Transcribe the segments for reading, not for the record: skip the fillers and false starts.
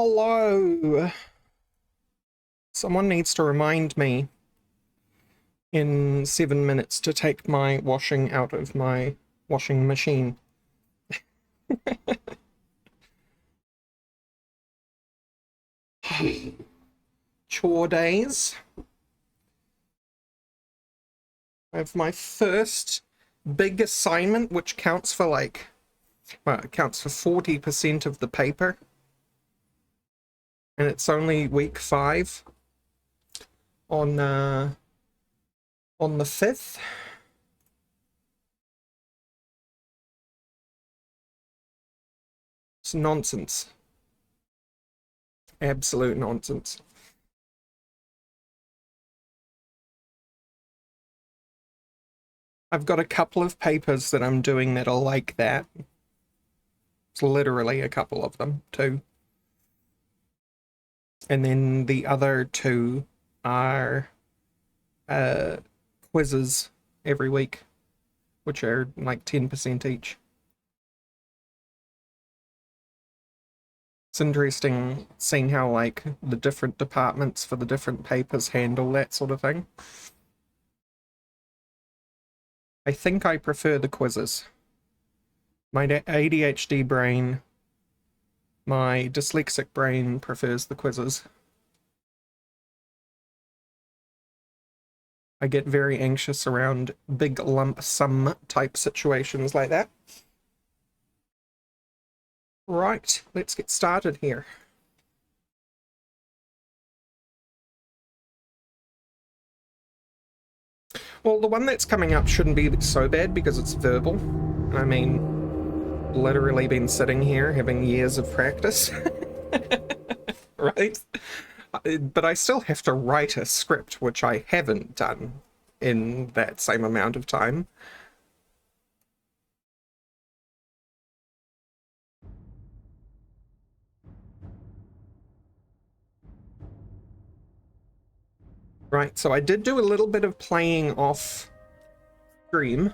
Hello. Someone needs to remind me in 7 minutes to take my washing out of my washing machine. Chore days. I have my first big assignment, which counts for it counts for 40% of the paper. And it's only week 5 on the 5th. It's nonsense. Absolute nonsense. I've got a couple of papers that I'm doing that are like that. It's literally a couple of them, too. And then the other 2 are quizzes every week, which are like 10% each. It's interesting seeing how like the different departments for the different papers handle that sort of thing. I think I prefer the quizzes. My ADHD brain, my dyslexic brain prefers the quizzes. I get very anxious around big lump sum type situations like that. Right, let's get started here. Well, the one that's coming up shouldn't be so bad because it's verbal. I mean, literally been sitting here having years of practice. Right? But I still have to write a script, which I haven't done in that same amount of time. Right, so I did do a little bit of playing off stream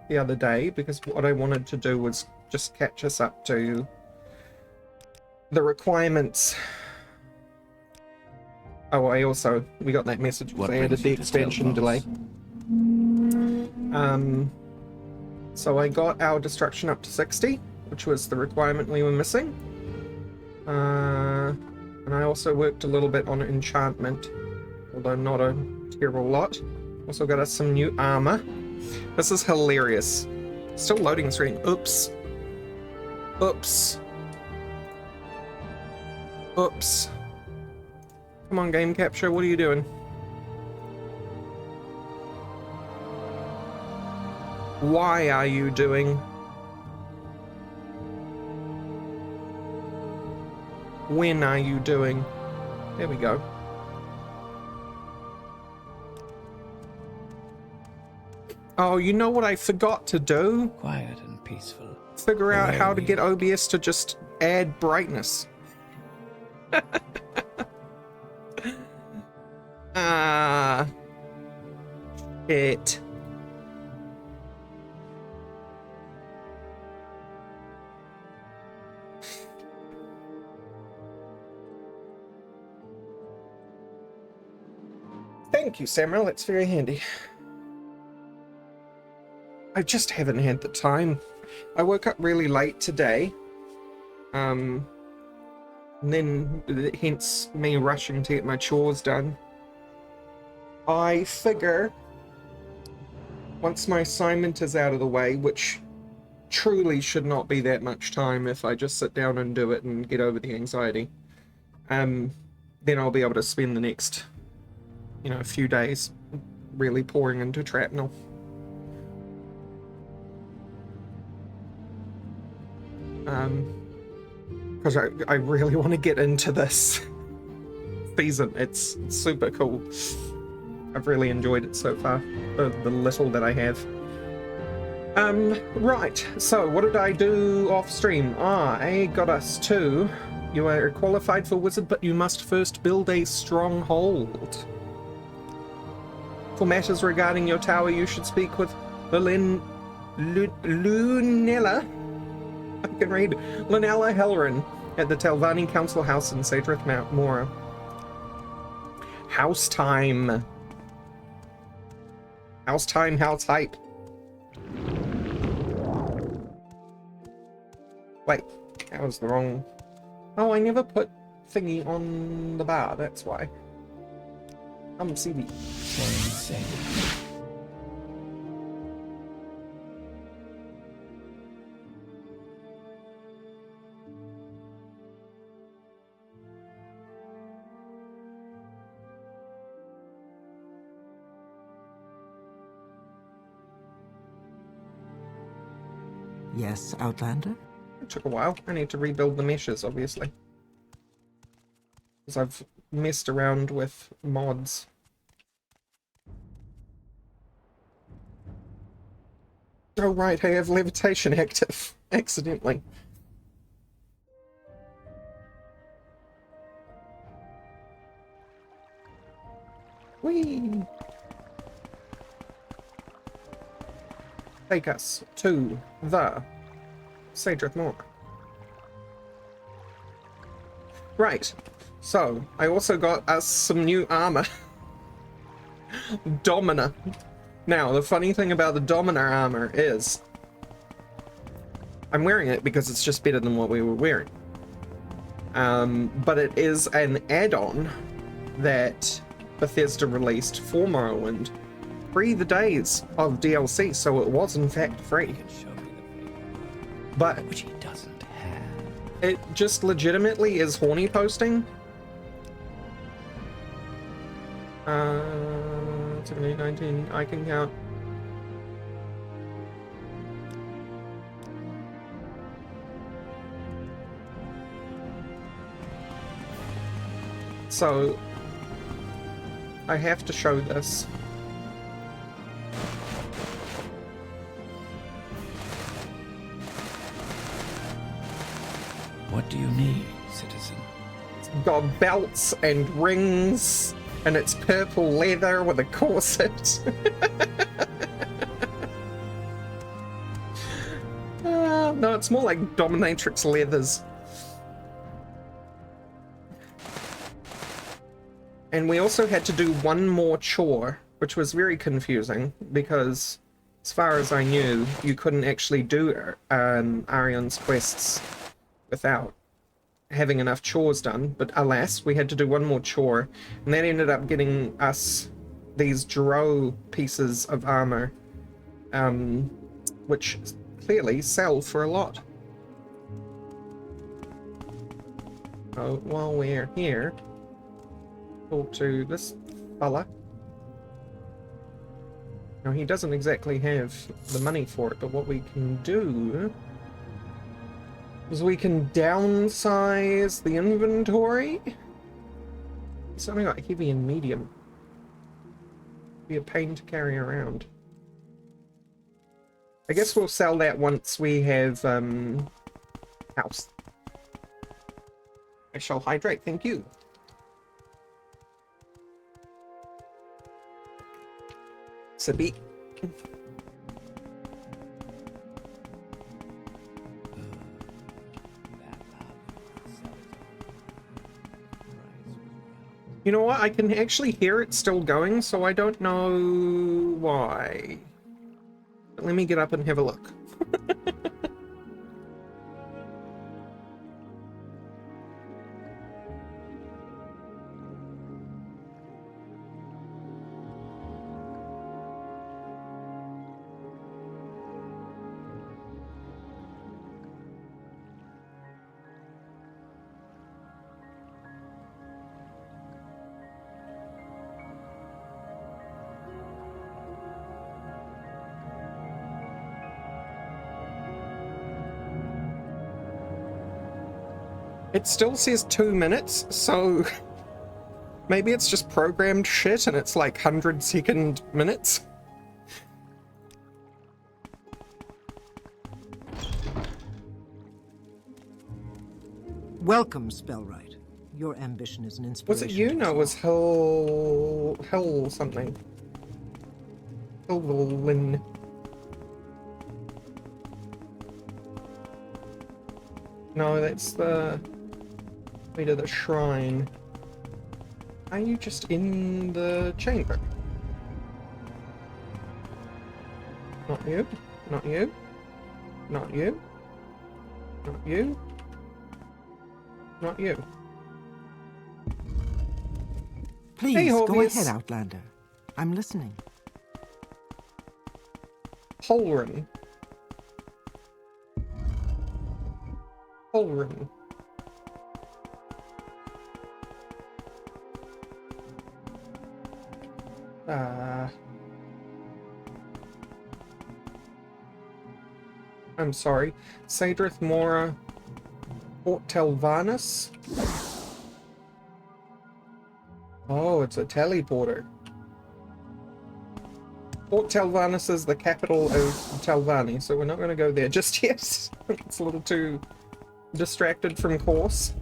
the other day because what I wanted to do was just catch us up to the requirements. Oh, we got that message because I added the expansion delay. So I got our destruction up to 60, which was the requirement we were missing. And I also worked a little bit on enchantment, although not a terrible lot. Also got us some new armor. This is hilarious. Still loading screen. Oops. Oops. Oops. Come on, game capture, what are you doing? Why are you doing? When are you doing? There we go. Oh, you know what I forgot to do? Quiet and peaceful. Figure out how to get OBS to just add brightness. Ah. Shit. Thank you, Samuel. That's very handy. I just haven't had the time. I woke up really late today. And then hence me rushing to get my chores done. I figure once my assignment is out of the way, which truly should not be that much time if I just sit down and do it and get over the anxiety, then I'll be able to spend the next, few days really pouring into Trapnel. Because I really want to get into this season. It's super cool. I've really enjoyed it so far, the little that I have. Right, so what did I do off stream? I got us to, you are qualified for wizard, but you must first build a stronghold. For matters regarding your tower, you should speak with Lunella. I can read. Lunella Helrin, at the Telvanni Council House in Sadrith Mora. House time. House time, house hype. Wait, that was the wrong... Oh, I never put thingy on the bar, that's why. CB. Yes, Outlander? It took a while. I need to rebuild the meshes, obviously. Because I've messed around with mods. Oh right, I have levitation active. Accidentally. Whee! Take us to the Sadrith Mora. Right, so I also got us some new armor. Domina. Now, the funny thing about the Domina armor is I'm wearing it because it's just better than what we were wearing. But it is an add-on that Bethesda released for Morrowind pre the days of DLC, so it was in fact free. But which he doesn't have. It just legitimately is horny posting. 17, 19, I can count. So I have to show this. What do you need, citizen? It's got belts and rings, and it's purple leather with a corset. No, it's more like dominatrix leathers. And we also had to do one more chore, which was very confusing, because as far as I knew, you couldn't actually do Arion's quests without having enough chores done, but alas, we had to do one more chore, and that ended up getting us these Drow pieces of armor, which clearly sell for a lot. So while we're here, talk to this fella. Now, he doesn't exactly have the money for it, but what we can do is we can downsize the inventory. It's only got heavy and medium. Be a pain to carry around. I guess we'll sell that once we have house. I shall hydrate, thank you. Sippy. You know what? I can actually hear it still going, so I don't know why. But let me get up and have a look. It still says 2 minutes, so maybe it's just programmed shit and it's like 100-second minutes. Welcome, Spellwright. Your ambition is an inspiration. Was it you? No, it was Hill something. Hillwin. No, that's the Way to the shrine. Are you just in the chamber? Not you. Not you. Not you. Not you. Not you. Please, Hey, go Horvius. ahead, Outlander. I'm listening. Holren. Holren. I'm sorry. Sadrith Mora Port Telvanus? Oh, it's a teleporter. Port Telvanus is the capital of Telvanni, so we're not going to go there just yet. It's a little too distracted from course.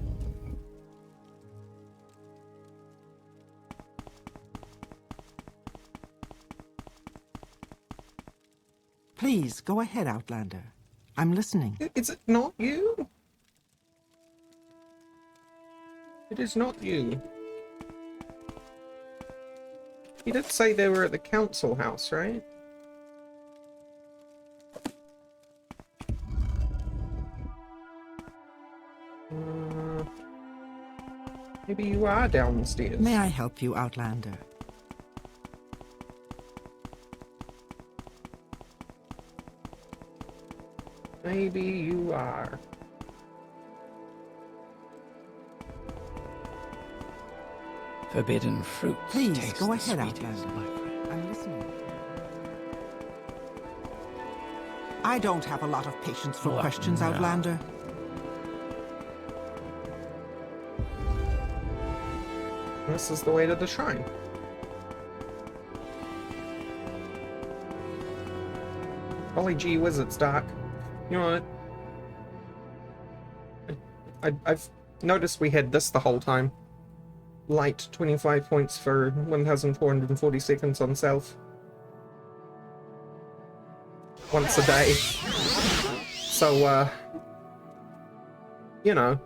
Please, go ahead, Outlander. I'm listening. Is it not you? It is not you. He did say they were at the council house, right? Maybe you are downstairs. May I help you, Outlander? Maybe you are. Forbidden fruit. Please, taste go the ahead, sweetest, Outlander. my friend. I'm listening. I don't have a lot of patience for What questions, now? Outlander. This is the way to the shrine. Holy gee whiz, it's dark. You know what? I've noticed we had this the whole time. Light, 25 points for 1,440 seconds on self. Once a day. So, you know,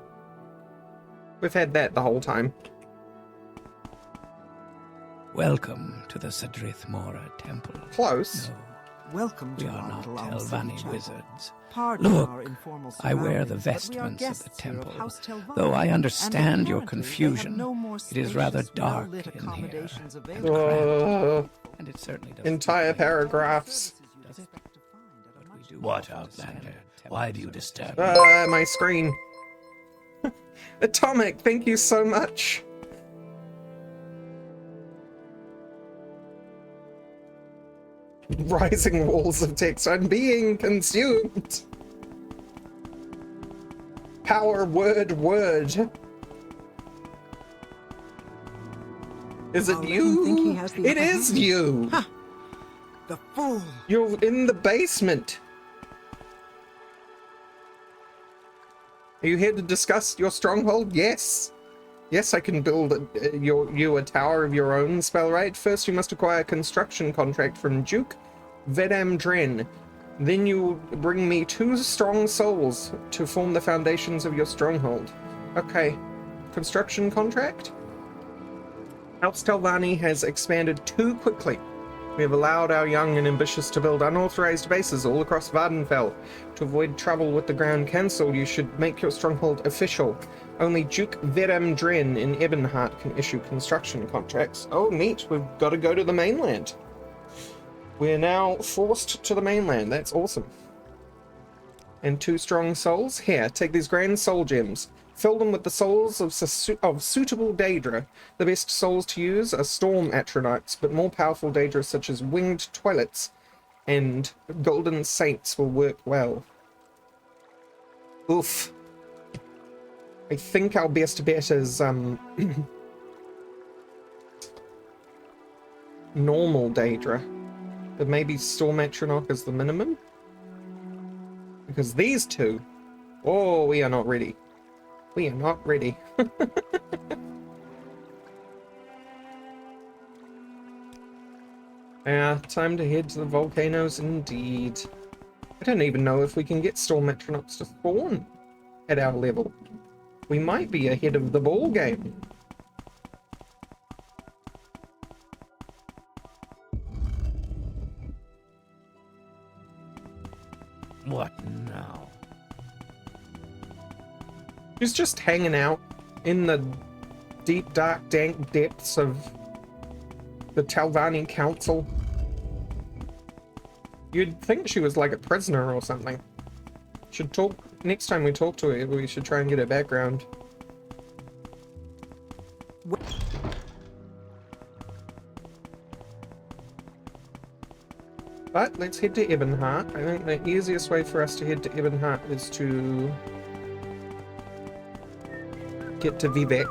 we've had that the whole time. Welcome to the Sadrith Mora Temple. Close. No, Welcome to we are our not little unseen Telvanni chapel. wizards. Pardon Look, our informal I wear the surroundings, but we are vestments of the guests here temple. House Telvanni, Though I and understand your apparently they have confusion, no more it is rather spacious, dark well-lit in here. accommodations And available. And it certainly does. Entire paragraphs. Does it? But we do What, offer Outlander? standard Why do you temples of disturb me? My screen. Atomic, thank you so much. Rising walls of text. I'm being consumed. Power word word. Is it I'll let him think he you? has the It upper is hand. you. Ha! The fool! You're in the basement. Are you here to discuss your stronghold? Yes. Yes, I can build you a tower of your own, Spellrite. First, you must acquire a construction contract from Duke Vedam Dren. Then you will bring me 2 strong souls to form the foundations of your stronghold. Okay. Construction contract? House Telvanni has expanded too quickly. We have allowed our young and ambitious to build unauthorized bases all across Vardenfell. To avoid trouble with the Grand Council, you should make your stronghold official. Only Duke Vedam Dren in Ebonheart can issue construction contracts. Oh, neat. We've got to go to the mainland. We're now forced to the mainland. That's awesome. And 2 strong souls? Here, take these grand soul gems. Fill them with the souls of suitable Daedra. The best souls to use are storm atronites, but more powerful Daedra such as winged toilets and golden saints will work well. Oof. I think our best bet is normal Daedra, but maybe storm atronach is the minimum. Because these 2, oh, we are not ready. We are not ready. Yeah, time to head to the volcanoes indeed. I don't even know if we can get storm atronachs to spawn at our level. We might be ahead of the ball game. What now? She's just hanging out in the deep, dark, dank depths of the Talvani Council. You'd think she was like a prisoner or something. Should talk next time we talk to her. We should try and get her background. But let's head to Ebonheart. I think the easiest way for us to head to Ebonheart is to get to Vivek.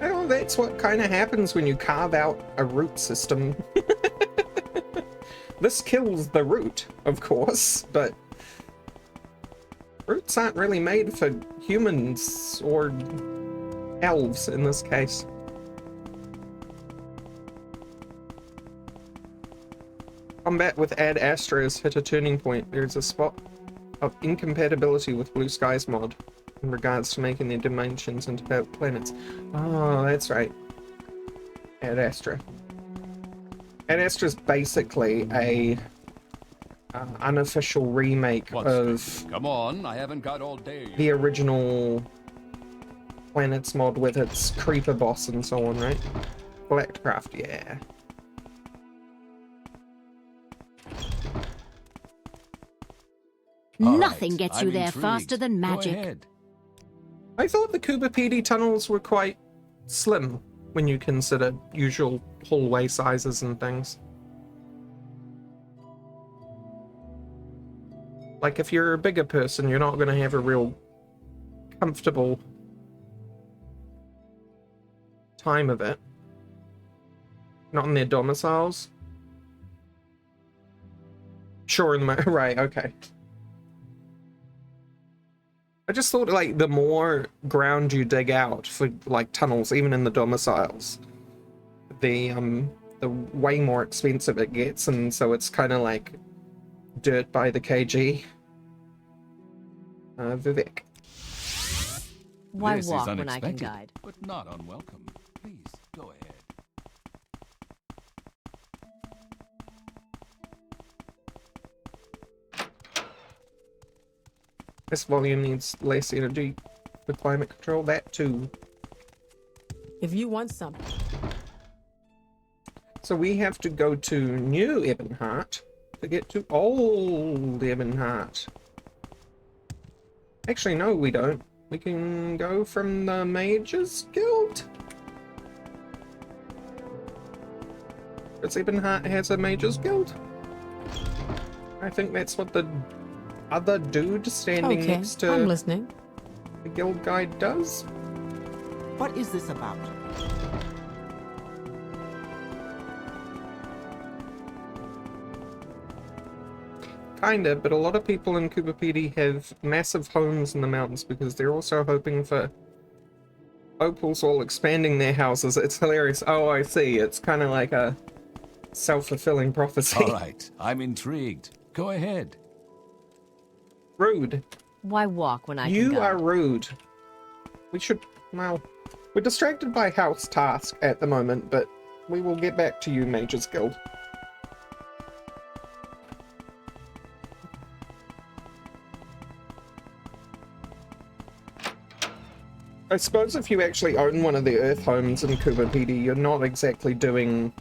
Oh, that's what kind of happens when you carve out a route system. This kills the route, of course, but routes aren't really made for humans or elves in this case. Combat with Ad Astra has hit a turning point. There is a spot of incompatibility with Blue Skies mod in regards to making their dimensions into planets. Oh, that's right. Ad Astra. Ad Astra is basically a unofficial remake of Come on, I haven't got all day. the original planets mod with its creeper boss and so on, right? Blackcraft, yeah. Nothing gets you there faster than magic. I thought the Kubapedi tunnels were quite slim when you consider usual hallway sizes and things. Like, if you're a bigger person, you're not going to have a real comfortable time of it. Not in their domiciles. Sure, in the right, okay. I just thought, like, the more ground you dig out for, like, tunnels, even in the domiciles, the way more expensive it gets, and so it's kind of like dirt by the kg. Vivek. Why This is walk when I can unexpected, guide? but not unwelcome. Please, go ahead. This volume needs less energy for climate control. That too. If you want something. So we have to go to New Ebonheart to get to Old Ebonheart. Actually, no, we don't. We can go from the Mages Guild. Because Ebonheart has a Mages Guild. I think that's what the other dude standing Okay, next to I'm listening. the guild guide does. What is this about? Kinda, but a lot of people in Kubapedi have massive homes in the mountains because they're also hoping for opals while expanding their houses. It's hilarious. Oh, I see. It's kind of like a self-fulfilling prophecy. All right, I'm intrigued. Go ahead. Rude. Why walk when I can You guide? are rude. We should, well, we're distracted by house task at the moment, but we will get back to you, Mages Guild. I suppose if you actually own one of the Earth homes in Kubapedi, you're not exactly doing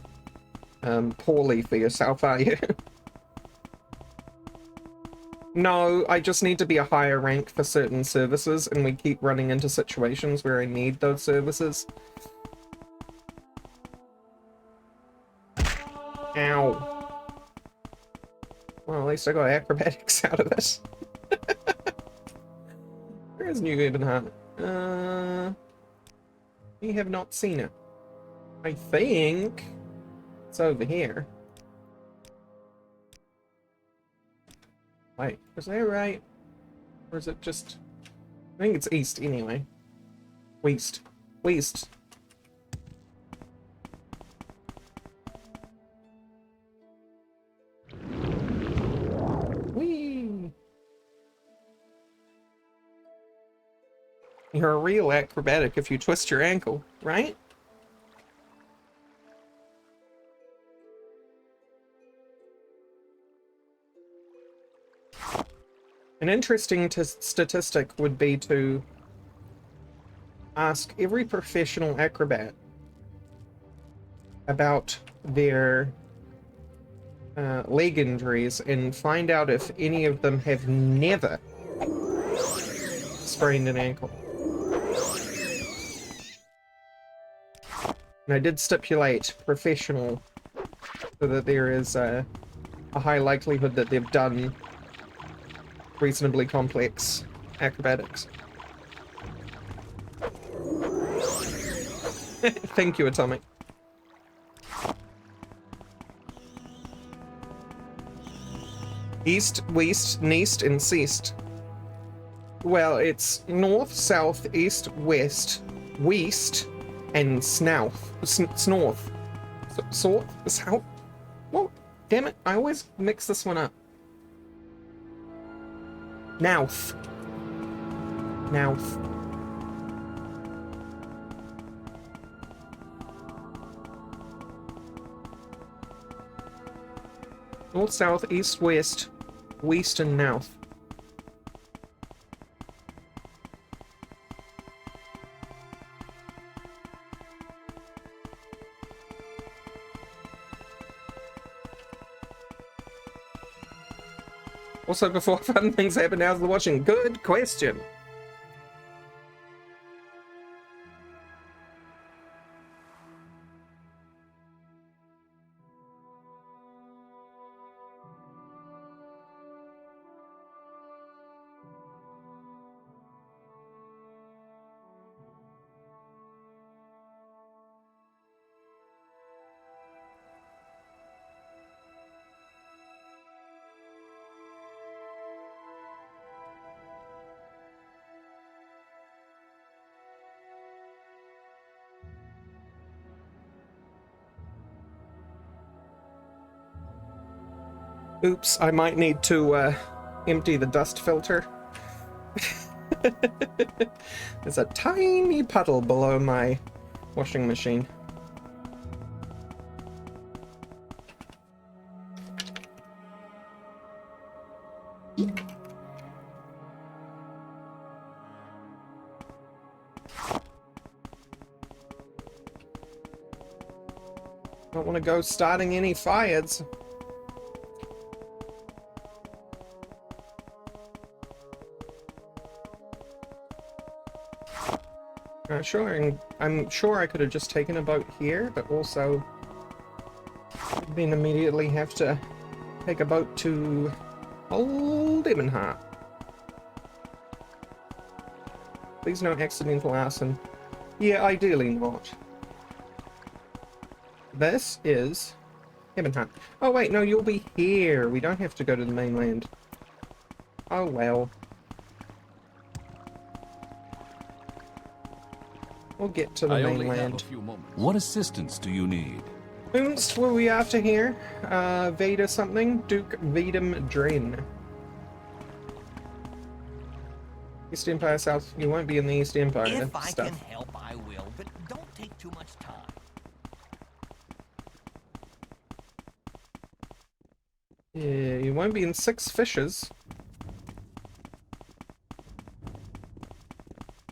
poorly for yourself, are you? No, I just need to be a higher rank for certain services, and we keep running into situations where I need those services. Ow. Well, at least I got acrobatics out of it. Where is New Ebonheart? We have not seen it. I think it's over here. Wait, is that right? Or is it just... I think it's east anyway. West. West. You're a real acrobatic if you twist your ankle, right? An interesting statistic would be to ask every professional acrobat about their leg injuries and find out if any of them have never sprained an ankle. And I did stipulate professional so that there is a high likelihood that they've done reasonably complex acrobatics. Thank you, Atomic. East, west, neast, and ceast. Well, it's north, south, east, west, and snouth. Snorth. South? South? What? Damn it, I always mix this one up. Nouth. Nouth. North, south, east, west, and nouth. Also, before fun things happen, how's the watching? Good question. Oops, I might need to empty the dust filter. There's a tiny puddle below my washing machine. Don't want to go starting any fires. I'm sure I could have just taken a boat here, but also then immediately have to take a boat to Old Ebonheart. Please no accidental arson. Yeah, ideally not. This is Ebonheart. Oh wait, no, you'll be here. We don't have to go to the mainland. Oh well. We'll get to the I only have a mainland. few moments. What assistance do you need? Whomst were we after here? Vader something? Duke Vedum Dren. East Empire South. You won't be in the East Empire If I stuff. can help, I will, but don't take too much time. Yeah, you won't be in Six Fishes.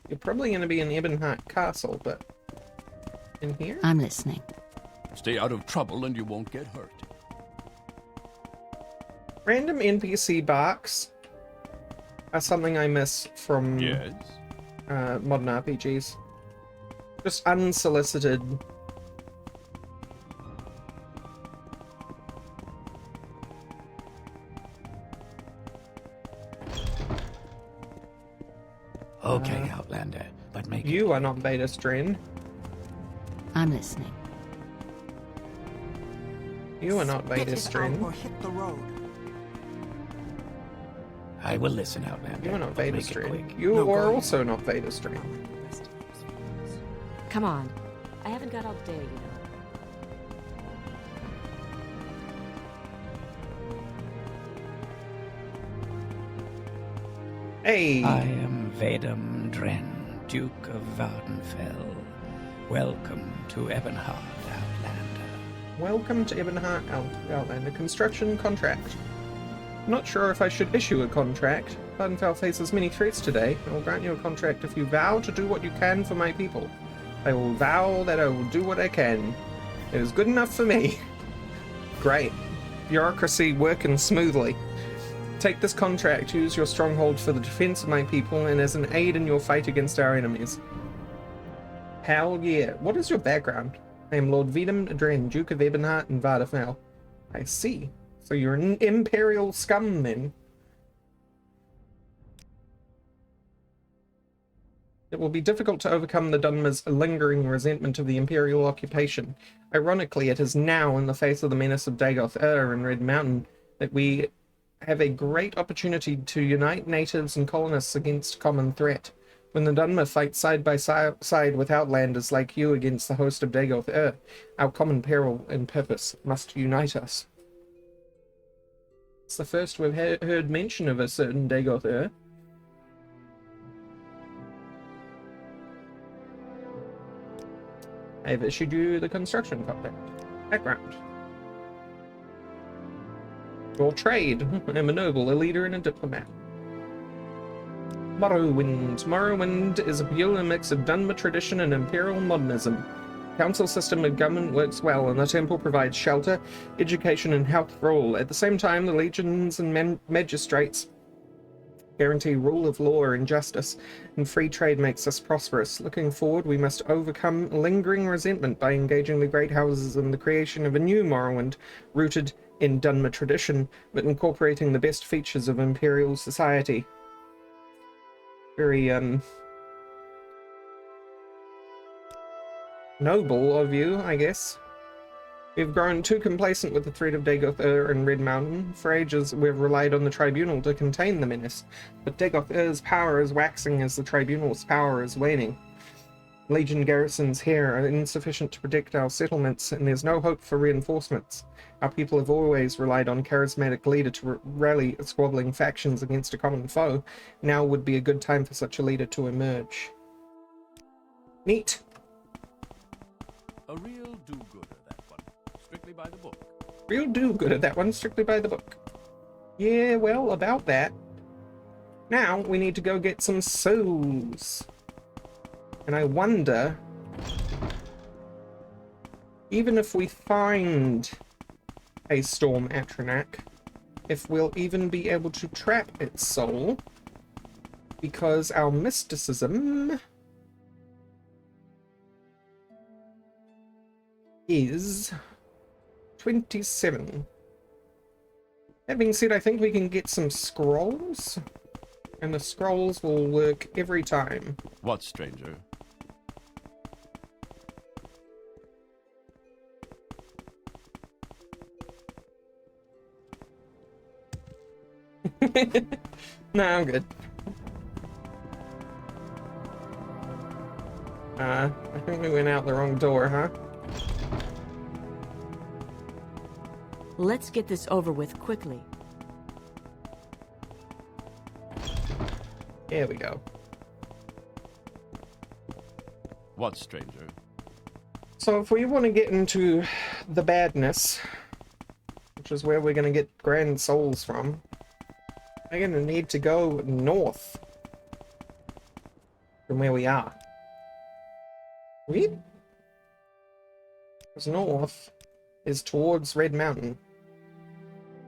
You're probably going to be in Ebonheart Castle, but in here? I'm listening. Stay out of trouble and you won't get hurt. Random NPC barks are something I miss from Yes? modern RPGs. Just unsolicited. Okay, Outlander, but make You are not Vader Dren. I'm listening. You are not Vader Spit it out Dren. or hit the road. I will listen, Outlander. You are not but Vader make it Dren. quick. You No, go are ahead. also not Vader Dren. Come on. I haven't got all day, you know. Hey! I am Vedum Dren, Duke of Vardenfell. Welcome to Ebonheart, Outlander. Welcome to Ebonheart Outlander. Construction contract. Not sure if I should issue a contract. Vardenfell faces many threats today. I will grant you a contract if you vow to do what you can for my people. I will vow that I will do what I can. It is good enough for me. Great. Bureaucracy working smoothly. Take this contract, use your stronghold for the defense of my people and as an aid in your fight against our enemies. Hell yeah. What is your background? I am Lord Vedum Adren, Duke of Ebonheart and Vardenfell. I see. So you're an imperial scum then. It will be difficult to overcome the Dunmer's lingering resentment of the Imperial occupation. Ironically, it is now, in the face of the menace of Dagoth and Red Mountain, that we have a great opportunity to unite natives and colonists against common threat. When the Dunmer fight side by side with outlanders like you against the host of Dagoth, our common peril and purpose must unite us. It's the first we've heard mention of a certain Dagoth. I have issued you the construction contract. Background. Your trade. I am a noble, a leader, and a diplomat. Morrowind. Morrowind is a peculiar mix of Dunmer tradition and imperial modernism. Council system of government works well, and the temple provides shelter, education, and health for all. At the same time, the legions and magistrates guarantee rule of law and justice, and free trade makes us prosperous. Looking forward, we must overcome lingering resentment by engaging the great houses in the creation of a new Morrowind, rooted in Dunmer tradition, but incorporating the best features of imperial society. Very, noble of you, I guess. We've grown too complacent with the threat of Dagoth and Red Mountain. For ages, we've relied on the Tribunal to contain the menace, but Dagoth power is waxing as the Tribunal's power is waning. Legion garrisons here are insufficient to protect our settlements, and there's no hope for reinforcements. Our people have always relied on charismatic leader to rally squabbling factions against a common foe. Now would be a good time for such a leader to emerge. Neat. A real do-gooder, that one. Strictly by the book. Real do-gooder, that one. Strictly by the book. Yeah, well, about that. Now, we need to go get some souls. And I wonder, even if we find a Storm Atronak, if we'll even be able to trap its soul, because our mysticism is 27. Having said, I think we can get some scrolls, and the scrolls will work every time. What, stranger? No, I'm good. I think we went out the wrong door, huh? Let's get this over with quickly. Here we go. What, stranger? So if we want to get into the badness, which is where we're going to get grand souls from, we're going to need to go north from where we are. Because north is towards Red Mountain.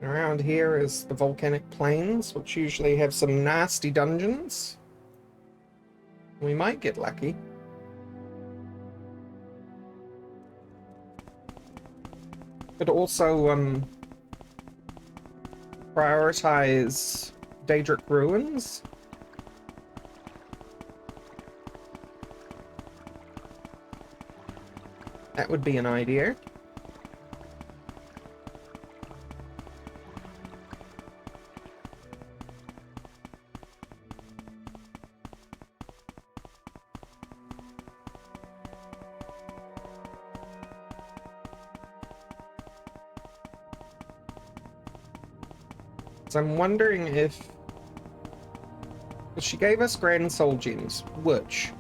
And around here is the volcanic plains, which usually have some nasty dungeons. We might get lucky. But also, prioritize Daedric Ruins. That would be an idea. So I'm wondering if she gave us Grand Soul Gems, which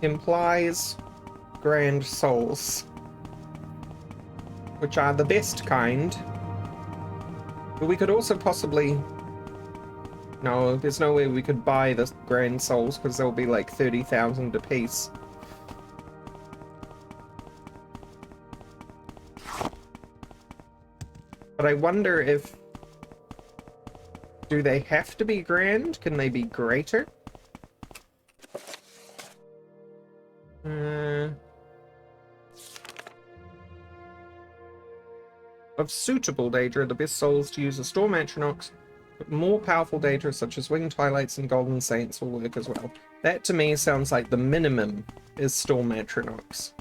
implies grand souls, which are the best kind. But we could also possibly... No, there's no way we could buy the grand souls because they'll be like 30,000 a piece. But I wonder if... Do they have to be grand? Can they be greater? Of suitable Daedra, the best souls to use are Storm Atronachs, but more powerful Daedra such as Winged Twilights and Golden Saints will work as well. That to me sounds like the minimum is Storm Atronachs.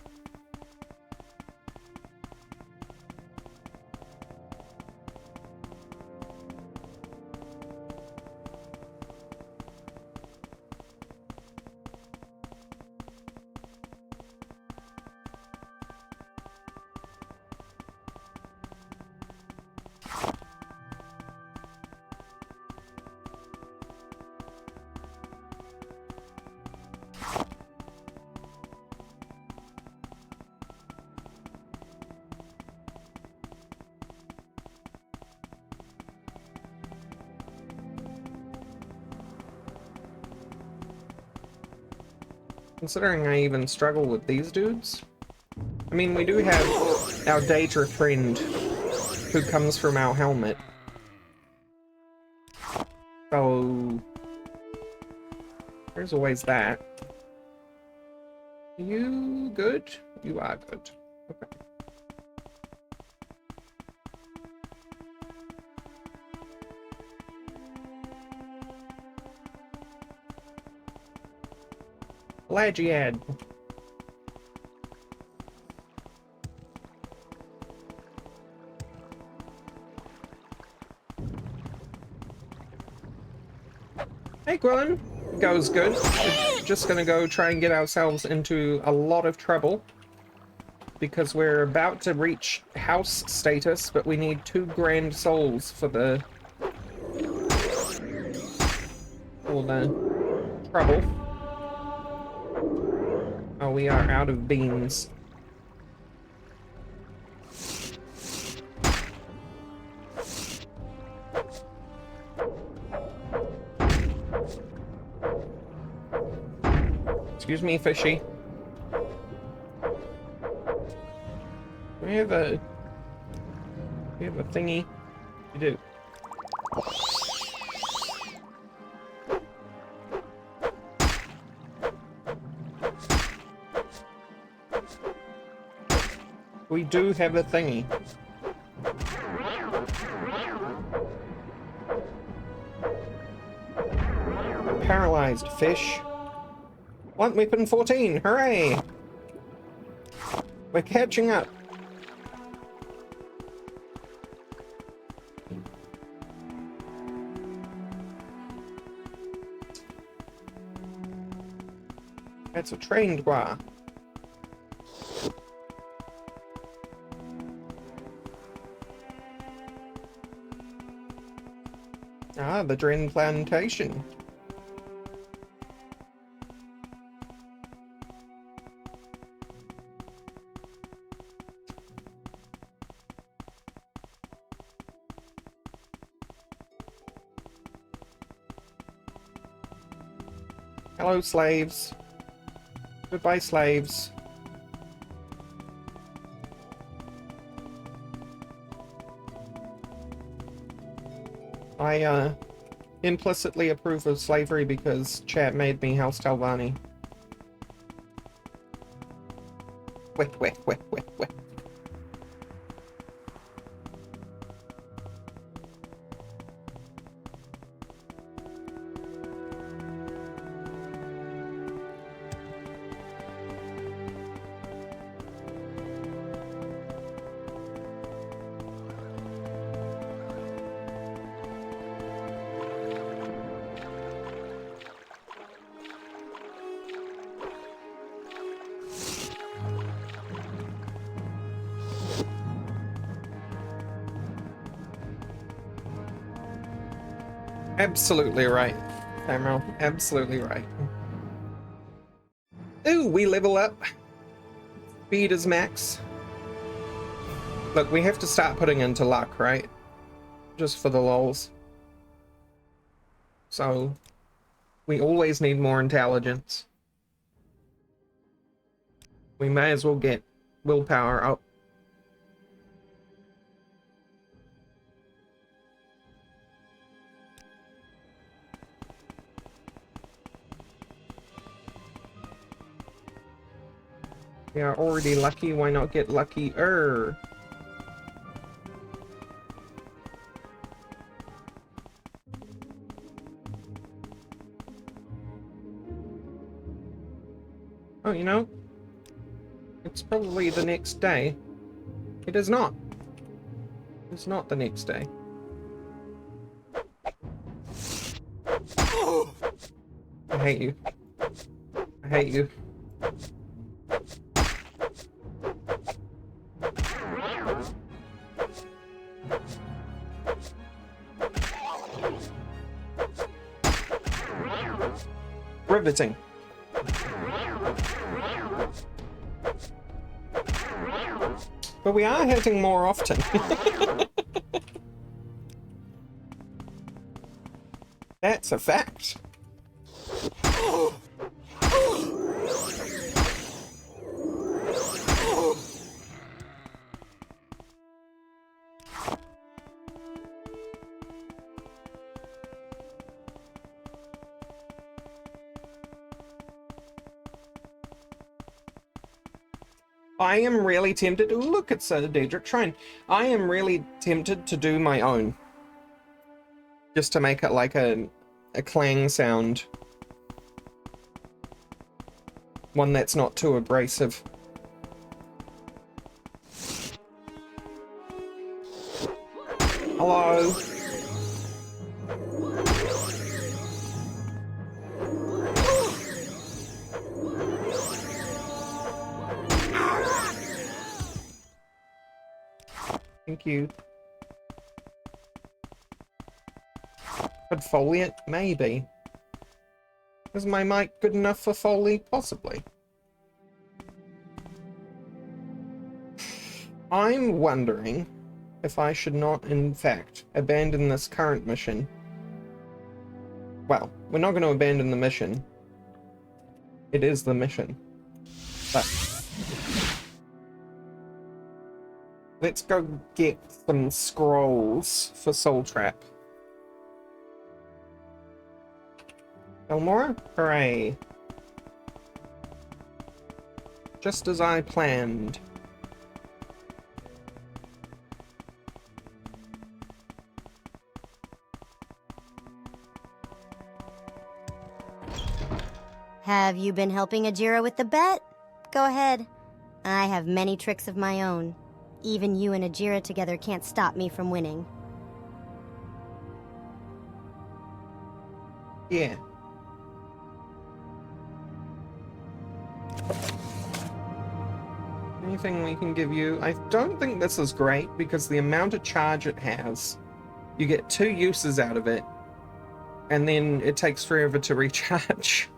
Considering I even struggle with these dudes. I mean, we do have our Daedra friend who comes from our helmet. So... there's always that. You good? You are good. Okay. Glad you had. Hey, Gwyn. Goes good. We're just gonna go try and get ourselves into a lot of trouble because we're about to reach house status, but we need 2 grand souls for the trouble. Oh, we are out of beans. Excuse me, fishy. We have a thingy. You do. We do have a thingy. Paralyzed fish. Want weapon 14, hooray! We're catching up. That's a trained gua. Ah, the Dren Plantation. Hello, slaves. Goodbye, slaves. I, implicitly approve of slavery because chat made me House Talvani. Wet, wet, wet, wet, wet. Absolutely right, Emerald. Absolutely right. Ooh, we level up. Speed is max. Look, we have to start putting into luck, right? Just for the lols. So, we always need more intelligence. We may as well get willpower up. We are already lucky, why not get luckier? Oh, you know, it's probably the next day. It is not. It's not the next day. I hate you. I hate you. Riveting. But we are hitting more often. That's a fact. I am really tempted. Ooh, look, it's a Daedric Shrine. I am really tempted to do my own. Just to make it like a clang sound. One that's not too abrasive. Hello. Thank you. Could foliate? Maybe. Is my mic good enough for Foley? Possibly. I'm wondering if I should not, in fact, abandon this current mission. Well, we're not going to abandon the mission. It is the mission. But let's go get some scrolls for Soul Trap. Elmora? Hooray. Just as I planned. Have you been helping Ajira with the bet? Go ahead. I have many tricks of my own. Even you and Ajira together can't stop me from winning. Yeah. Anything we can give you? I don't think this is great because the amount of charge it has, you get 2 uses out of it, and then it takes forever to recharge.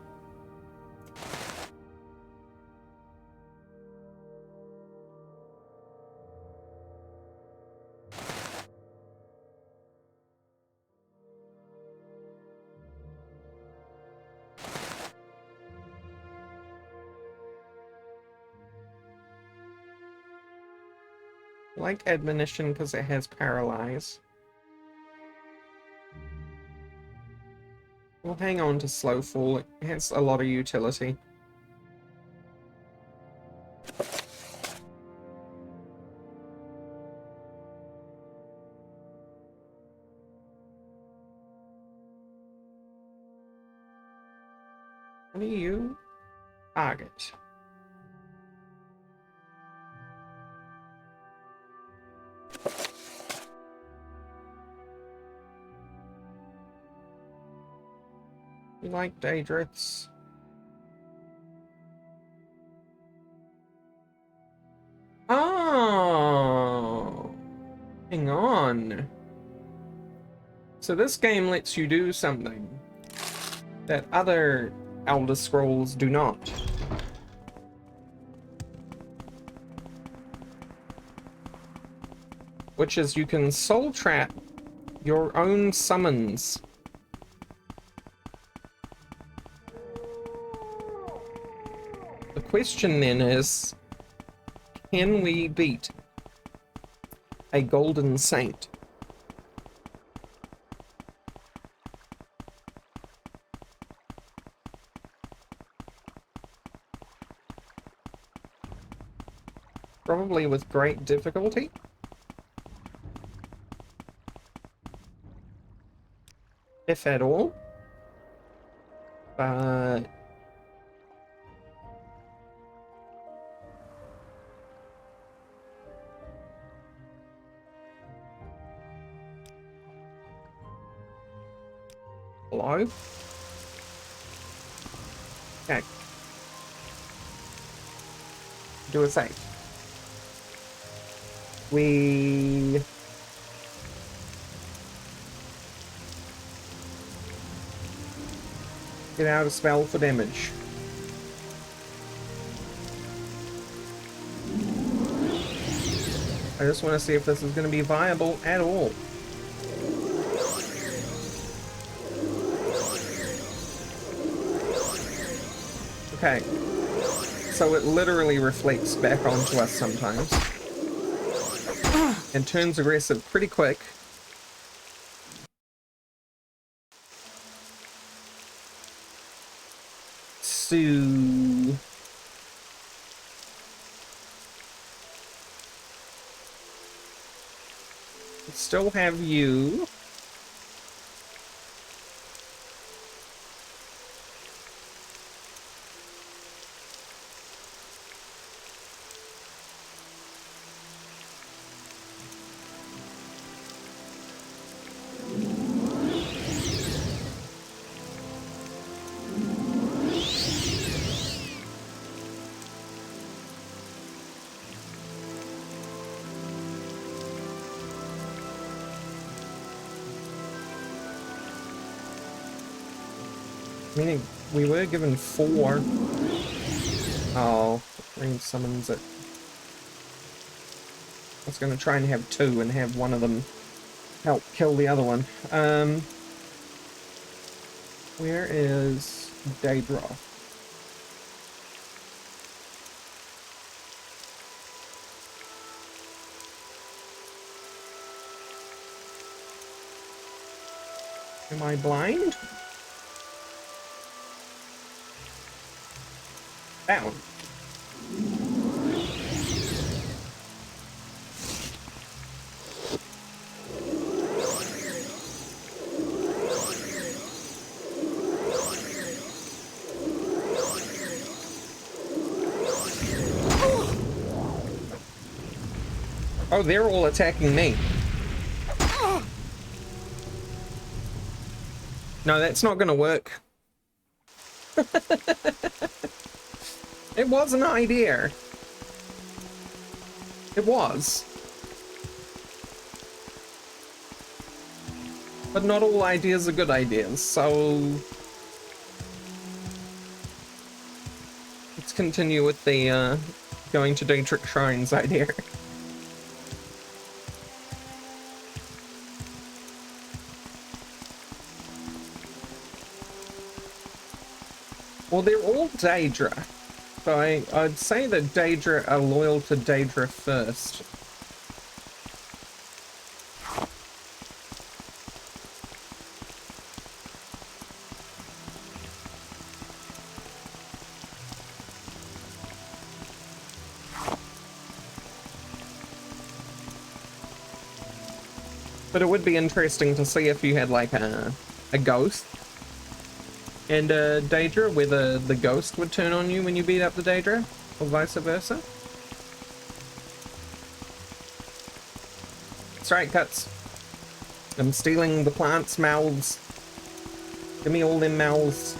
Like Admonition because it has Paralyze. We'll hang on to Slow Fall, it has a lot of utility. What are you? Target. You like Daedriths? Oh! Hang on. So this game lets you do something that other Elder Scrolls do not. which is you can soul trap your own summons. The question then is, can we beat a golden saint? Probably with great difficulty. If at all. But hello? Okay. Do a save. We get out a spell for damage. I just want to see if this is going to be viable at all. Okay. So it literally reflects back onto us sometimes. And turns aggressive pretty quick. So still have you. Meaning we were given 4. Oh, range summons it. I was going to try and have 2 and have one of them help kill the other one. Where is Daedra? Am I blind? Down. Oh, they're all attacking me. No, that's not gonna work. It was an idea. It was. But not all ideas are good ideas, so let's continue with the going to Daedric Shrines idea. Well, they're all Daedra. So I'd say that Daedra are loyal to Daedra first. But it would be interesting to see if you had like a ghost and Daedra, whether the ghost would turn on you when you beat up the Daedra, or vice versa. That's right, Cuts. I'm stealing the plants' mouths. Give me all them mouths.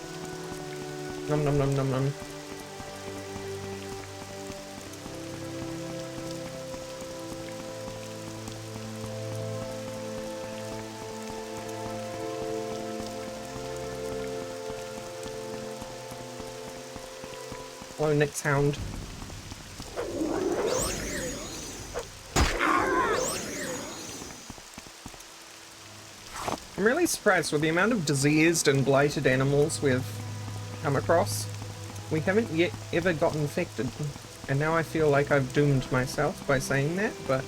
Nom nom nom nom nom. Hello, Nick's Hound. I'm really surprised with the amount of diseased and blighted animals we've come across. We haven't yet ever got infected, and now I feel like I've doomed myself by saying that, but...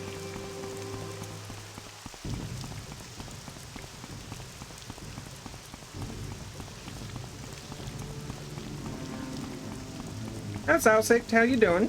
That's Alsect, how you doing?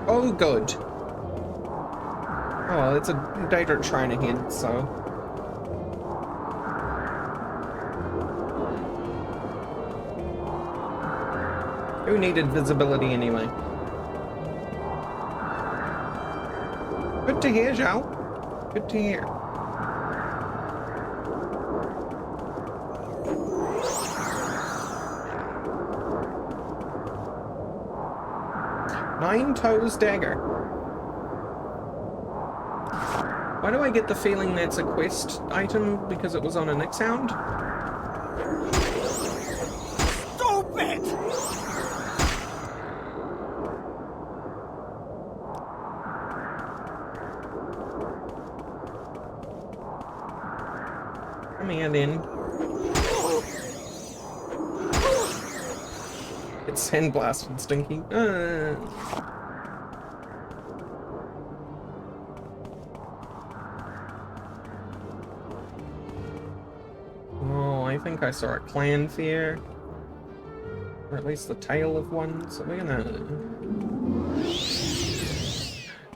Oh, good. Oh, it's a data shrine ahead, so... Who needed visibility anyway? Good to hear, Zhao. Good to hear. Nine Toes Dagger. Why do I get the feeling that's a quest item because it was on a Nick sound? Stupid! Come here then. It's sandblasted, Stinky. Oh, I think I saw a clan fear. Or at least the tail of one, so we're gonna...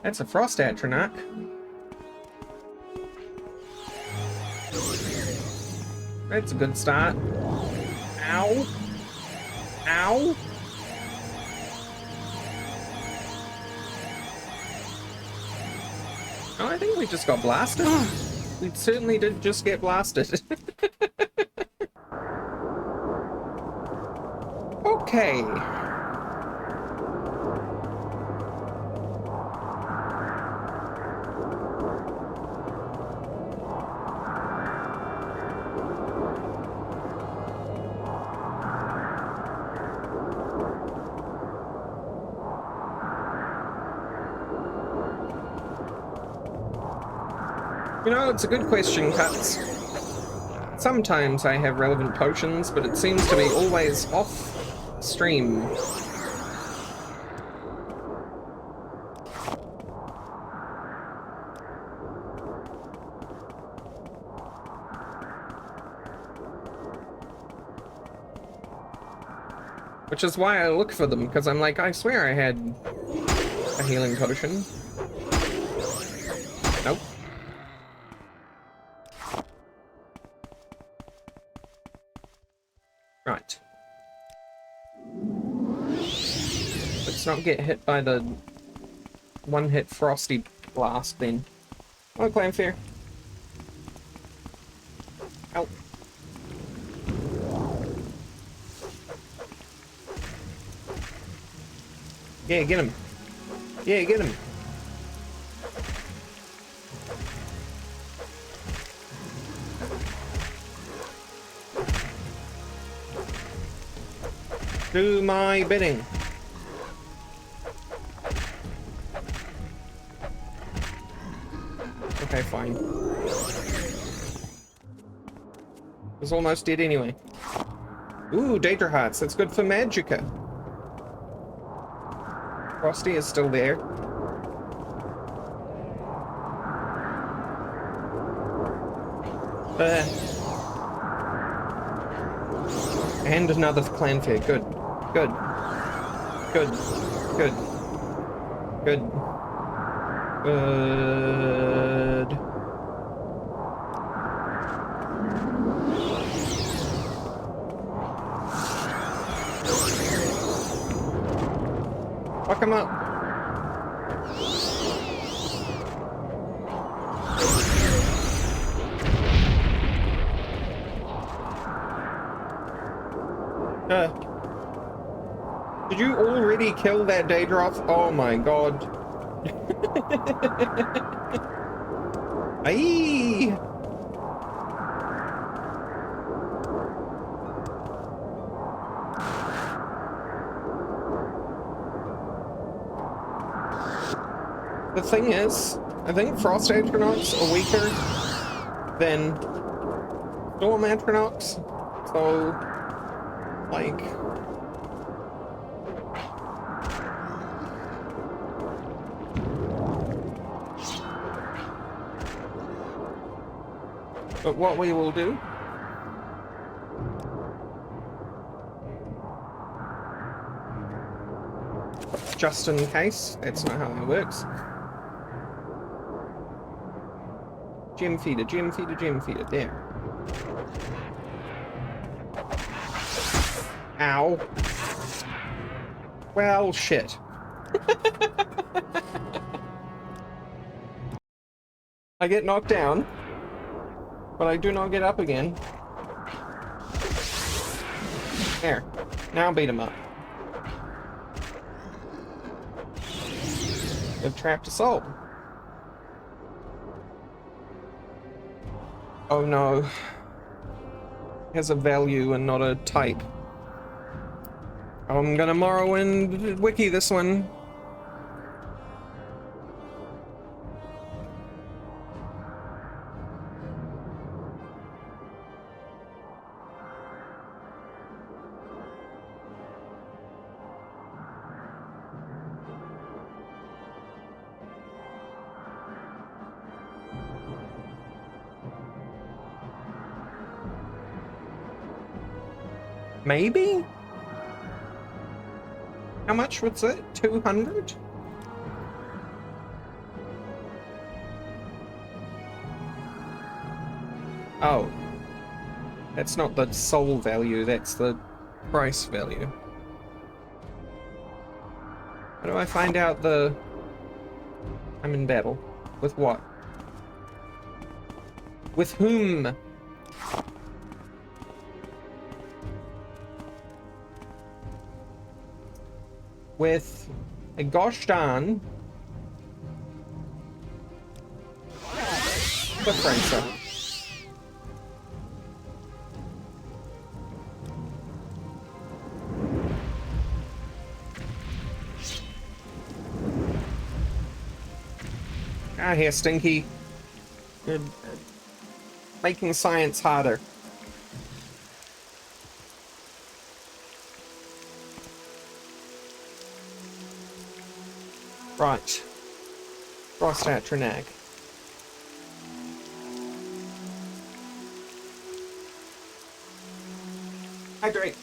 That's a frost atronach. That's a good start. Ow! Ow! Oh, I think we just got blasted. We certainly did just get blasted. Okay. You know, it's a good question, Cuts. Sometimes I have relevant potions, but it seems to be always off stream. Which is why I look for them, because I'm like, I swear I had a healing potion. Nope. Right. Let's not get hit by the one-hit frosty blast then. Oh, Clanfair. Ow. Yeah, get him. Yeah, get him. Do my bidding. Okay, fine. It was almost dead anyway. Ooh, Daedra Hearts. That's good for Magicka. Frosty is still there. And another Clanfair. Good. Good. Good. Good. Good. Good. Fuck him up. Uh, did you already kill that Daedroth? Oh my god. Aye. The thing is, I think Frost Atronachs are weaker than Storm Atronachs, so, like... But what we will do... just in case, that's not how that works. Gem feeder, gem feeder, gem feeder. There. Ow. Well, shit. I get knocked down, but I do not get up again. There. Now beat him up. They've trapped a soul. Oh no. Has a value and not a type. I'm gonna Morrowind wiki this one. Maybe? How much was it? 200? Oh. That's not the soul value, that's the price value. How do I find out the... I'm in battle. With what? With whom? With a gosh darn the Francer. Ah, here, Stinky. You're making science harder. Right. Frost Atronach. Hydrate.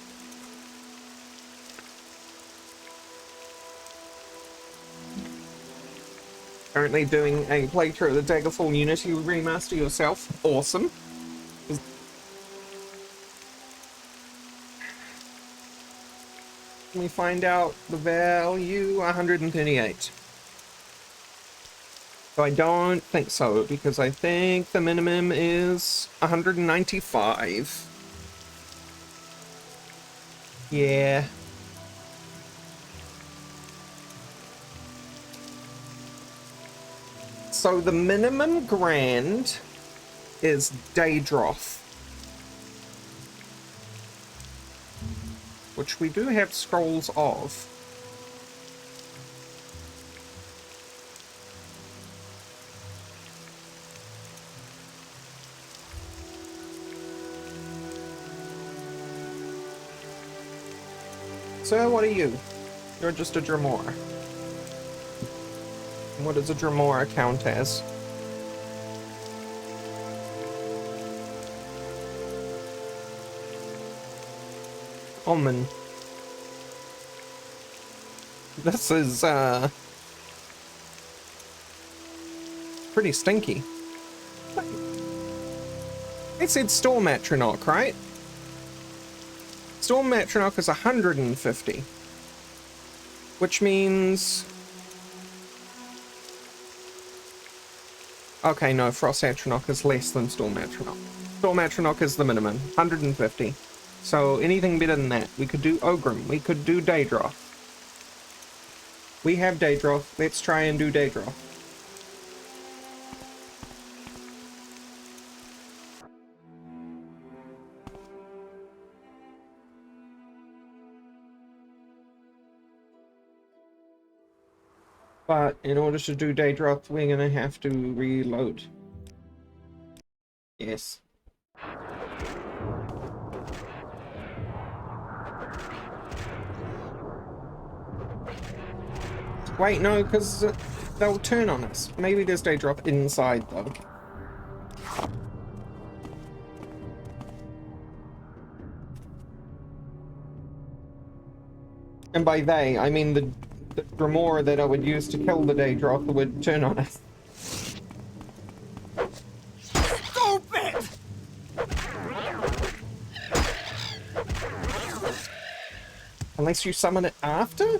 Currently doing a playthrough of the Daggerfall Unity remaster yourself. Awesome. Let me find out the value. 138. So I don't think so, because I think the minimum is 195. Yeah. So the minimum grand is Daedroth, which we do have scrolls of. So what are you? You're just a Dremora. What does a Dremora count as? Common. This is, pretty stinky. It said Storm Atronach, right? Storm Atronach is 150. Which means... Okay, no, Frost Atronach is less than Storm Atronach. Storm Atronach is the minimum, 150. So anything better than that. We could do Ogrim. We could do Daedroth. We have Daedroth. Let's try and do Daedroth. But in order to do Daedroth, we're gonna have to reload. Yes. Wait, no, because they'll turn on us. Maybe there's Daedroth inside, though. And by they, I mean the Grimoire that I would use to kill the Daedroth would turn on us. Stupid! Unless you summon it after?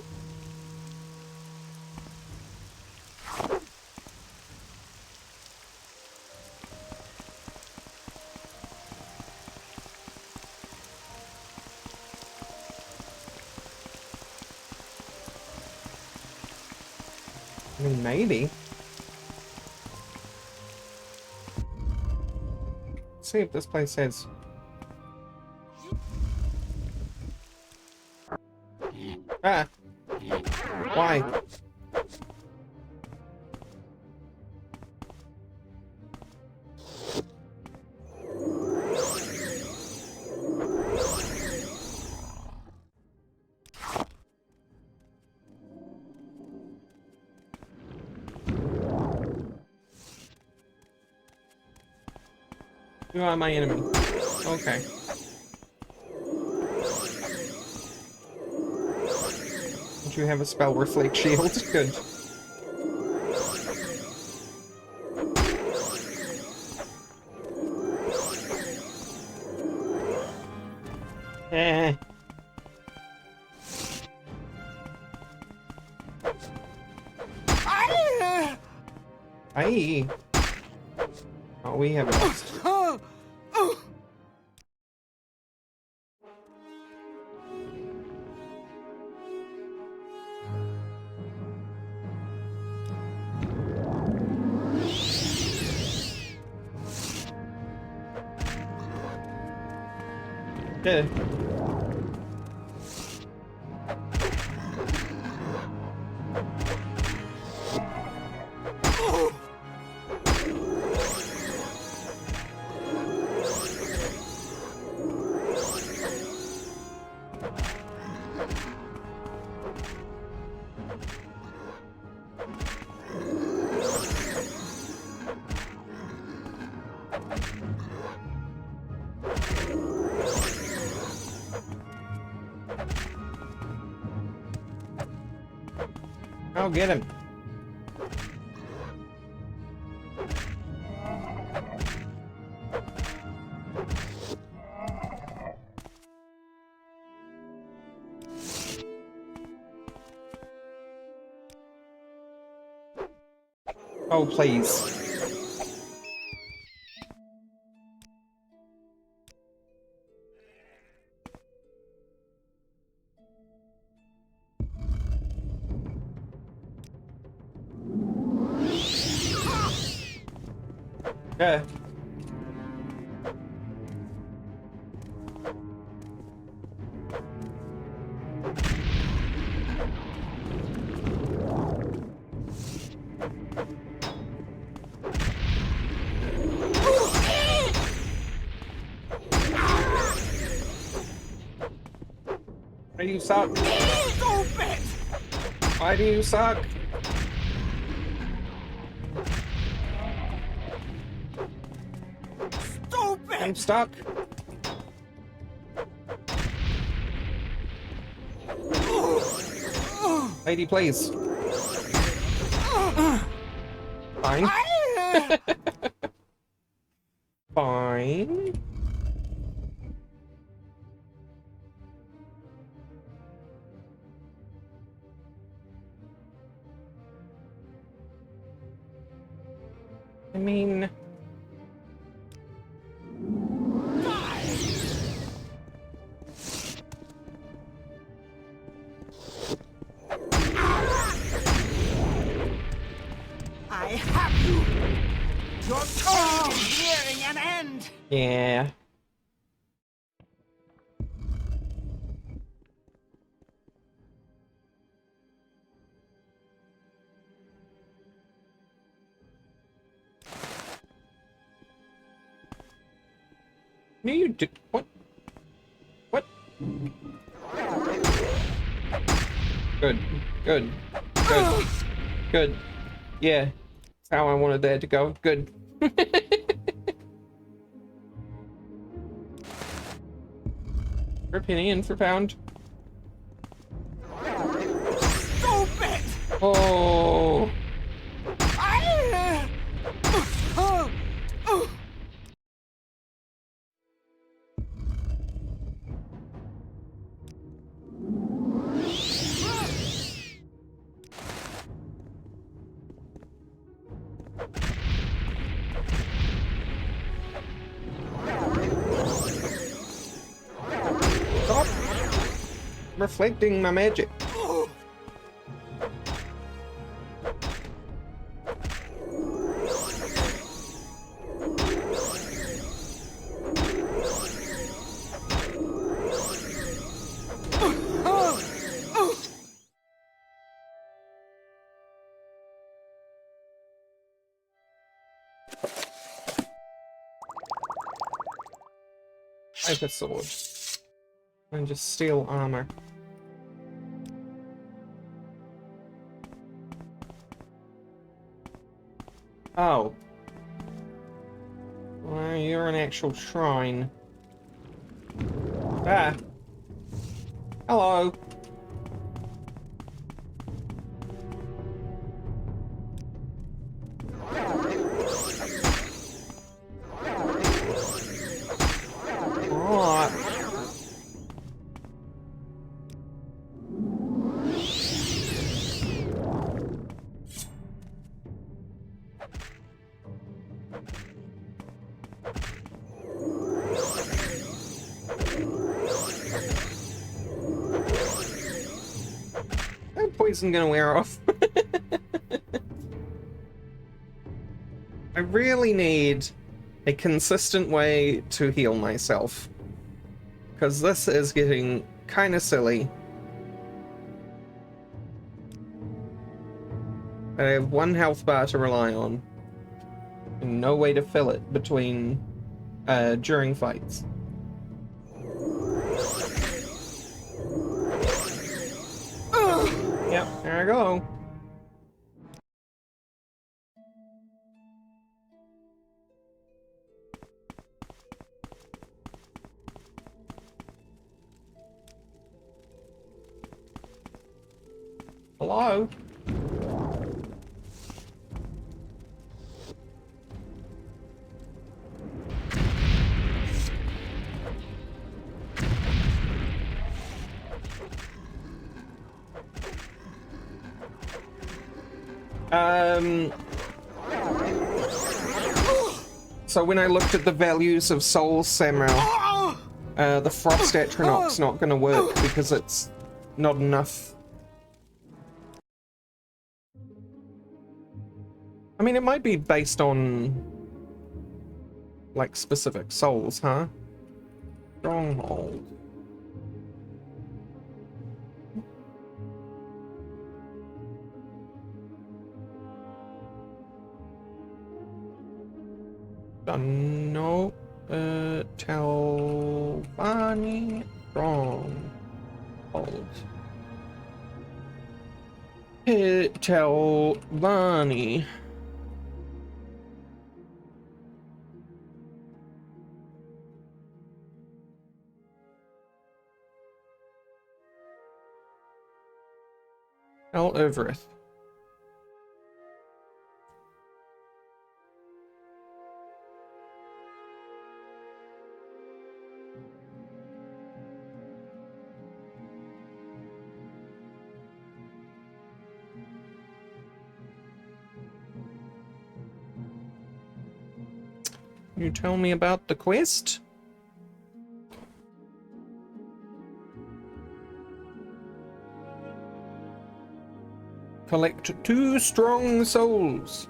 I mean, maybe. Let's see if this place has... Ah! Why? You are my enemy. Okay. Don't you have a spell reflect shield? Good. Eh. Aye. Oh, we have lost. Good. I'll get him. Oh, please. Yeah. Why do you suck? Stupid! Why do you suck? Stupid! I'm stuck. Lady, please. Fine. Fine. I mean... Yeah. No, you do. What? What? Good. Good. Good. Good. Yeah. That's how I wanted that to go. Good. For penny and for pound. Stupid! Oh. Ah! Stop reflecting my magic. I have a sword. And just steal armor. Oh. Well, you're an actual shrine. Ah. Hello. Alright. That poison gonna wear off. I really need a consistent way to heal myself. Because this is getting kind of silly. I have one health bar to rely on. And no way to fill it between during fights. Yep, there I go. Hello? So when I looked at the values of Soul Samuel, the Frost Atronach's not gonna work because it's not enough. I mean, it might be based on like specific souls, huh? Stronghold. No, Talvani Stronghold. Talvani. El Everett. You tell me about the quest? Collect 2 strong souls.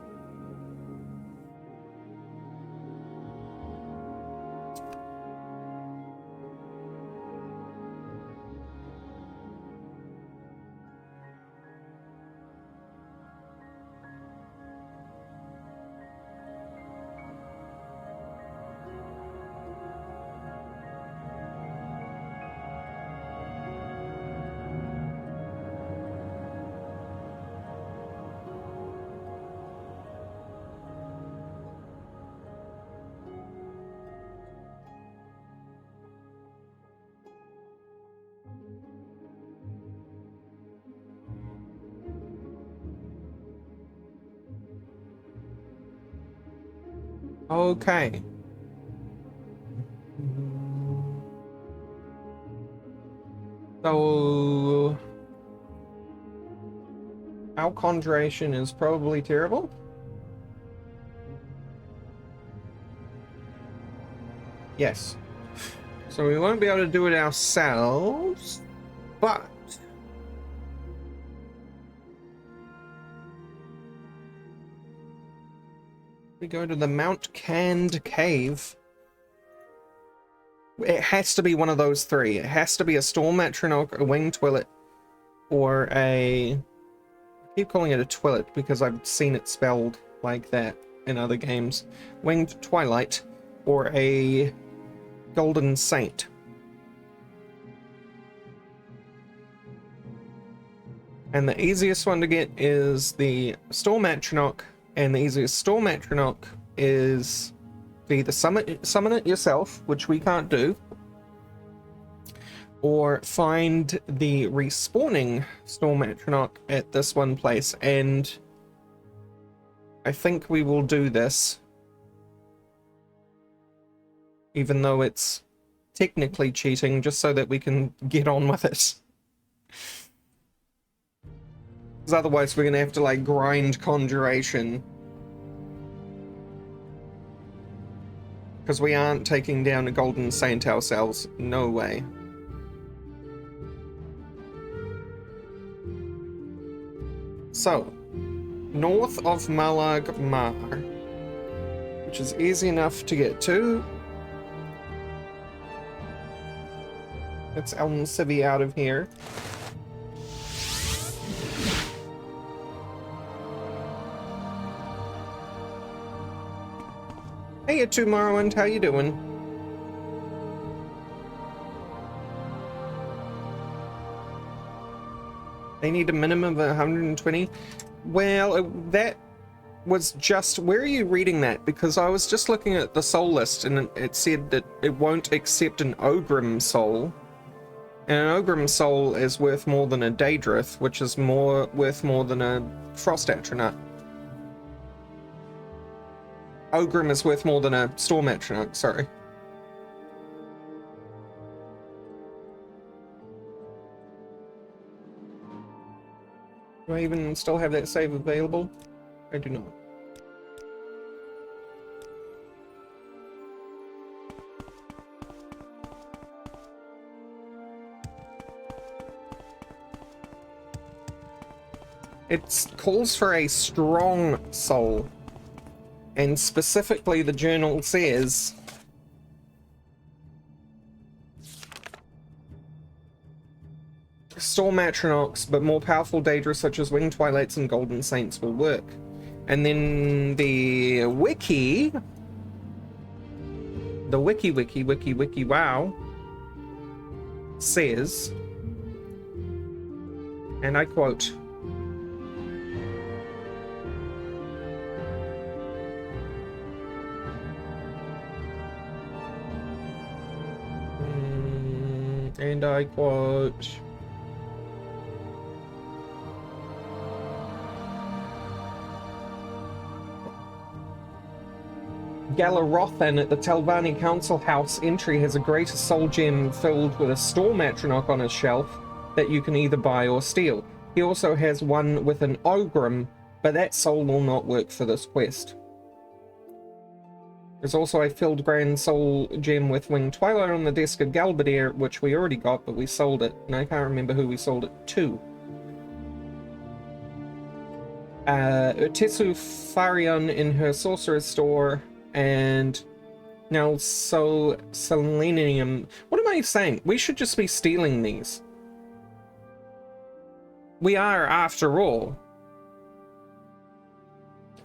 Okay. So our conjuration is probably terrible. Yes. So we won't be able to do it ourselves, but we go to the Mount Canned Cave. It has to be one of those three. It has to be a Storm Atronach, a Winged Twillet, or a... I keep calling it a Twillet because I've seen it spelled like that in other games. Winged Twilight, or a Golden Saint. And the easiest one to get is the Storm Atronach, and the easiest Storm Atronach is to either summon it yourself, which we can't do, or find the respawning Storm Atronach at this one place, and I think we will do this, even though it's technically cheating, just so that we can get on with it. Because otherwise we're going to have to, like, grind conjuration. Because we aren't taking down a Golden Saint ourselves. No way. So, north of Malag Mar, which is easy enough to get to. Let's Elm Civvy out of here. Hey, you two, Morrowind, how you doing? They need a minimum of 120. Well, that was just... Where are you reading that? Because I was just looking at the soul list, and it said that it won't accept an Ogrim soul. And an Ogrim soul is worth more than a Daedrith, which is worth more than a Frost Atronach. Ogrim is worth more than a Storm Atronach, sorry. Do I even still have that save available? I do not. It calls for a strong soul. And specifically, the journal says Storm Atronachs, but more powerful Daedra such as Winged Twilights and Golden Saints will work. And then the wiki, wow, says, and I quote, and I quote, Galarothan at the Telvanni Council House entry has a greater soul gem filled with a Storm Atronach on his shelf that you can either buy or steal. He also has one with an Ogrim, but that soul will not work for this quest. There's also a filled grand soul gem with Winged Twilight on the desk of Galbadir, which we already got, but we sold it, and I can't remember who we sold it to. Urtisu Farion in her sorcerer's store, and now Selenium. What am I saying? We should just be stealing these. We are, after all,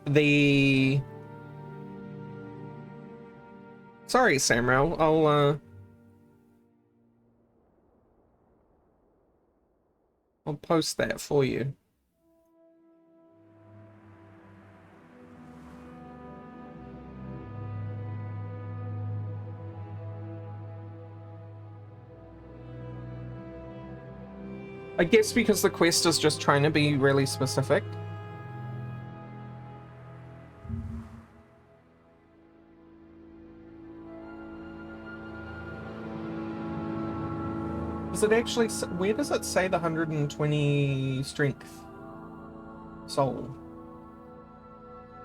the... Sorry, Samral, I'll post that for you. I guess because the quest is just trying to be really specific. Does it actually... Where does it say the 120 strength soul?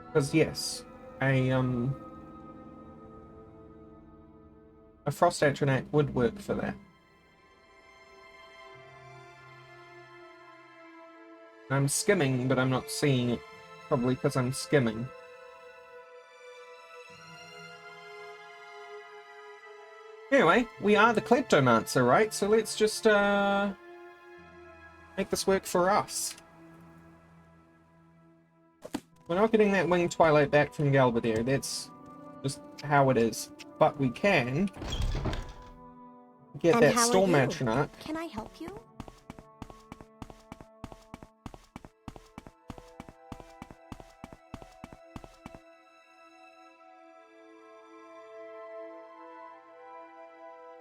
Because yes, a frost atronach would work for that. I'm skimming, but I'm not seeing it. Probably because I'm skimming. Anyway, we are the Kleptomancer, right? So let's just make this work for us. We're not getting that winged twilight back from Galbadir. That's just how it is. But we can get And that how are storm you? atronach. Can I help you?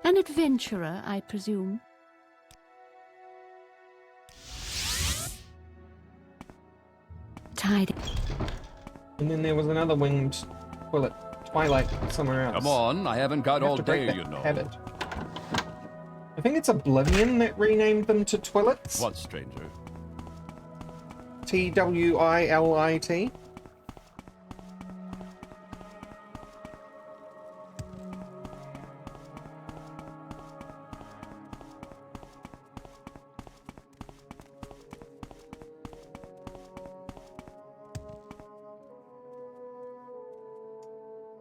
An adventurer, I presume. Tidy. And then there was another winged twilight somewhere else. Come on, I haven't got You have all to break day, that you know. habit. I think it's Oblivion that renamed them to Twillits. What, stranger? Twilit.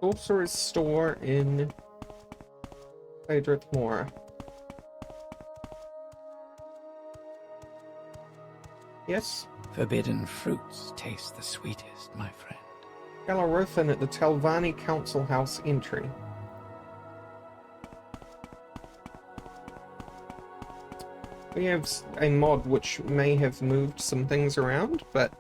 Sorcerer's store in Cedrith Mora. Yes? Forbidden fruits taste the sweetest, my friend. Galarothan at the Telvanni Council House entry. We have a mod which may have moved some things around, but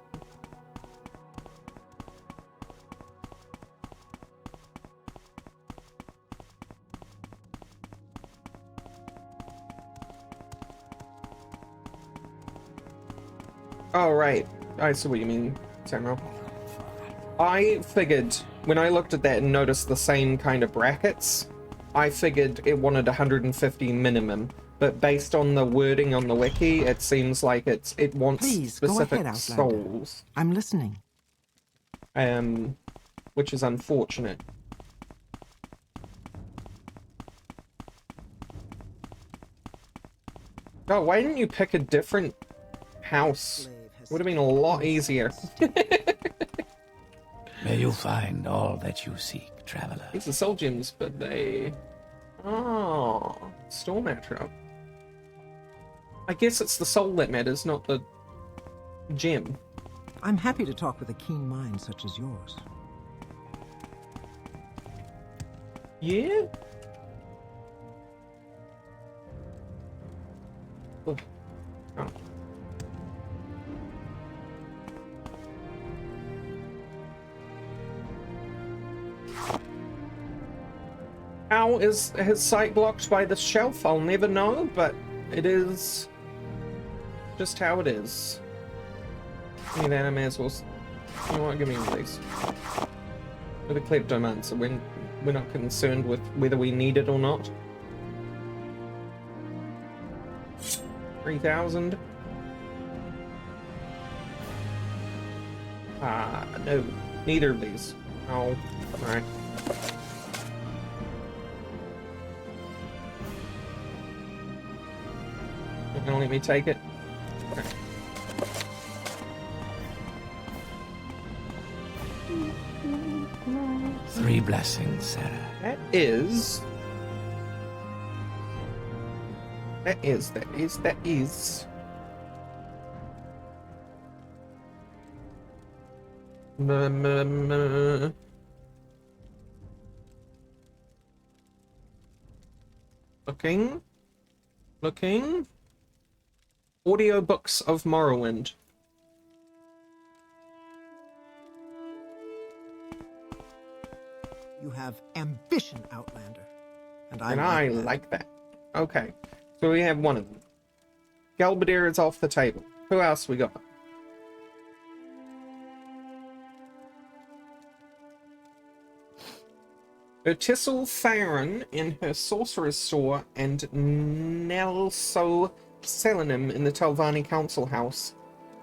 oh, right. I see what you mean, Samuel. I figured, when I looked at that and noticed the same kind of brackets, I figured it wanted 150 minimum. But based on the wording on the wiki, it seems like it wants Please, go specific ahead, Outlander. souls. I'm listening. Which is unfortunate. Oh, why didn't you pick a different house? Would have been a lot easier. May you find all that you seek, traveler. These are soul gems, but they... Oh, storm atro. I guess it's the soul that matters, not the gem. I'm happy to talk with a keen mind such as yours. Yeah? Oh. Oh. How is his sight blocked by the shelf? I'll never know, but it is just how it is. Give me that, I may as well... You know what, give me one of these. With a Kleptomancer, we're not concerned with whether we need it or not. 3,000. No. Neither of these. Oh, alright. You're gonna let me take it? Okay. Three blessings, Sarah. That is... Looking. Audiobooks of Morrowind. You have ambition, Outlander. And I I like that. Okay. So we have one of them. Galbadir is off the table. Who else we got? Ertissel Theron in her sorcerer's store, and Nelso Selenim in the Telvanni Council House.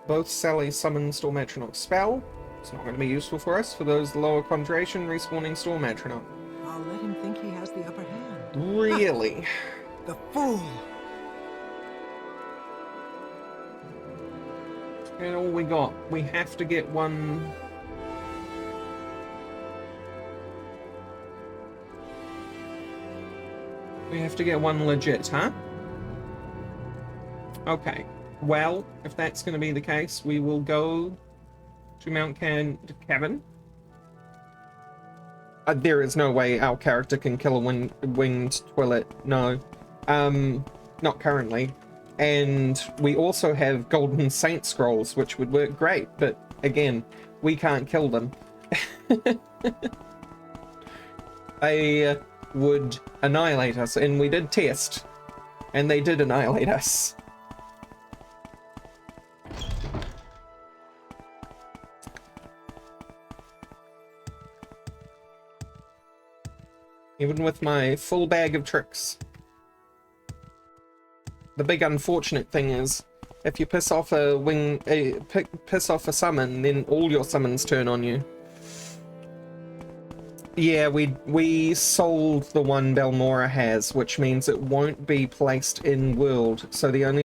Both sell a summon Storm Metronome spell. It's not going to be useful for us. For those lower concentration, respawning Storm Metronome. I'll let him think he has the upper hand. Really? The fool! And all we got. We have to get one. We have to get one legit, huh? Okay. Well, if that's going to be the case, we will go to Mount Cavern. There is no way our character can kill a winged Twillet. No. Not currently. And we also have Golden Saint Scrolls, which would work great. But again, we can't kill them. They would annihilate us. And we did test. And they did annihilate us. Even with my full bag of tricks. The big unfortunate thing is, if you piss off piss off a summon, then all your summons turn on you. Yeah, we sold the one Balmora has, which means it won't be placed in world. So the only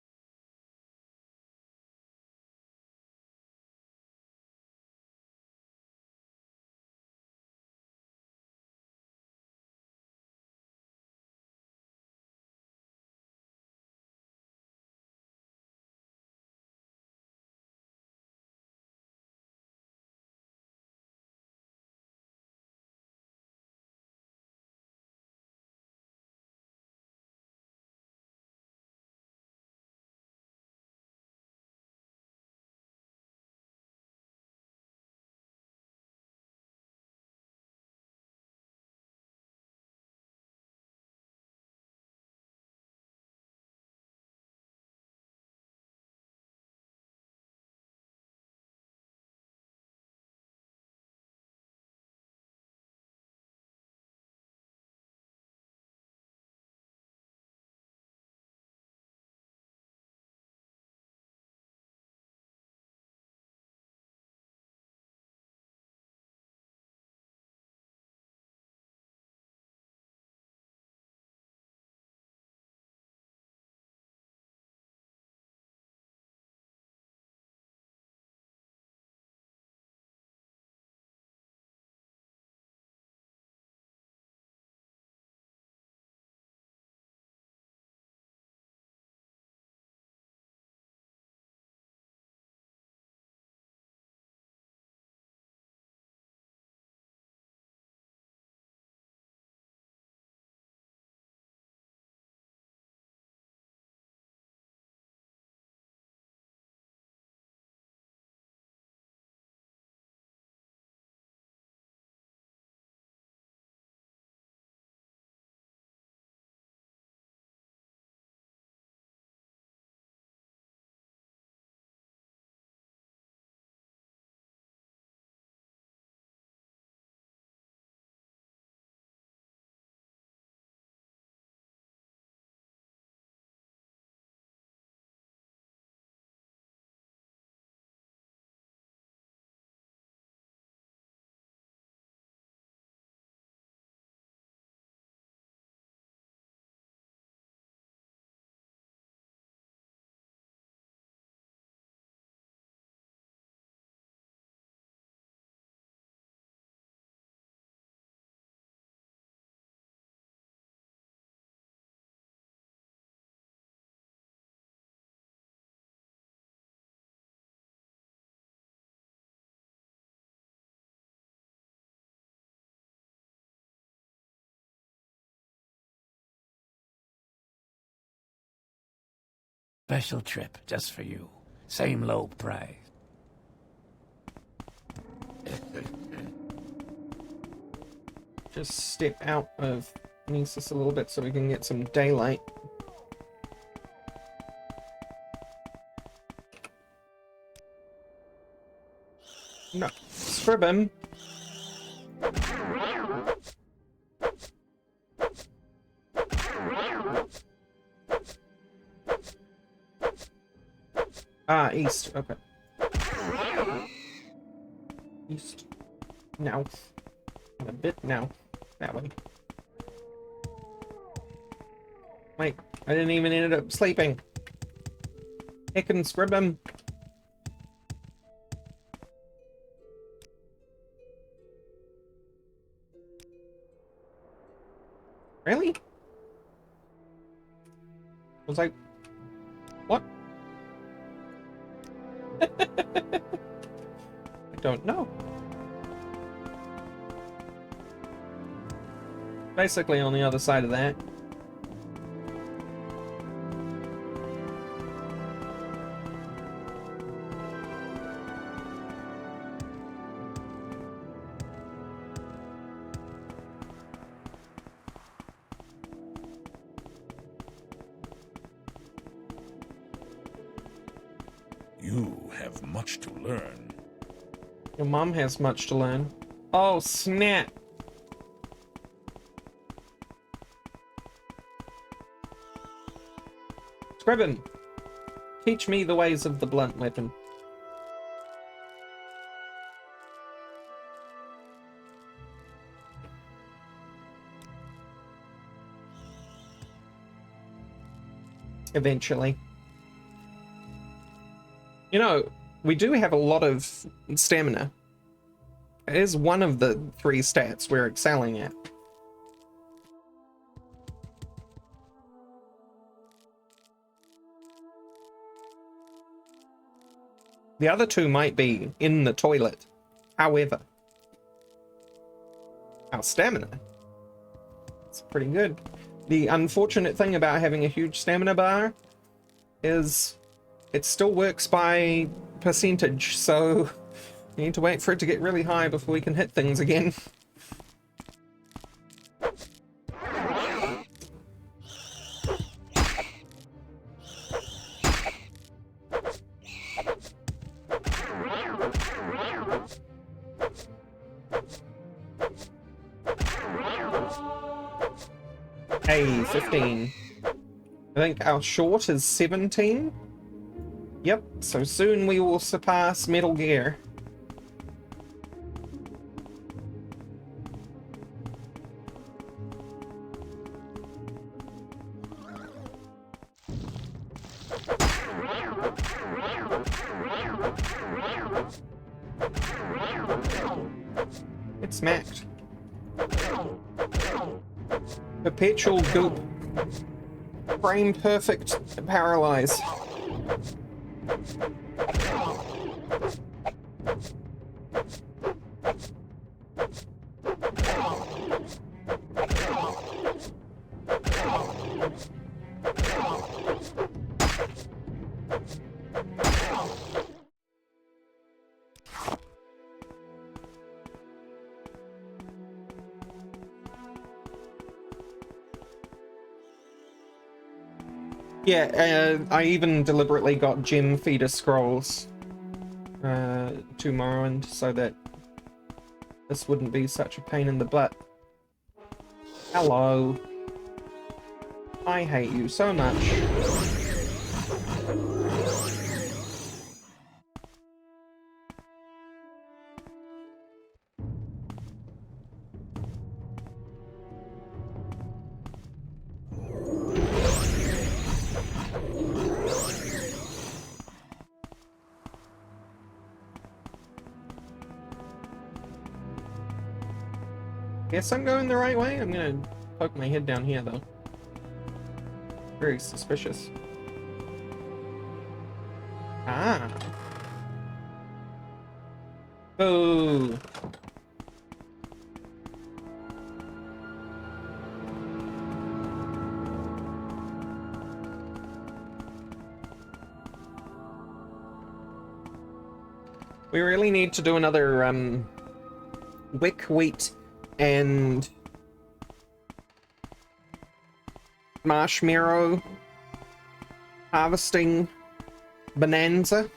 Special trip just for you. Same low price. just step out of Nesis a little bit so we can get some daylight. No, Scribbin. Ah, east. Okay. East. Now. And a bit now. That way. Wait, I didn't even end up sleeping. Heckin' scribbin'. Really? Was I... What? I don't know. Basically on the other side of that. You have much to learn. Your mom has much to learn. Oh, snap! Scribbin, teach me the ways of the blunt weapon. Eventually. You know, we do have a lot of stamina. It is one of the 3 stats we're excelling at. The other 2 might be in the toilet. However, our stamina is pretty good. The unfortunate thing about having a huge stamina bar is it still works by percentage, so you need to wait for it to get really high before we can hit things again. Hey, 15. I think our short is 17. Yep, so soon we will surpass Metal Gear. It smacked. Perpetual goop. Frame perfect paralyze. Yeah, I even deliberately got gem feeder scrolls to Morrowind so that this wouldn't be such a pain in the butt. Hello. I hate you so much. Guess I'm going the right way. I'm gonna poke my head down here though. Very suspicious. Ah. Boo. We really need to do another wick wheat and marshmallow harvesting bonanza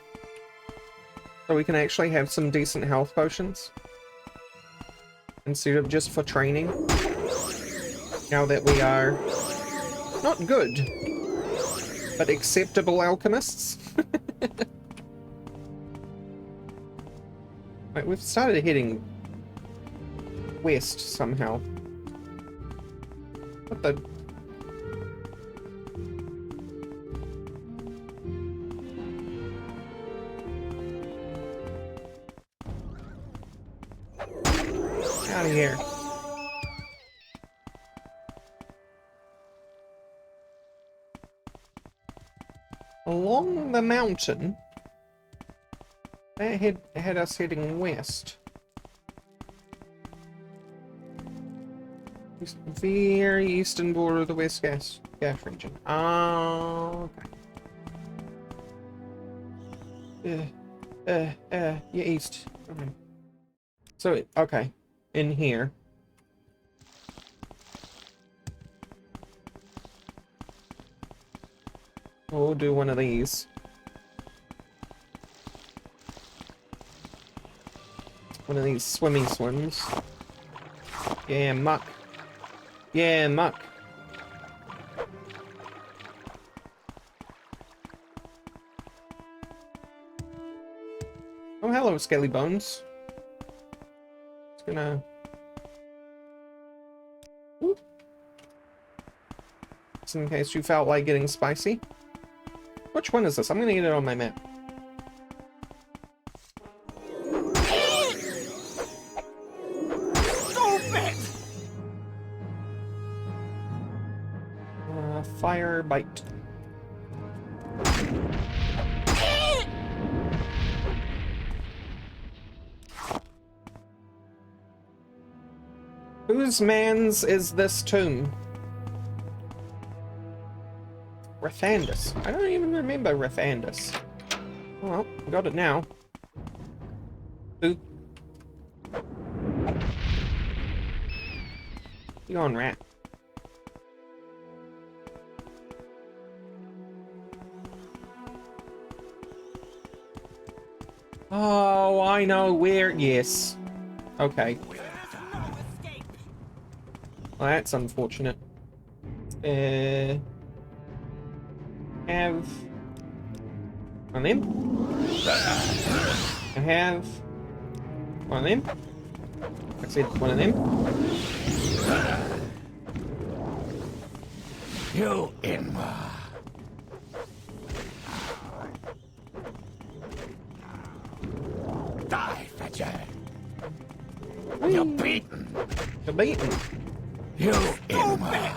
so we can actually have some decent health potions instead of just for training, now that we are not good but acceptable alchemists. Right, we've started heading west somehow. What the? Out of here. Along the mountain, that had us heading west. Very eastern border of the West gas region. Oh, okay. Yeah, east. Okay. So, okay, in here. We'll do one of these. One of these swimmy swims. Yeah, muck. Yeah, muck. Oh, hello, Skelly Bones. It's gonna... Whoop. Just in case you felt like getting spicy. Which one is this? I'm gonna get it on my map. Fire bite. Whose man's is this tomb? Rathandus. I don't even remember Rathandus. Well, got it now. Ooh. You on, rat. Oh, I know where. Yes. Okay. Well, that's unfortunate. Have one of them. I have one of them. I said one of them. You imma. Die, Fetcher. You're beaten. You're beaten. You imma.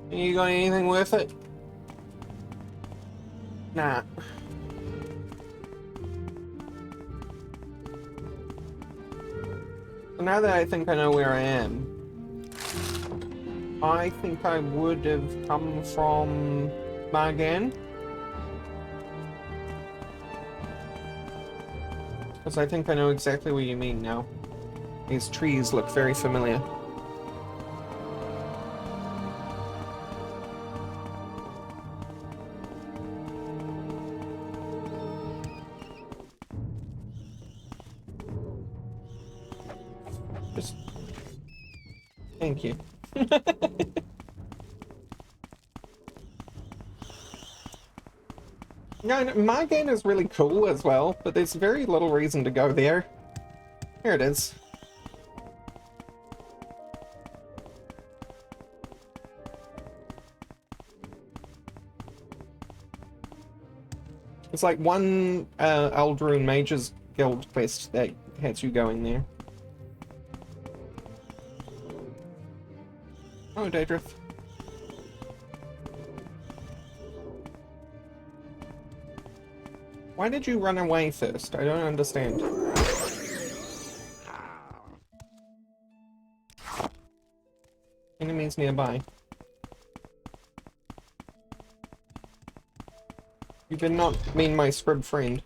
You got anything worth it? Nah. So now that I think I know where I am, I think I would have come from Margan. Because I think I know exactly what you mean now. These trees look very familiar. Just... Thank you. No, Margan is really cool as well, but there's very little reason to go there. Here it is. It's like one Eldrune Mages Guild quest that has you going there. Oh, Daedrith. Why did you run away first? I don't understand. Enemies nearby. You did not mean my scrib friend.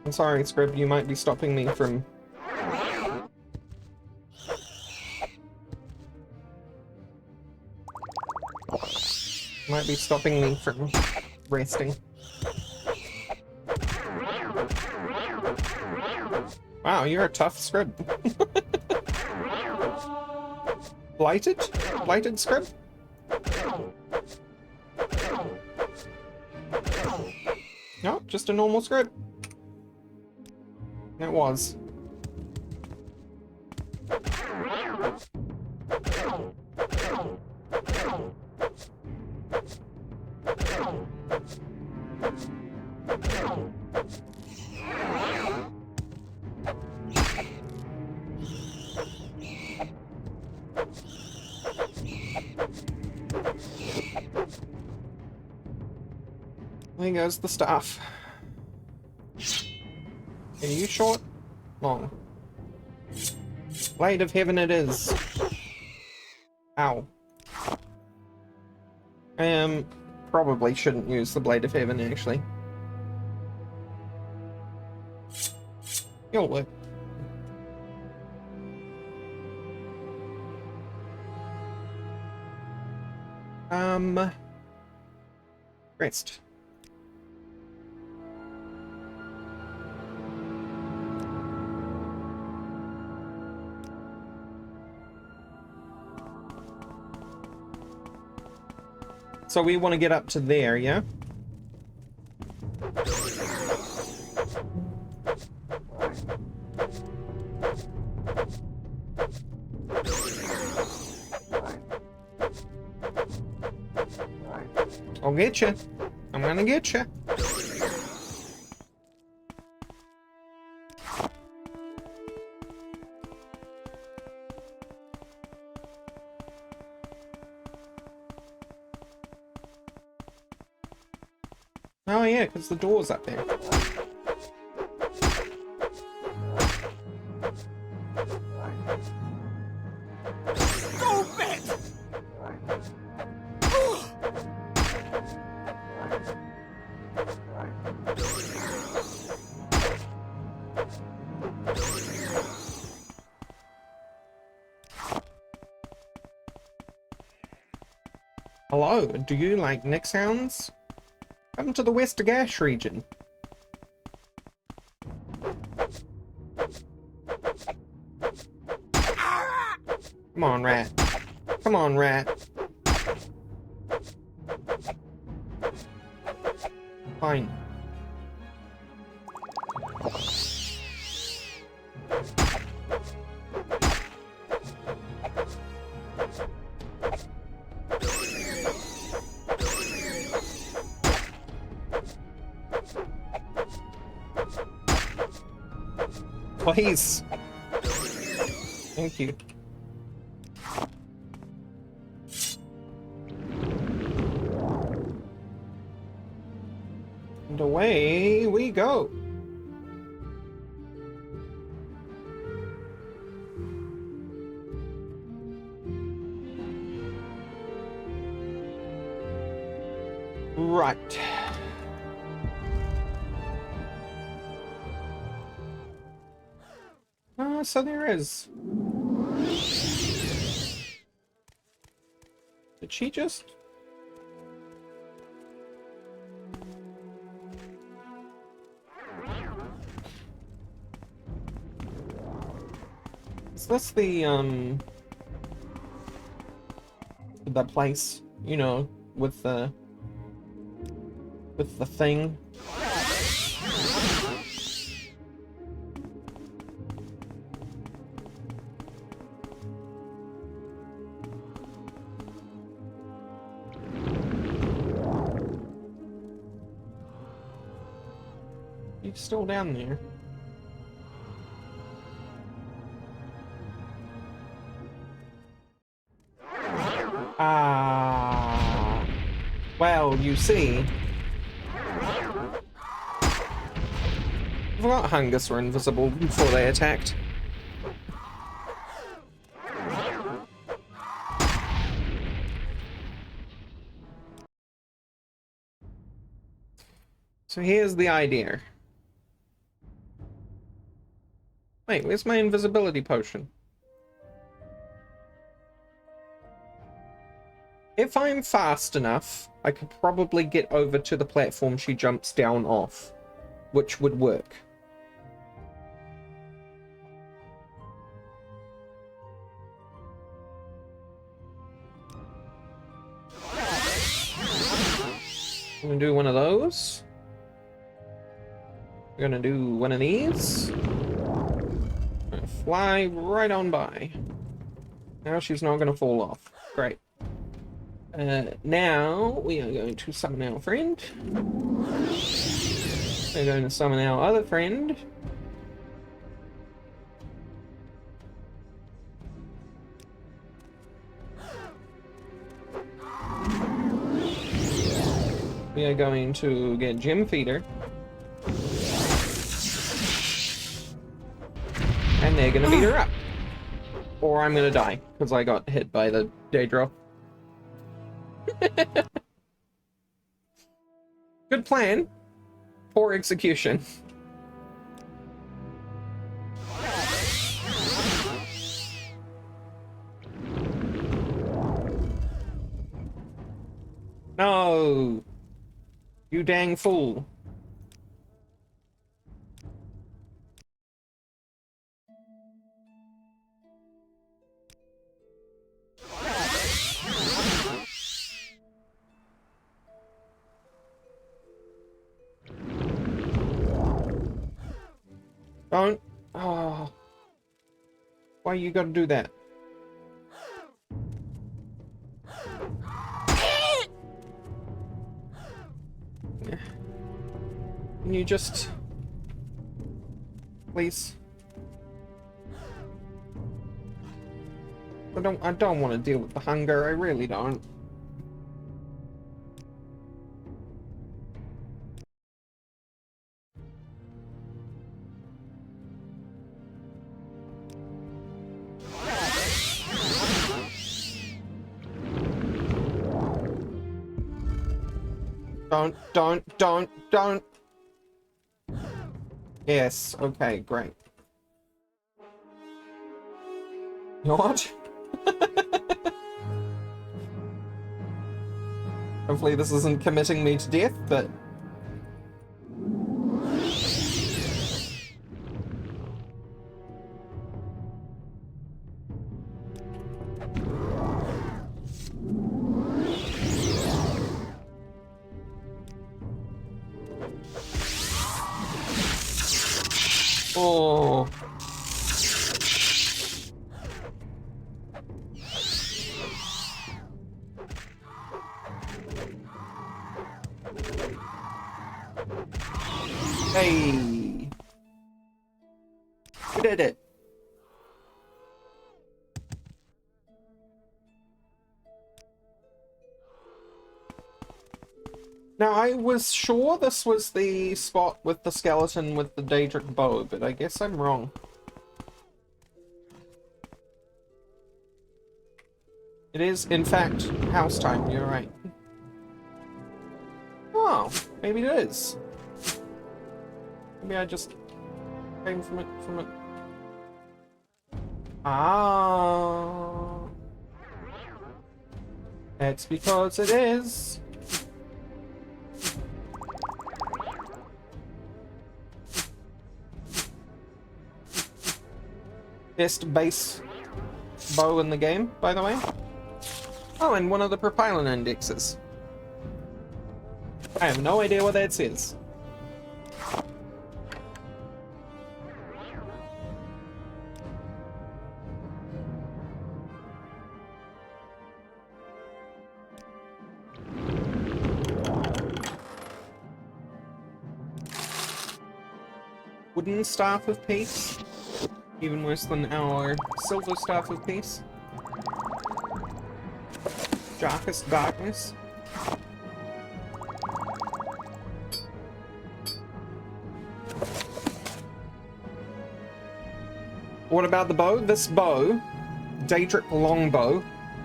I'm sorry, Scrib, you might be stopping me from... Might be stopping me from resting. Wow, you're a tough Scrib. Blighted? Blighted Scrib? No, just a normal Scrib. It was. There goes the staff. Are you short? Long. Blade of Heaven it is. Ow. Probably shouldn't use the Blade of Heaven, actually. You'll work. Rest. So we want to get up to there, yeah? I'll get you. I'm gonna get you. Oh yeah, because the door's up there. Stupid! Hello, do you like Nick sounds? Come to the West Gash region. Come on, rat. Come on, rat. Fine. Please. Thank you. And away we go. Right. So there is. Did she just? Is this the place, you know, with the thing? He's still down there. Ah. Well, you see. I forgot Hungus were invisible before they attacked. So here's the idea. Wait, where's my invisibility potion? If I'm fast enough, I could probably get over to the platform she jumps down off, which would work. I'm gonna do one of those. We're gonna do one of these. I'm gonna fly right on by. Now she's not gonna fall off. Great. Now we are going to summon our friend. We're going to summon our other friend. We are going to get Gem Feeder. And they're gonna beat her up. Or I'm gonna die, because I got hit by the Daedra. Good plan. Poor execution. No! You dang fool. Don't. Oh. Why you gotta do that? Can you just... Please? I don't want to deal with the hunger, I really don't. Don't. Yes, okay, great. You know what? Hopefully this isn't committing me to death, but... Oh. Hey. We did it. Now, I was sure this was the spot with the skeleton with the Daedric bow, but I guess I'm wrong. It is, in fact, house time, you're right. Oh, maybe it is. Maybe I just came from it. Ah. It's because it is. Best base bow in the game, by the way. Oh, and one of the propylon indexes. I have no idea what that says. Wooden Staff of Peace. Even worse than our Silver Staff of Peace. Darkest Darkness. What about the bow? This bow, Daedric Longbow,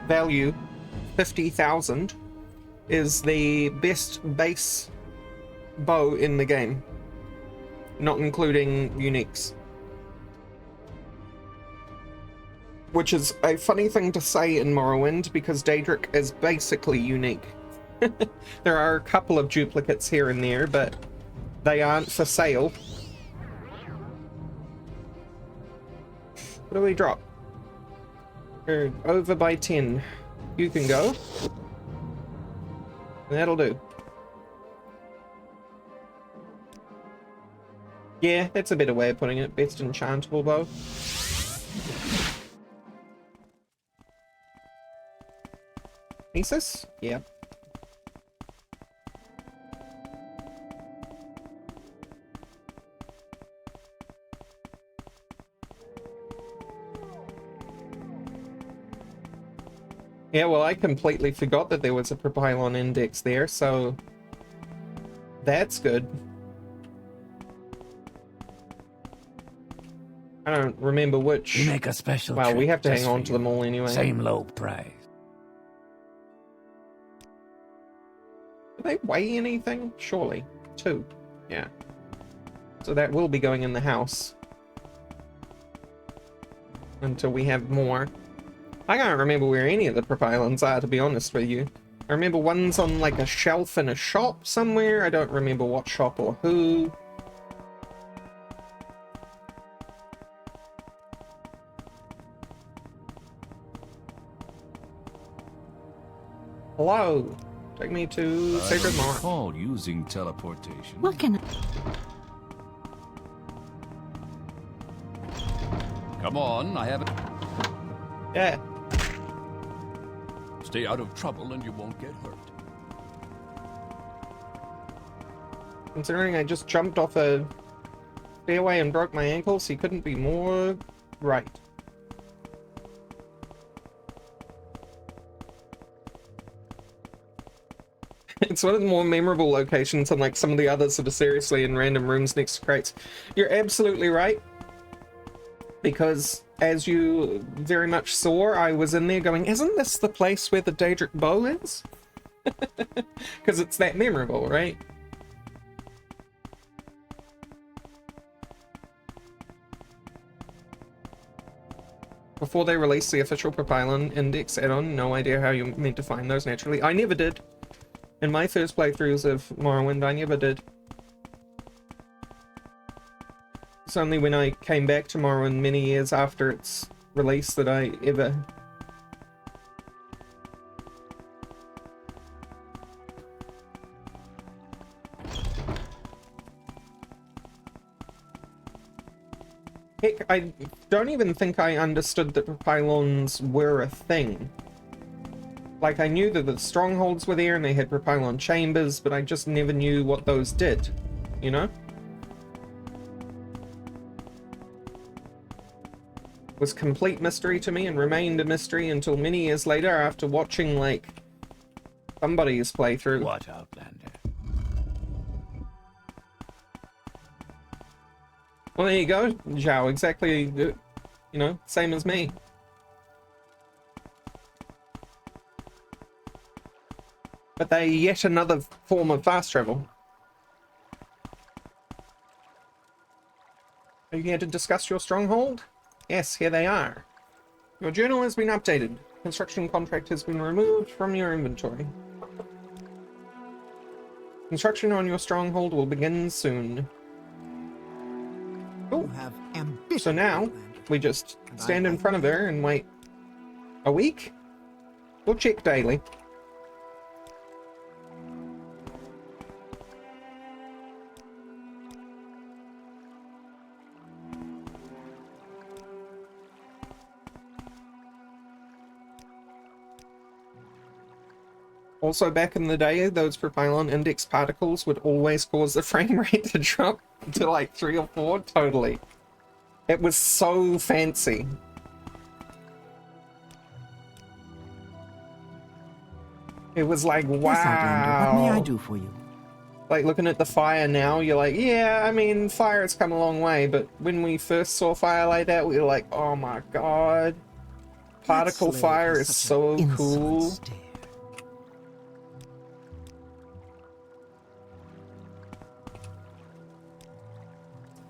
value 50,000, is the best base bow in the game, not including uniques. Which is a funny thing to say in Morrowind, because Daedric is basically unique. There are a couple of duplicates here and there, but they aren't for sale. What do we drop? We're over by 10. You can go. That'll do. Yeah, that's a better way of putting it. Best enchantable bow. Thesis? Yeah. Yeah, well, I completely forgot that there was a propylon index there, so that's good. I don't remember which. We make a special Well, we trip have to just hang on for to them you. all anyway. Same low price. Do they weigh anything? Surely. 2. Yeah. So that will be going in the house. Until we have more. I can't remember where any of the propylons are, to be honest with you. I remember one's on like a shelf in a shop somewhere. I don't remember what shop or who. Hello. Take me to Sacred I Mark. recall using teleportation. What can I... Come on, I have it. Yeah. Stay out of trouble and you won't get hurt. Considering I just jumped off a stairway and broke my ankle, so he couldn't be more right. It's one of the more memorable locations, unlike some of the others that are seriously in random rooms next to crates. You're absolutely right. Because, as you very much saw, I was in there going, isn't this the place where the Daedric bow is? Because it's that memorable, right? Before they released the official Propylon Index add-on, no idea how you're meant to find those naturally. I never did. In my first playthroughs of Morrowind, I never did. It's only when I came back to Morrowind many years after its release that I ever... Heck, I don't even think I understood that propylons were a thing. Like, I knew that the strongholds were there and they had propylon chambers, but I just never knew what those did, you know? Was complete mystery to me and remained a mystery until many years later after watching, like, somebody's playthrough. What, Outlander? Well, there you go, Zhao. Exactly, you know, same as me. But they're yet another form of fast travel. Are you here to discuss your stronghold? Yes, here they are. Your journal has been updated. Construction contract has been removed from your inventory. Construction on your stronghold will begin soon. Cool. You have ambition. So now, we just stand in front of her and wait a week? We'll check daily. Also, back in the day, those propylon index particles would always cause the frame rate to drop to like 3 or 4, totally. It was so fancy. It was like, wow. Yes, Outlander, what may I do for you? Like, looking at the fire now, you're like, yeah, I mean, fire has come a long way, but when we first saw fire like that, we were like, oh my god. Particle That slave fire has is such so an insolent cool. stare.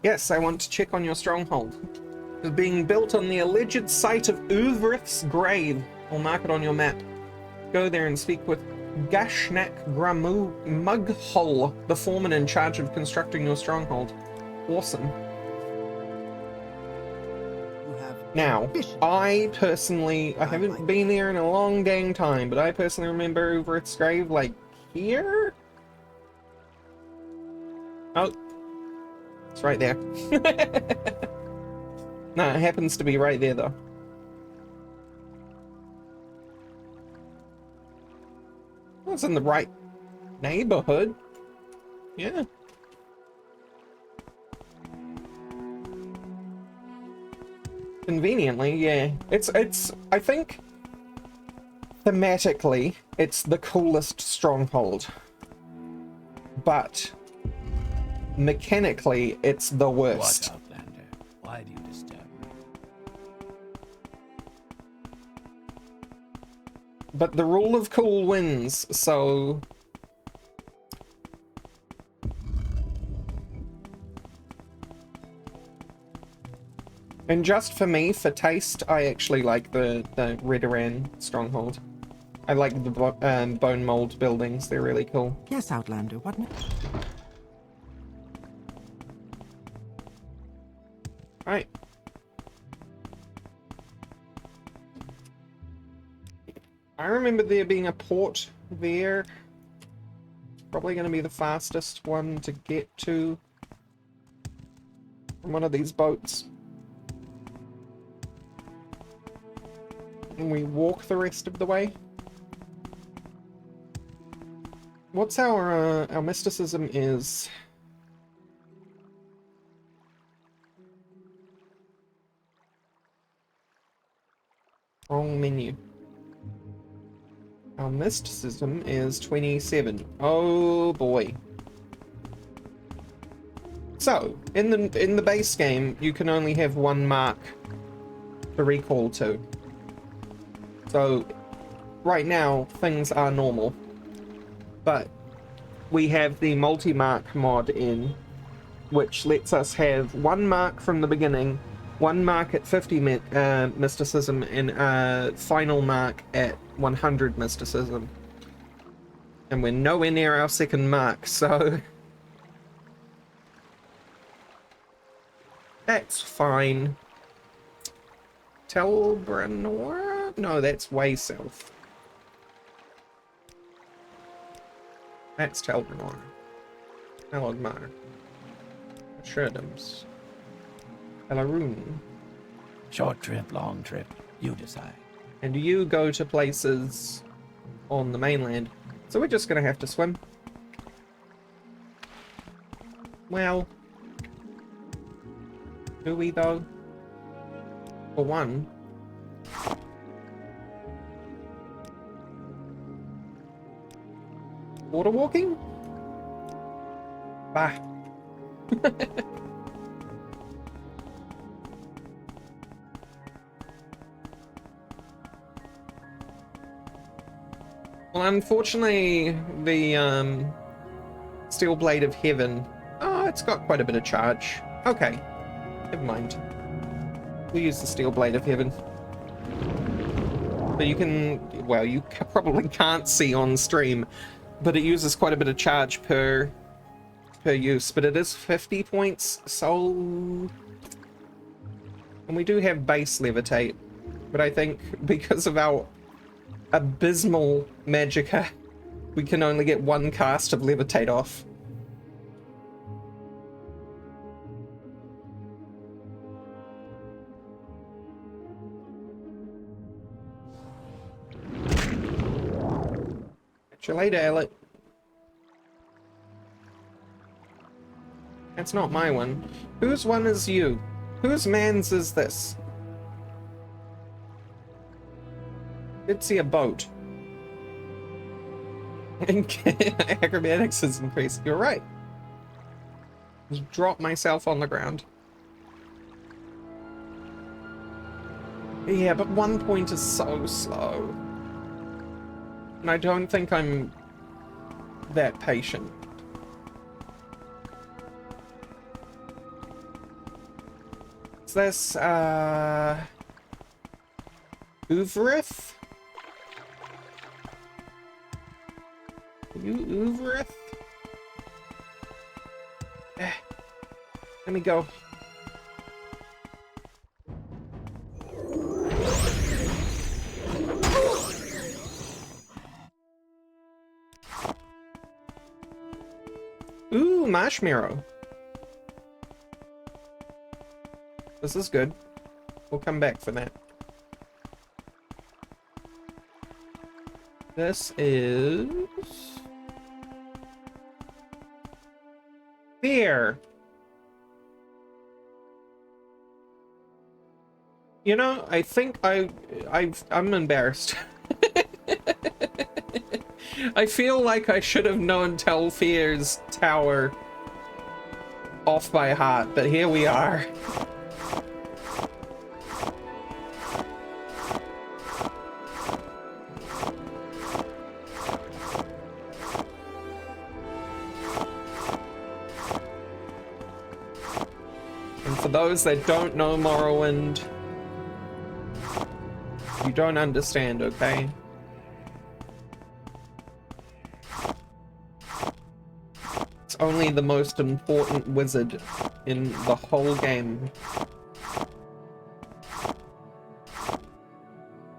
Yes, I want to check on your stronghold. is being built on the alleged site of Uvrith's grave. I'll mark it on your map. Go there and speak with Gashnak Gramu Mughol, the foreman in charge of constructing your stronghold. Awesome. You have Now, ambition. I haven't been there in a long dang time, but I personally remember Uvrith's grave, like, here? Oh. It's right there. No, it happens to be right there, though. Well, it's in the right neighborhood. Yeah. Conveniently, yeah. It's I think thematically it's the coolest stronghold. But mechanically it's the worst. What, Outlander? Why do you disturb me? But the rule of cool wins, so and just for me, for taste, I actually like the Redoran stronghold. I like the bone mold buildings, they're really cool. Yes, Outlander, what next? Right. I remember there being a port there. Probably going to be the fastest one to get to from one of these boats. And we walk the rest of the way. What's our mysticism is? Wrong menu. Our mysticism is 27. Oh boy. So, in the base game, you can only have one mark to recall to. So, right now, things are normal. But we have the multi-mark mod in, which lets us have one mark from the beginning, one mark at 50 mysticism, and a final mark at 100 mysticism. And we're nowhere near our second mark, so that's fine. Telbranor? No, that's way south. That's Telbranor. Elodmar. Shredums. Elaroon. Short trip, long trip. You decide. And you go to places on the mainland. So we're just gonna have to swim. Well, do we though? For one. Water walking? Bah. Well, unfortunately, the Steel Blade of Heaven. Oh, it's got quite a bit of charge. Okay, never mind. We'll use the Steel Blade of Heaven. But you can, well, you probably can't see on stream, but it uses quite a bit of charge per use. But it is 50 points, so, and we do have base levitate. But I think because of our abysmal magicka, we can only get one cast of levitate off. Catch you later, Alec. That's not my one. Whose one is you? Whose man's is this? Did see a boat. Acrobatics has increased. You're right. Just drop myself on the ground. Yeah, but 1 point is so slow. And I don't think I'm that patient. Is this, Uverith? You Uverith? Let me go. Ooh, marshmallow. This is good. We'll come back for that. This is... Fear. You know, I think I'm embarrassed. I feel like I should have known Telfear's tower off by heart, but here we are. And for those that don't know Morrowind, you don't understand, okay? It's only the most important wizard in the whole game.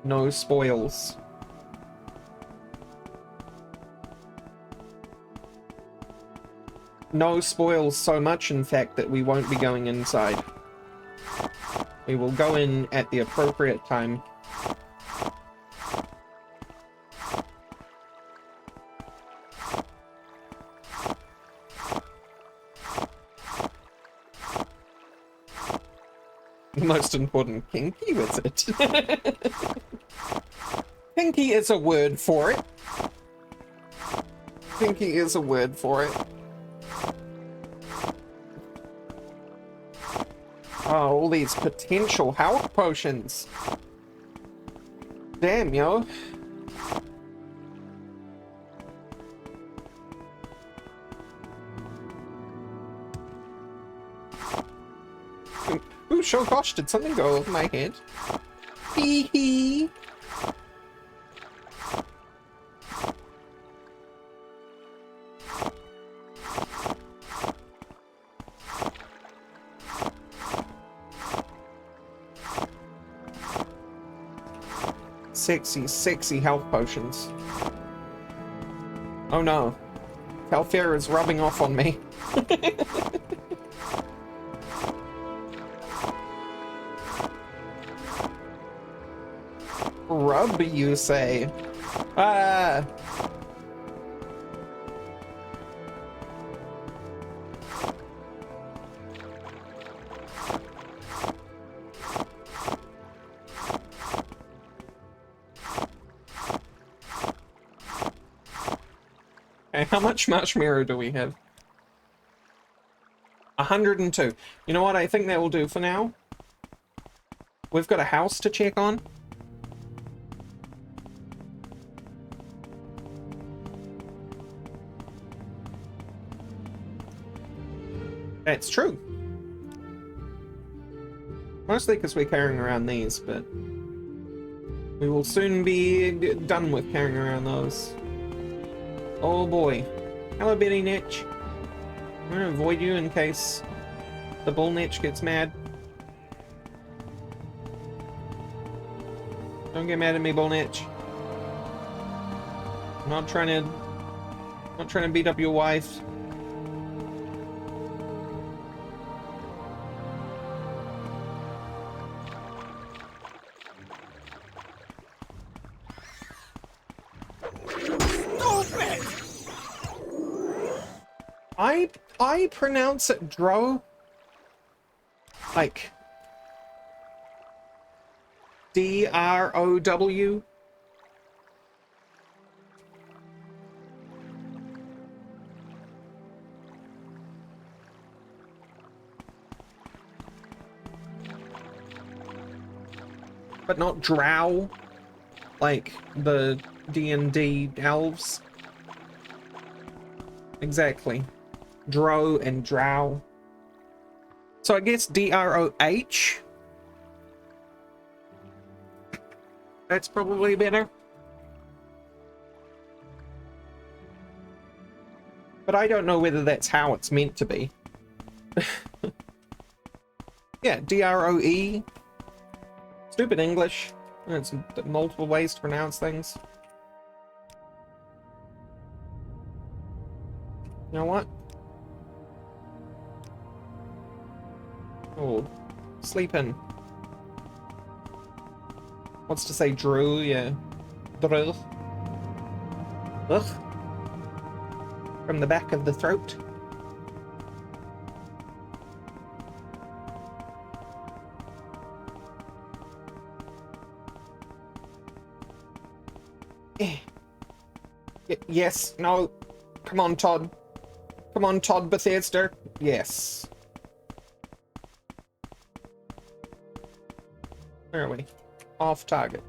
No spoils. No spoils so much, in fact, that we won't be going inside. We will go in at the appropriate time. Most important kinky wizard. Kinky is a word for it. Kinky is a word for it. Oh, all these potential health potions. Damn, yo. Ooh, so gosh, did something go over my head? Hee hee. Sexy, sexy health potions. Oh no. Telfair is rubbing off on me. Rub, you say? Ah! Okay, how much marshmallow do we have? 102. You know what? I think that will do for now. We've got a house to check on. That's true. Mostly because we're carrying around these, but we will soon be done with carrying around those. Oh boy. Hello, Betty Nitch. I'm gonna avoid you in case the bull Nitch gets mad. Don't get mad at me, bull Nitch. I'm not trying to beat up your wife. I pronounce it Dro. Like D-R-O-W. But not Drow, like the D&D elves. Exactly. Dro and Drow. So I guess DROH. That's probably better. But I don't know whether that's how it's meant to be. Yeah, DROE. Stupid English. There's multiple ways to pronounce things. You know what? Oh, sleep in. Wants to say Drew, yeah. Drew. Ugh. From the back of the throat. Yes, no. Come on, Todd. Come on, Todd Bethesda. Yes. Where are we? Off target.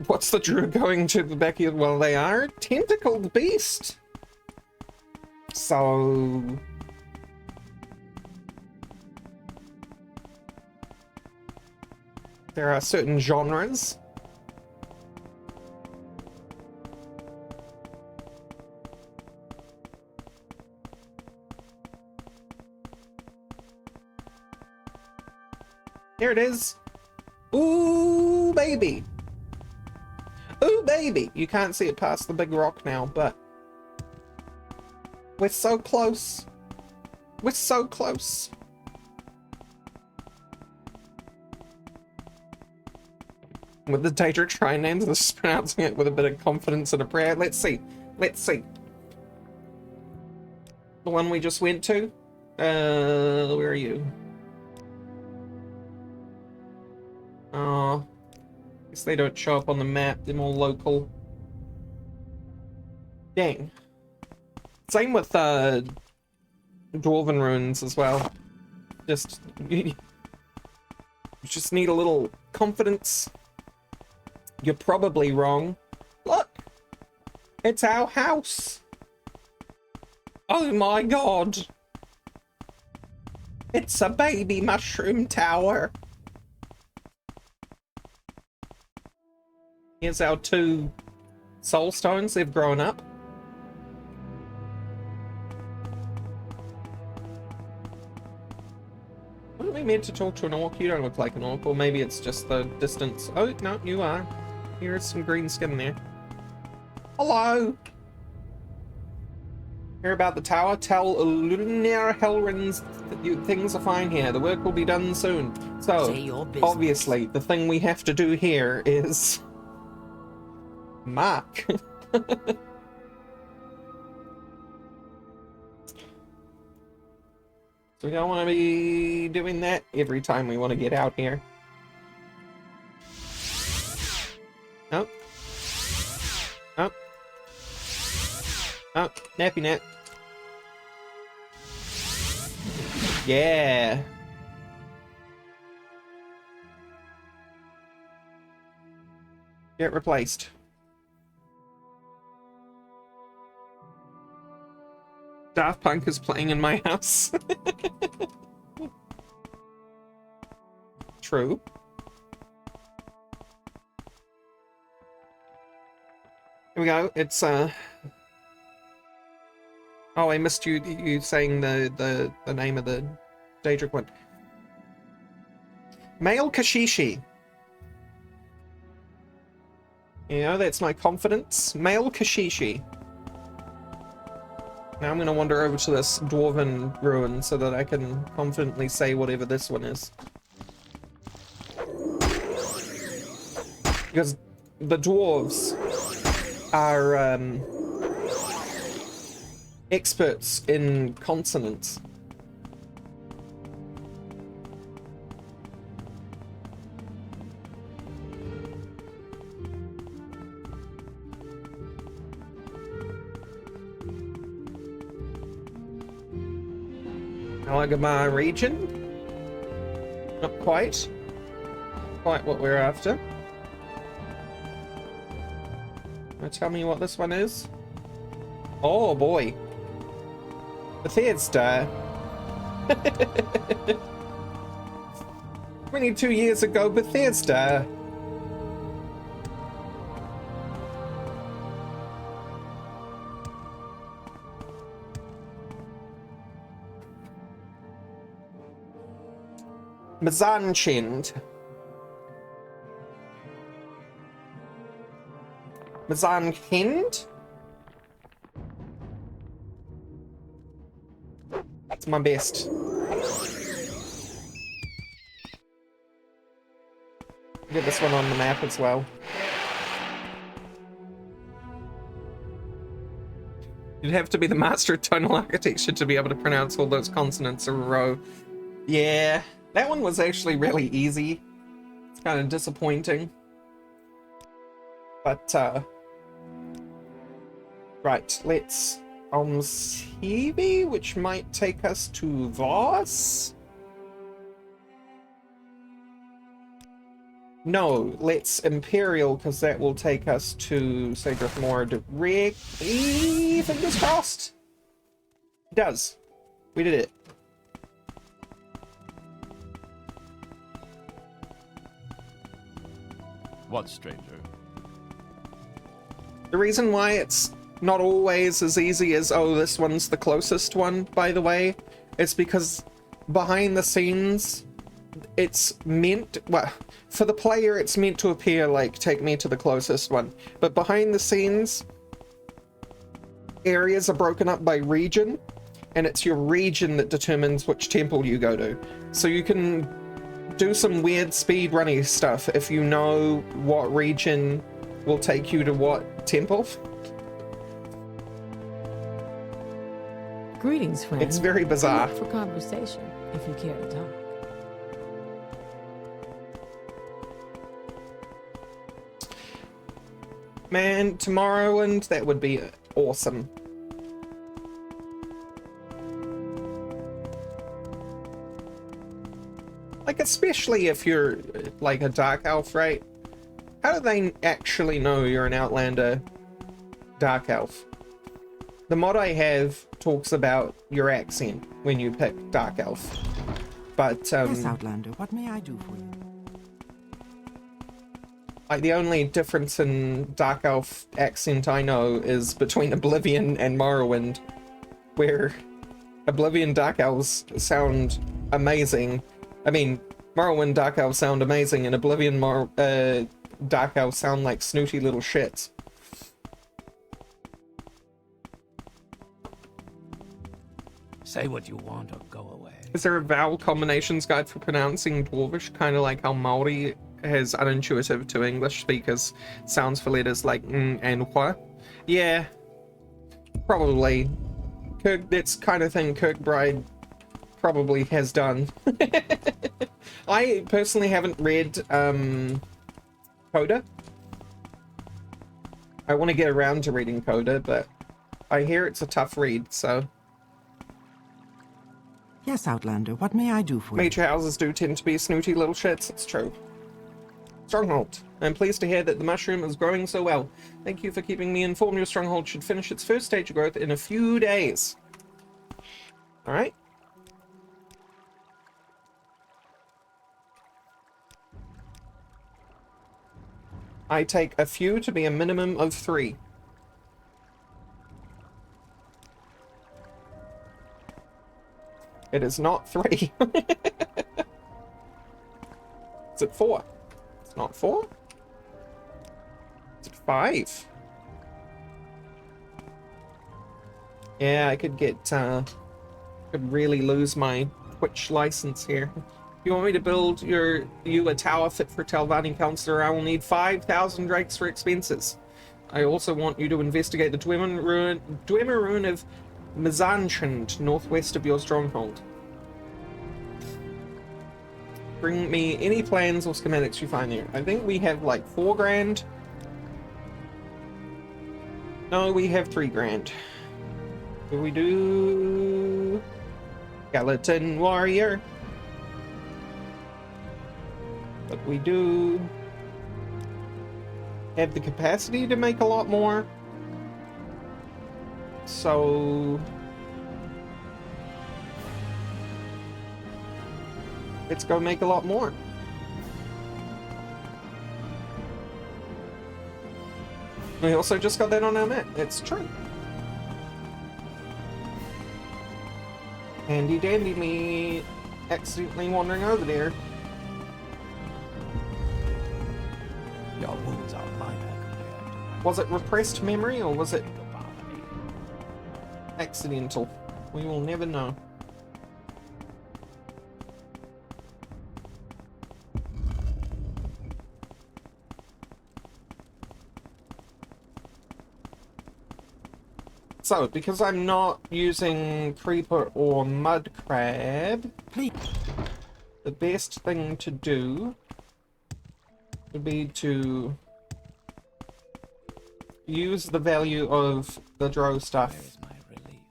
What's the Drew going to the back of? Well, they are tentacled beast. So there are certain genres. There it is. Ooh, baby. Ooh, baby. You can't see it past the big rock now, but we're so close. We're so close. With the Daedric Shrine names, this is pronouncing it with a bit of confidence and a prayer. Let's see. Let's see. The one we just went to? Where are you? Oh, guess they don't show up on the map. They're more local. Dang. Same with Dwarven ruins as well. Just you just need a little confidence. You're probably wrong. Look, it's our house. Oh my god. It's a baby mushroom tower. Here's our 2 soul stones. They've grown up. Wasn't we meant to talk to an orc? You don't look like an orc. Or maybe it's just the distance. Oh, no, you are. Here is some green skin there. Hello! Hear about the tower? Tell Lunar Helrins that things are fine here. The work will be done soon. So, Say your business. obviously, the thing we have to do here is mark. So we don't want to be doing that every time we want to get out here. Oh. Oh. Oh, nappy nap. Yeah. Get replaced. Daft Punk is playing in my house. True. Here we go. It's Oh, I missed you saying the name of the Daedric one. Male Kashishi. You know, that's my confidence. Male Kashishi. Now I'm going to wander over to this dwarven ruin so that I can confidently say whatever this one is. Because the dwarves are experts in consonants. Alagama region? Not quite. Quite what we're after. Now tell me what this one is. Oh boy. Bethesda. 22 years ago, Bethesda. Mazanchind. Mazanchind? That's my best. Get this one on the map as well. You'd have to be the master of tonal architecture to be able to pronounce all those consonants in a row. Yeah, that one was actually really easy. It's kind of disappointing. But, right, let's CV, which might take us to Voss. No, let's Imperial, because that will take us to Sadrith more directly. Fingers crossed. It does. We did it. What, stranger? The reason why it's not always as easy as, oh, this one's the closest one, by the way, is because behind the scenes, it's meant, well, for the player, it's meant to appear like, take me to the closest one. But behind the scenes, areas are broken up by region, and it's your region that determines which temple you go to. So you can do some weird speedrunning stuff if you know what region will take you to what temple. Greetings, friend. It's very bizarre. I'm up for conversation, if you care to talk. Man, Tomorrowland, that would be awesome. Like, especially if you're, like, a Dark Elf, right? How do they actually know you're an Outlander Dark Elf? The mod I have talks about your accent when you pick Dark Elf. But, Yes, Outlander, what may I do for you? like, the only difference in Dark Elf accent I know is between Oblivion and Morrowind, where Oblivion Dark Elves sound amazing. I mean, Morrowind Dark Elves sound amazing, and Oblivion Dark Elves sound like snooty little shits. Say what you want or go away. Is there a vowel combinations guide for pronouncing Dwarvish, kind of like how Maori has unintuitive to English speakers sounds for letters like ng and hua? Yeah, probably. That's kind of thing Kirkbride probably has done. I personally haven't read Coda. I want to get around to reading Coda, but I hear it's a tough read, so... Yes, Outlander, what may I do for you? Major houses do tend to be snooty little shits, it's true. Stronghold. I'm pleased to hear that the mushroom is growing so well. Thank you for keeping me informed. Your stronghold should finish its first stage of growth in a few days. Alright. I take a few to be a minimum of 3. It is not 3. Is it 4? It's not 4? Is it 5? Yeah, I could get, could really lose my Twitch license here. If you want me to build you a tower fit for Telvanni Counselor, I will need 5,000 drakes for expenses. I also want you to investigate the Dwemer ruin of Mazanchind, northwest of your stronghold. Bring me any plans or schematics you find there. I think we have like 4 grand. No, we have 3 grand. Do we do Skeleton Warrior? But we do have the capacity to make a lot more. So let's go make a lot more. We also just got that on our map. It's true. Handy dandy me accidentally wandering over there. Your wounds are minor compared Was it repressed memory or was it to bother me. accidental? We will never know. So, because I'm not using creeper or mud crab, Please. the best thing to do would be to use the value of the drow Where stuff is my relief?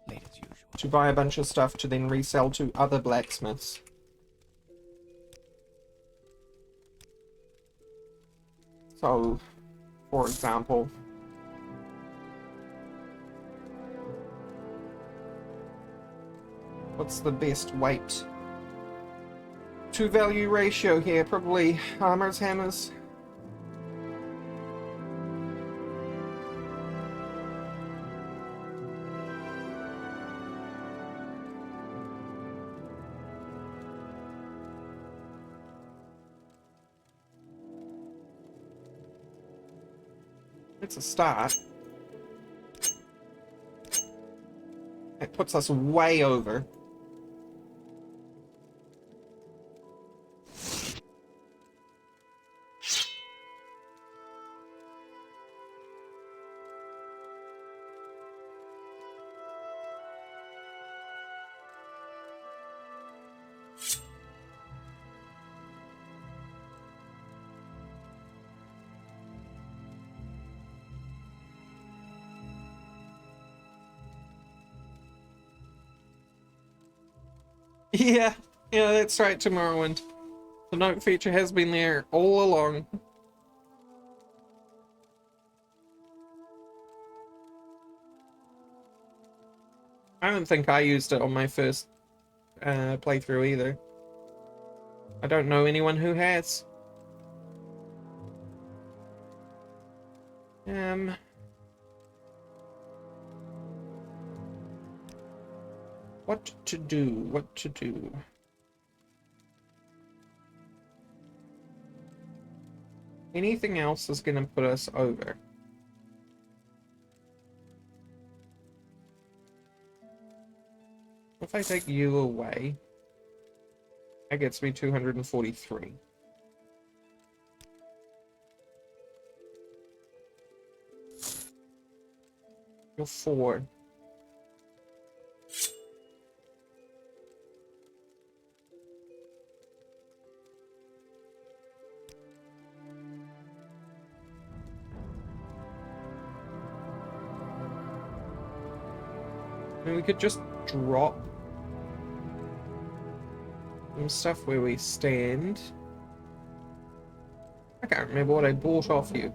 Late as usual. to buy a bunch of stuff to then resell to other blacksmiths. So, for example, what's the best weight to value ratio here? Probably hammers. It's a start. It puts us way over. Yeah, that's right, to Morrowind. The note feature has been there all along. I don't think I used it on my first playthrough either. I don't know anyone who has. What to do? Anything else is gonna put us over. If I take you away, that gets me 243. You're 4. I mean, we could just drop some stuff where we stand. I can't remember what I bought off you.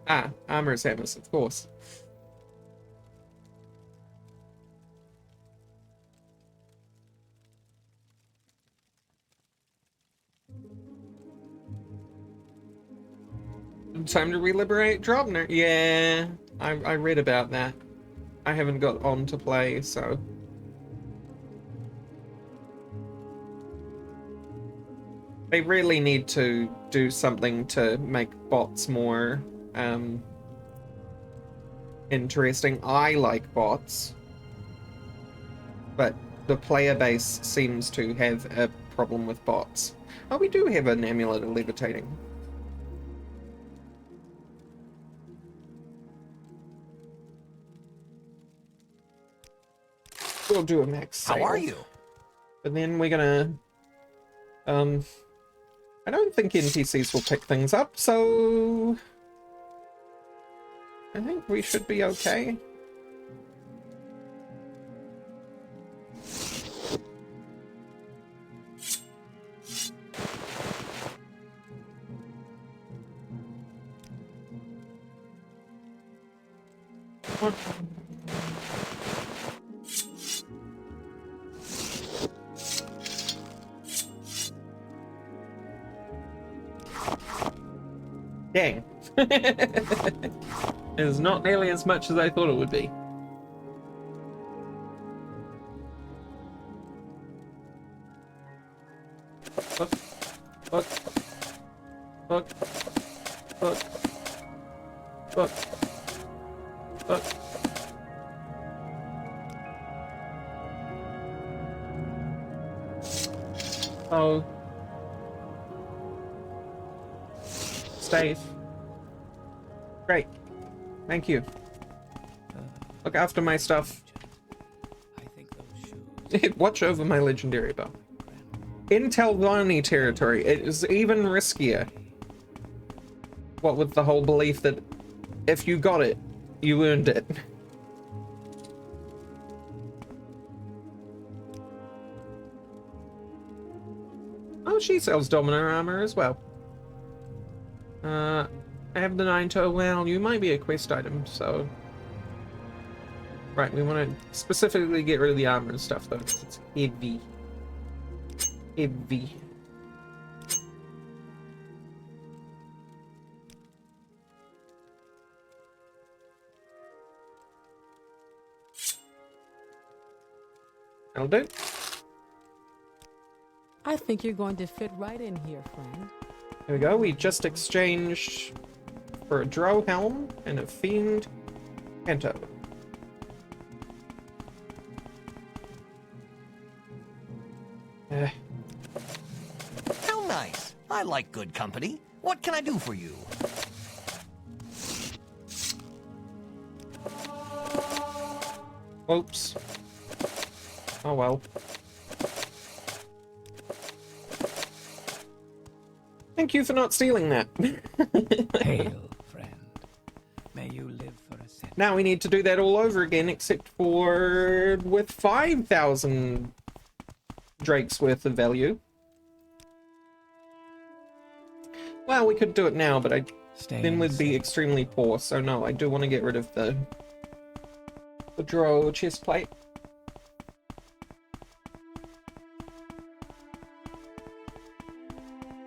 Ah, armor's hammers, of course. Time to reliberate Drobner. Yeah, I read about that. I haven't got on to play, so... They really need to do something to make bots more interesting. I like bots, but the player base seems to have a problem with bots. Oh, we do have an amulet of levitating. We'll do a max save. How are you? But then we're gonna... I don't think NPCs will pick things up, so... I think we should be okay. Dang. It's not nearly as much as I thought it would be. Look. Look. Look. Look. Look. Look. Oh. Stave. Great. Thank you. Look after my stuff. I think those shoes. Watch over my legendary bow. In Telvanni territory, it is even riskier. What with the whole belief that if you got it, you earned it. Oh, she sells Dominar armor as well. I have the 9-toe. Well, you might be a quest item, so... Right, we want to specifically get rid of the armor and stuff, though, 'cause it's heavy. Heavy. That'll do. I think you're going to fit right in here, friend. There we go. We just exchanged for a drow helm and a fiend Kanto. How nice. I like good company. What can I do for you? Oops. Oh well. Thank you for not stealing that. Hail, friend. May you live for a century. Now we need to do that all over again, except for with 5,000 drakes worth of value. Well, we could do it now, but then we'd be extremely poor. So no, I do want to get rid of the drow chest plate.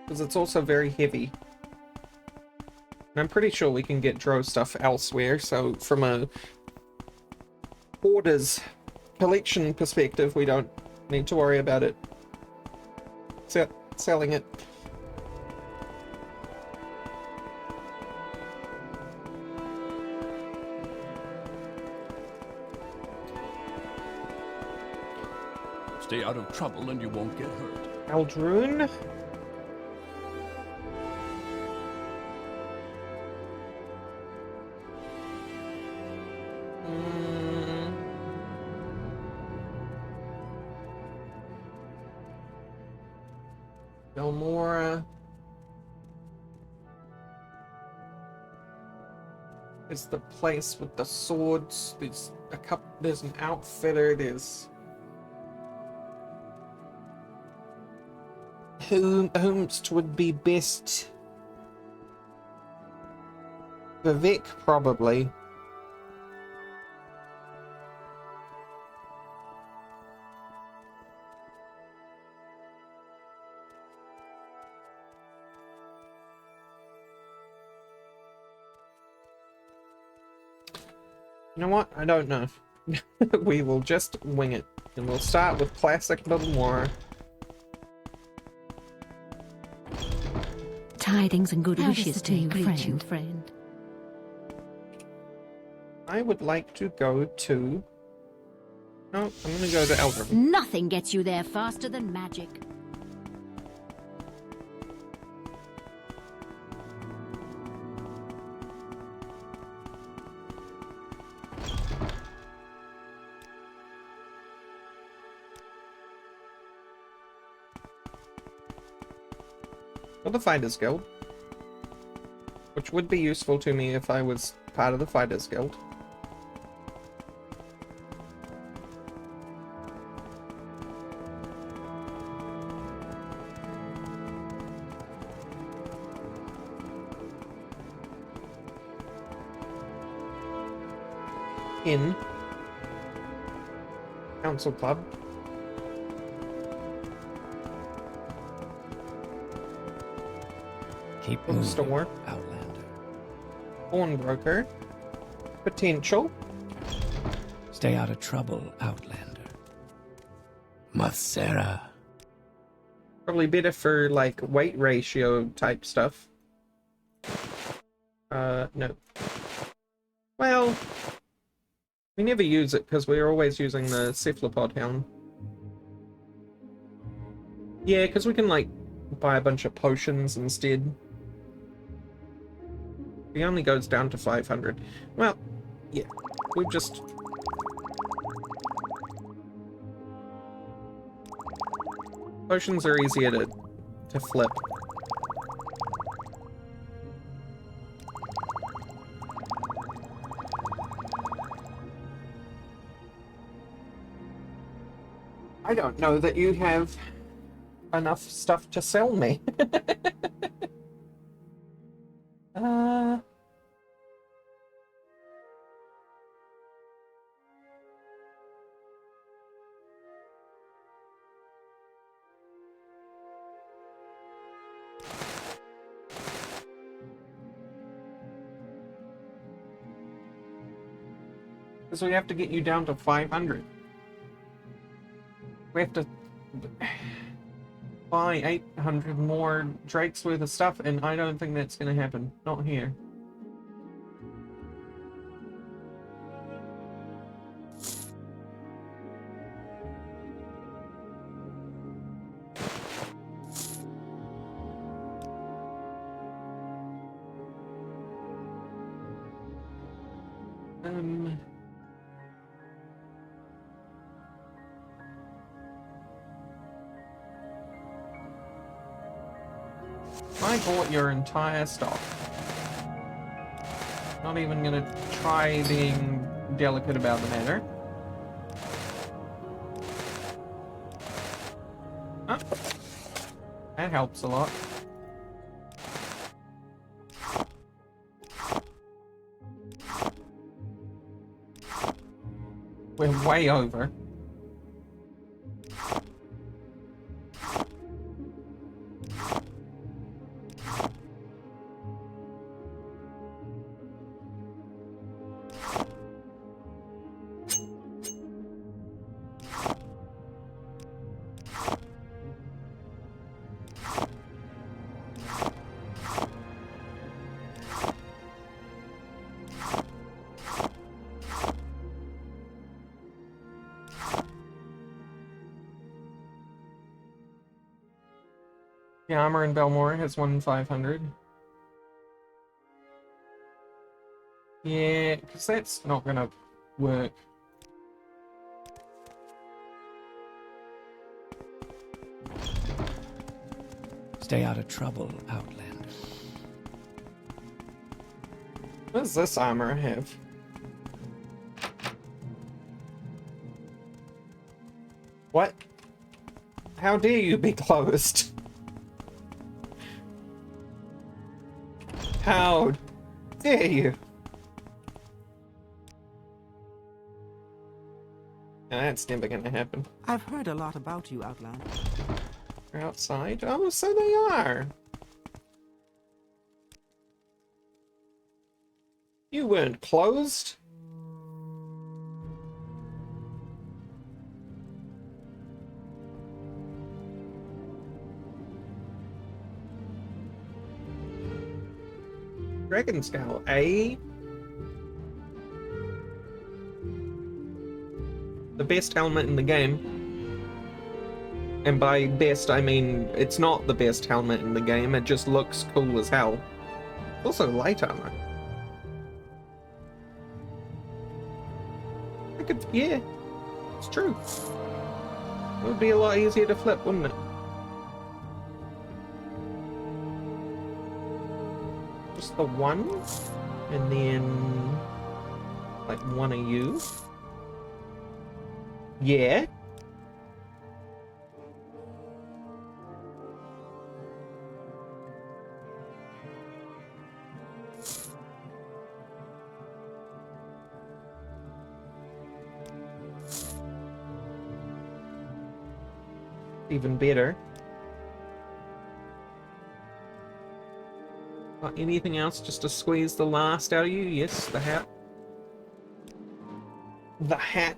Because it's also very heavy. And I'm pretty sure we can get drow stuff elsewhere, so from a hoarder's collection perspective, we don't need to worry about it. Selling it. Stay out of trouble and you won't get hurt. Aldrune? Belmora. Is the place with the swords. There's a couple. There's an outfitter. There's whomst would be best. Vivek, probably. You know what? I don't know. We will just wing it. And we'll start with classic Belmora. Tidings and good How does wishes the to day you, greet you? friend. I would like to go to... No, I'm gonna go to Eldrum. Nothing gets you there faster than magic. Or the Fighters Guild. Which would be useful to me if I was part of the Fighters Guild. In Council Club. Keep Bookstore. moving, Outlander. Pawnbroker. Potential. Stay out of trouble, Outlander. Mathera. Probably better for, like, weight ratio type stuff. No. Well, we never use it because we're always using the cephalopod helm. Yeah, because we can, like, buy a bunch of potions instead. He only goes down to 500. Well, yeah, we'll just... Potions are easier to flip. I don't know that you have enough stuff to sell me. Because we have to get you down to 500. We have to buy 800 more Drake's worth of stuff, and I don't think that's going to happen. Not here. I bought your entire stock. Not even gonna try being delicate about the matter. Huh. That helps a lot. We're way over. The armor in Belmore has 1,500. Yeah, because that's not gonna work. Stay out of trouble, Outlander. What does this armor have? What? How dare you be closed? How dare you? That's never gonna happen. I've heard a lot about you, Outlander. They're outside? Oh, so they are. You weren't closed. Dragon Skull, eh? The best helmet in the game. And by best, I mean, it's not the best helmet in the game, it just looks cool as hell. Also light armor. I could, yeah, it's true. It would be a lot easier to flip, wouldn't it? Just the one, and then like one of you. Yeah. Even better. Anything else just to squeeze the last out of you? Yes, the hat. The hat.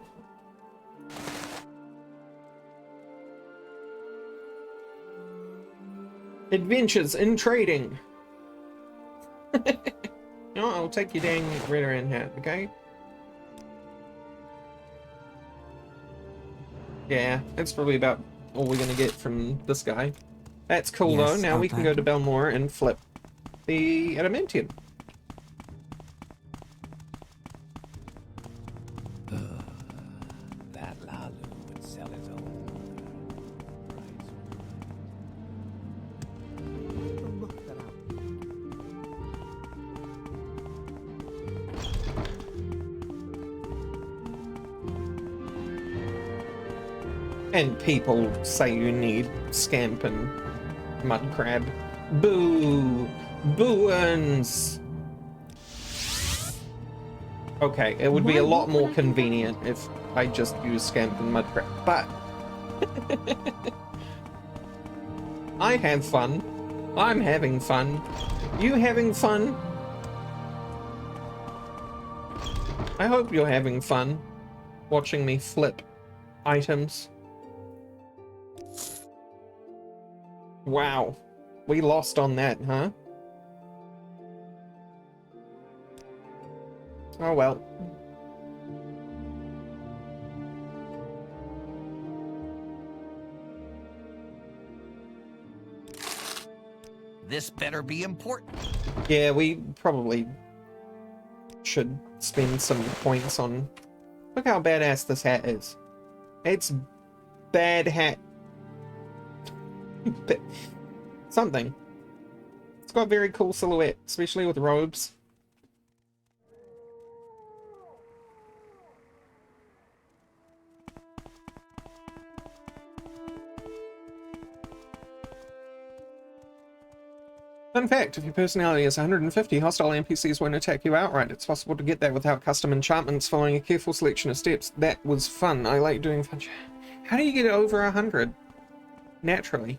Adventures in trading. No, I'll take your dang Redoran hat, okay? Yeah, that's probably about all we're gonna get from this guy. That's cool though. Yes, Now we can go to Belmore and flip the adamantium. That Lalu would sell his own price. Look that out. And people say you need scamp and mud crab. Boo! Booins! Okay, it would be a lot more convenient if I just used scamp and mud crab, but I have fun. I'm having fun. You having fun? I hope you're having fun watching me flip items. Wow, we lost on that, huh? Oh well. This better be important. Yeah, we probably should spend some points on... Look how badass this hat is. It's bad hat. Something. It's got a very cool silhouette, especially with robes. Fun fact, if your personality is 150, hostile NPCs won't attack you outright. It's possible to get that without custom enchantments following a careful selection of steps. That was fun. I like doing fun. How do you get over 100? Naturally.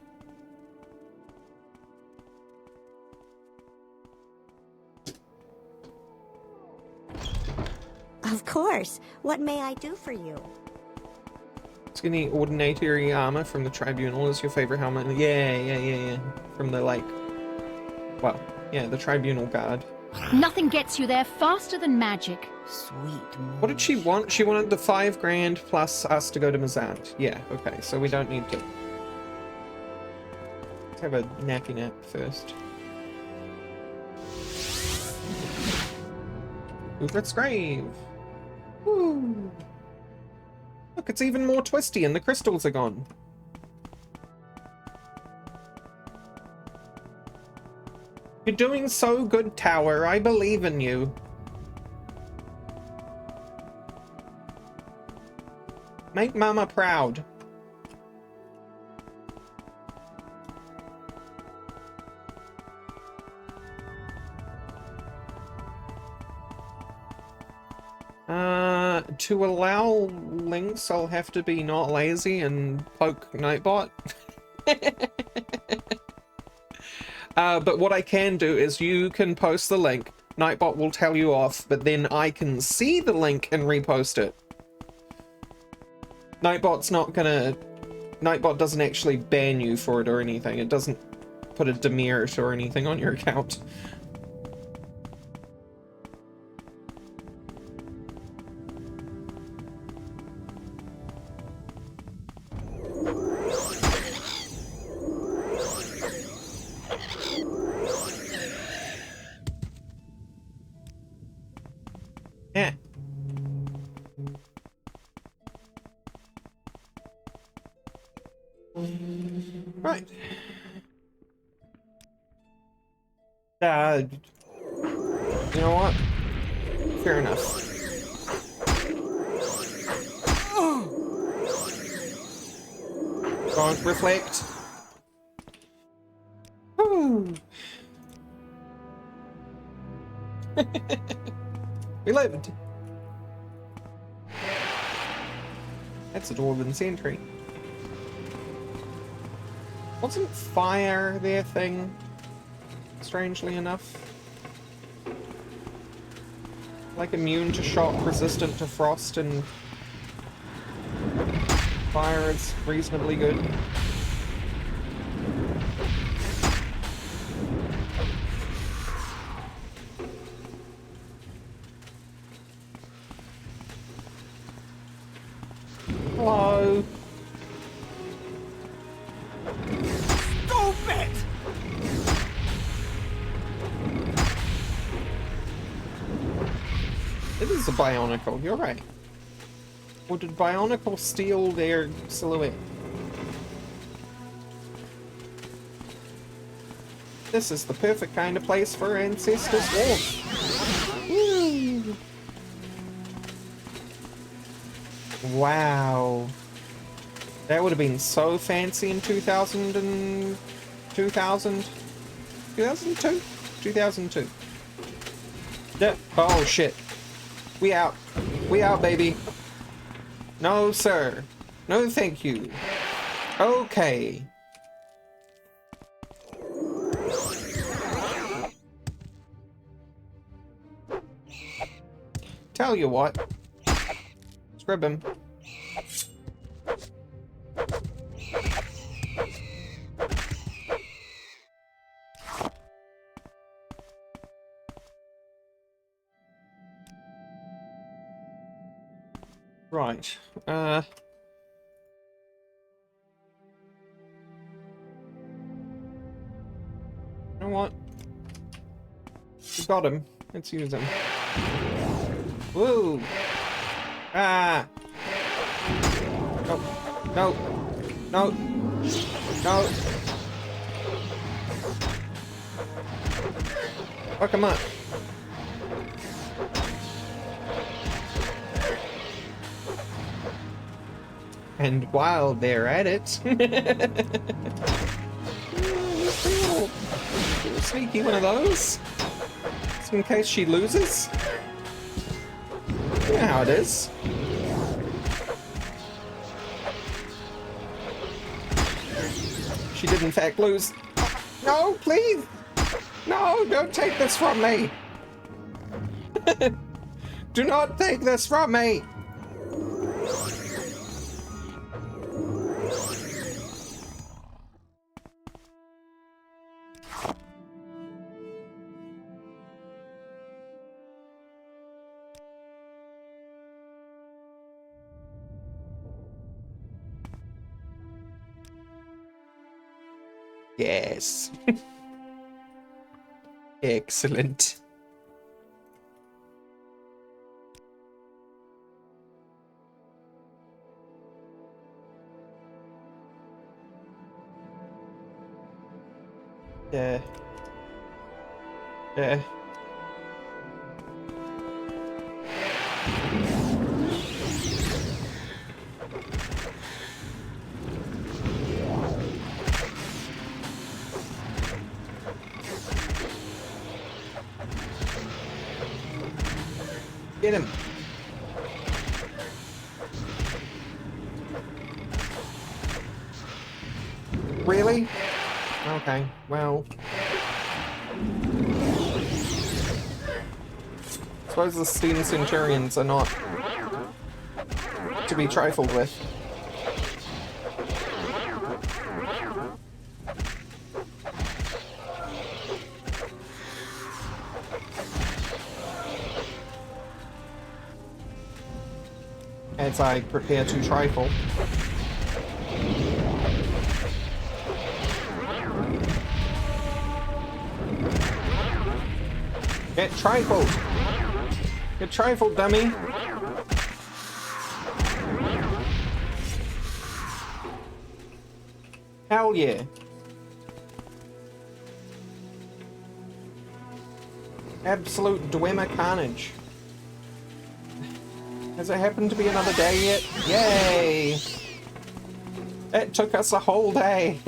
Of course. What may I do for you? Skinny ordinary armor from the Tribunal is your favorite helmet. Yeah. From the, like... Well, yeah, the Tribunal Guard. Nothing gets you there faster than magic. Sweet. What did she want? She wanted the 5 grand plus us to go to Mazant. Yeah, okay, so we don't need to... Let's have a nappy nap first. Ufrit's grave! Woo! Look, it's even more twisty and the crystals are gone. You're doing so good, Tower. I believe in you. Make Mama proud. To allow links, I'll have to be not lazy and poke Nightbot. But what I can do is you can post the link, Nightbot will tell you off, but then I can see the link and repost it. Nightbot doesn't actually ban you for it or anything. It doesn't put a demerit or anything on your account. Yeah. Right. You know what? Fair enough. Don't reflect. Woo. We lived. That's a dwarven sentry. Wasn't fire their thing? strangely enough. Like immune to shock, resistant to frost, and fire is reasonably good. Hello. Stupid! It is a Bionicle, you're right. Or did Bionicle steal their silhouette? This is the perfect kind of place for Ancestors Walk. Woo. Wow. That would have been so fancy in 2002? 2002? Yeah. Oh shit. We out. We out, baby. No, sir. No, thank you. Okay. Tell you what. Scrub him. Right. You know what? We got him. Let's use him. Woo! Ah! No! No! No! No! Fuck him up! And while they're at it, little sneaky one of those, just in case she loses. You know how it is. She did in fact lose. No, please! No, don't take this from me! Do not take this from me! Yes. Excellent. Yeah. Yeah. Get him. Really? Okay, well. Suppose the Steam Centurions are not to be trifled with. As I prepare to trifle. Get trifled! Get trifled, dummy! Hell yeah! Absolute Dwemer carnage. Has it happened to be another day yet? Yay! It took us a whole day!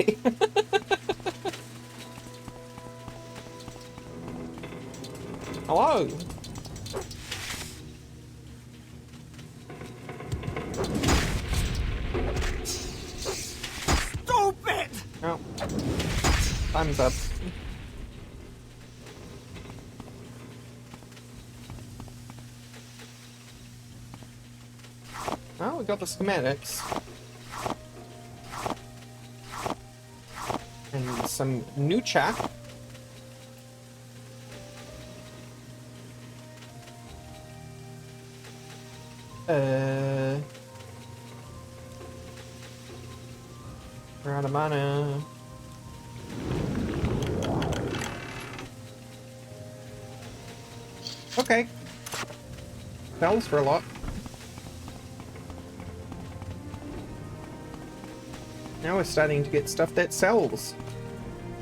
Hello! Stupid! Oh. Time's up. we got the schematics. And some new chat. We're out of mana. Okay. Sells for a lot. Now we're starting to get stuff that sells.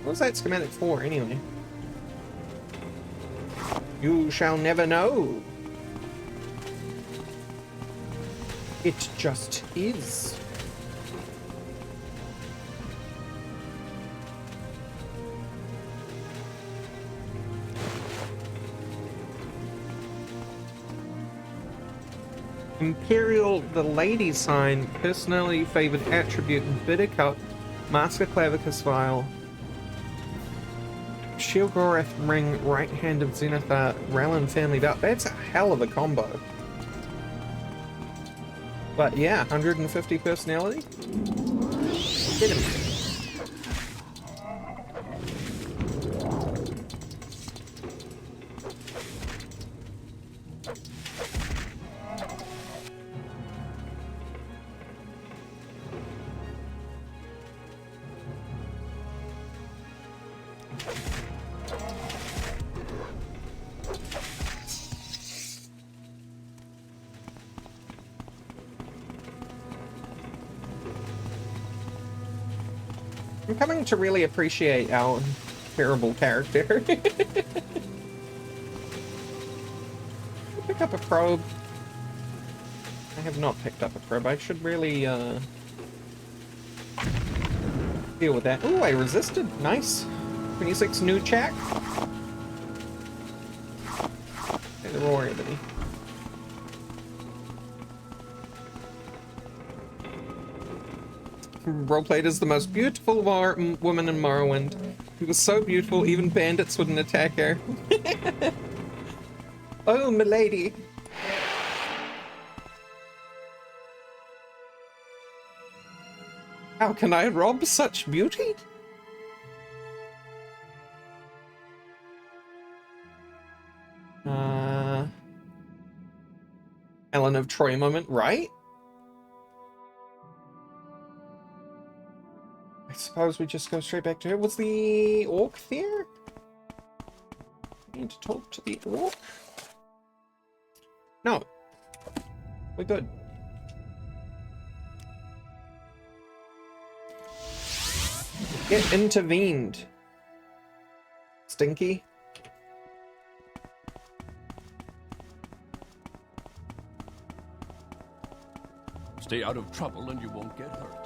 What was that schematic for, anyway? You shall never know. It just is. Imperial, the lady sign, personally favored attribute, Bittercup, Master Clavicus Vial, Shield Gorath Ring, Right Hand of Zenithar, Rallin Family Belt. That's a hell of a combo. But yeah, 150 personality. Get him. I'm coming to really appreciate our terrible character. Pick up a probe. I have not picked up a probe. I should really deal with that. Ooh, I resisted. Nice. 26 new check. Okay, the roar ebony. Roleplayed as the most beautiful woman in Morrowind. She was so beautiful, even bandits wouldn't attack her. Oh, milady. How can I rob such beauty? Ellen of Troy moment, right? I suppose we just go straight back to her. Was the orc there? I need to talk to the orc? No. We're good. Get intervened. Stinky. Stay out of trouble and you won't get hurt.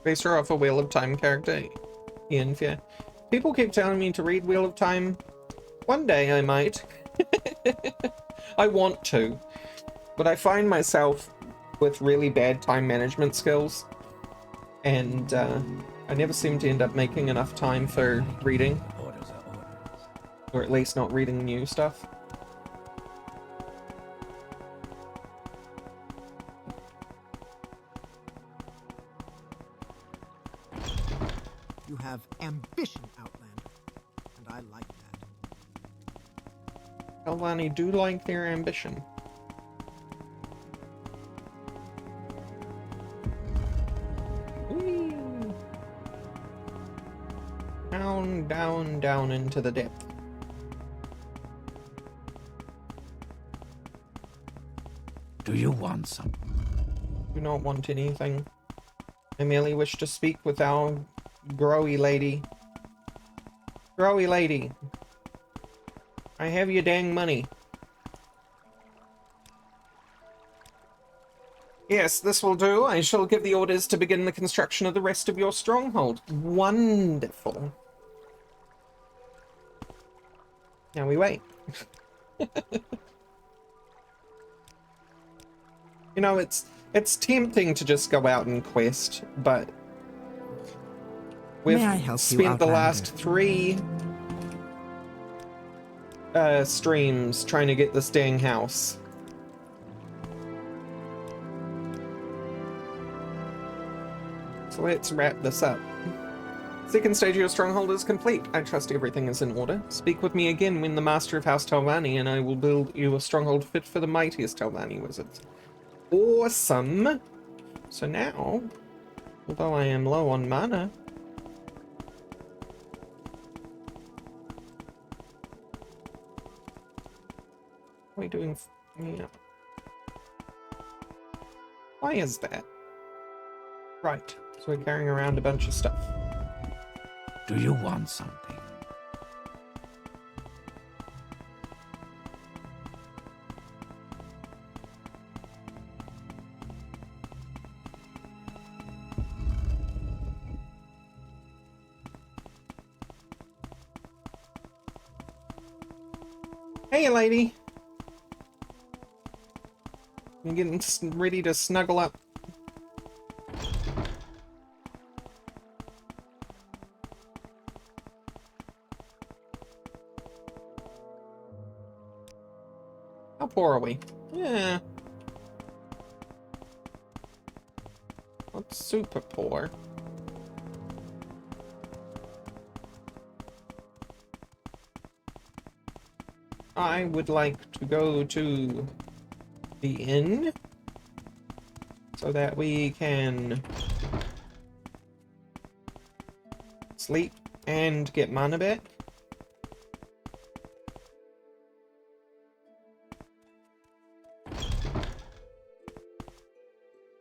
Base her off a Wheel of Time character. Ian, yeah. People keep telling me to read Wheel of Time. One day I might. I want to. But I find myself with really bad time management skills. And I never seem to end up making enough time for reading. Orders are orders. Or at least not reading new stuff. You have ambition, Outlander, and I like that. Elvani do like their ambition. Whee! Down, down, down into the depth. Do you want something? Do not want anything. I merely wish to speak with our growy lady. Growy lady. I have your dang money. Yes, this will do. I shall give the orders to begin the construction of the rest of your stronghold. Wonderful. Now we wait. You know, it's tempting to just go out and quest, but we've May I help you, spent the Outlander? last 3 streams trying to get this dang house. So let's wrap this up. Second stage of your stronghold is complete. I trust everything is in order. Speak with me again when the master of House Talvani, and I will build you a stronghold fit for the mightiest Talvani wizards. Awesome! So now, although I am low on mana, what are we doing? Yeah. Why is that? Right, so we're carrying around a bunch of stuff. Do you want something? Hey, lady! You getting ready to snuggle up? How poor are we? Yeah. Not super poor. I would like to go to the inn so that we can sleep and get mana back.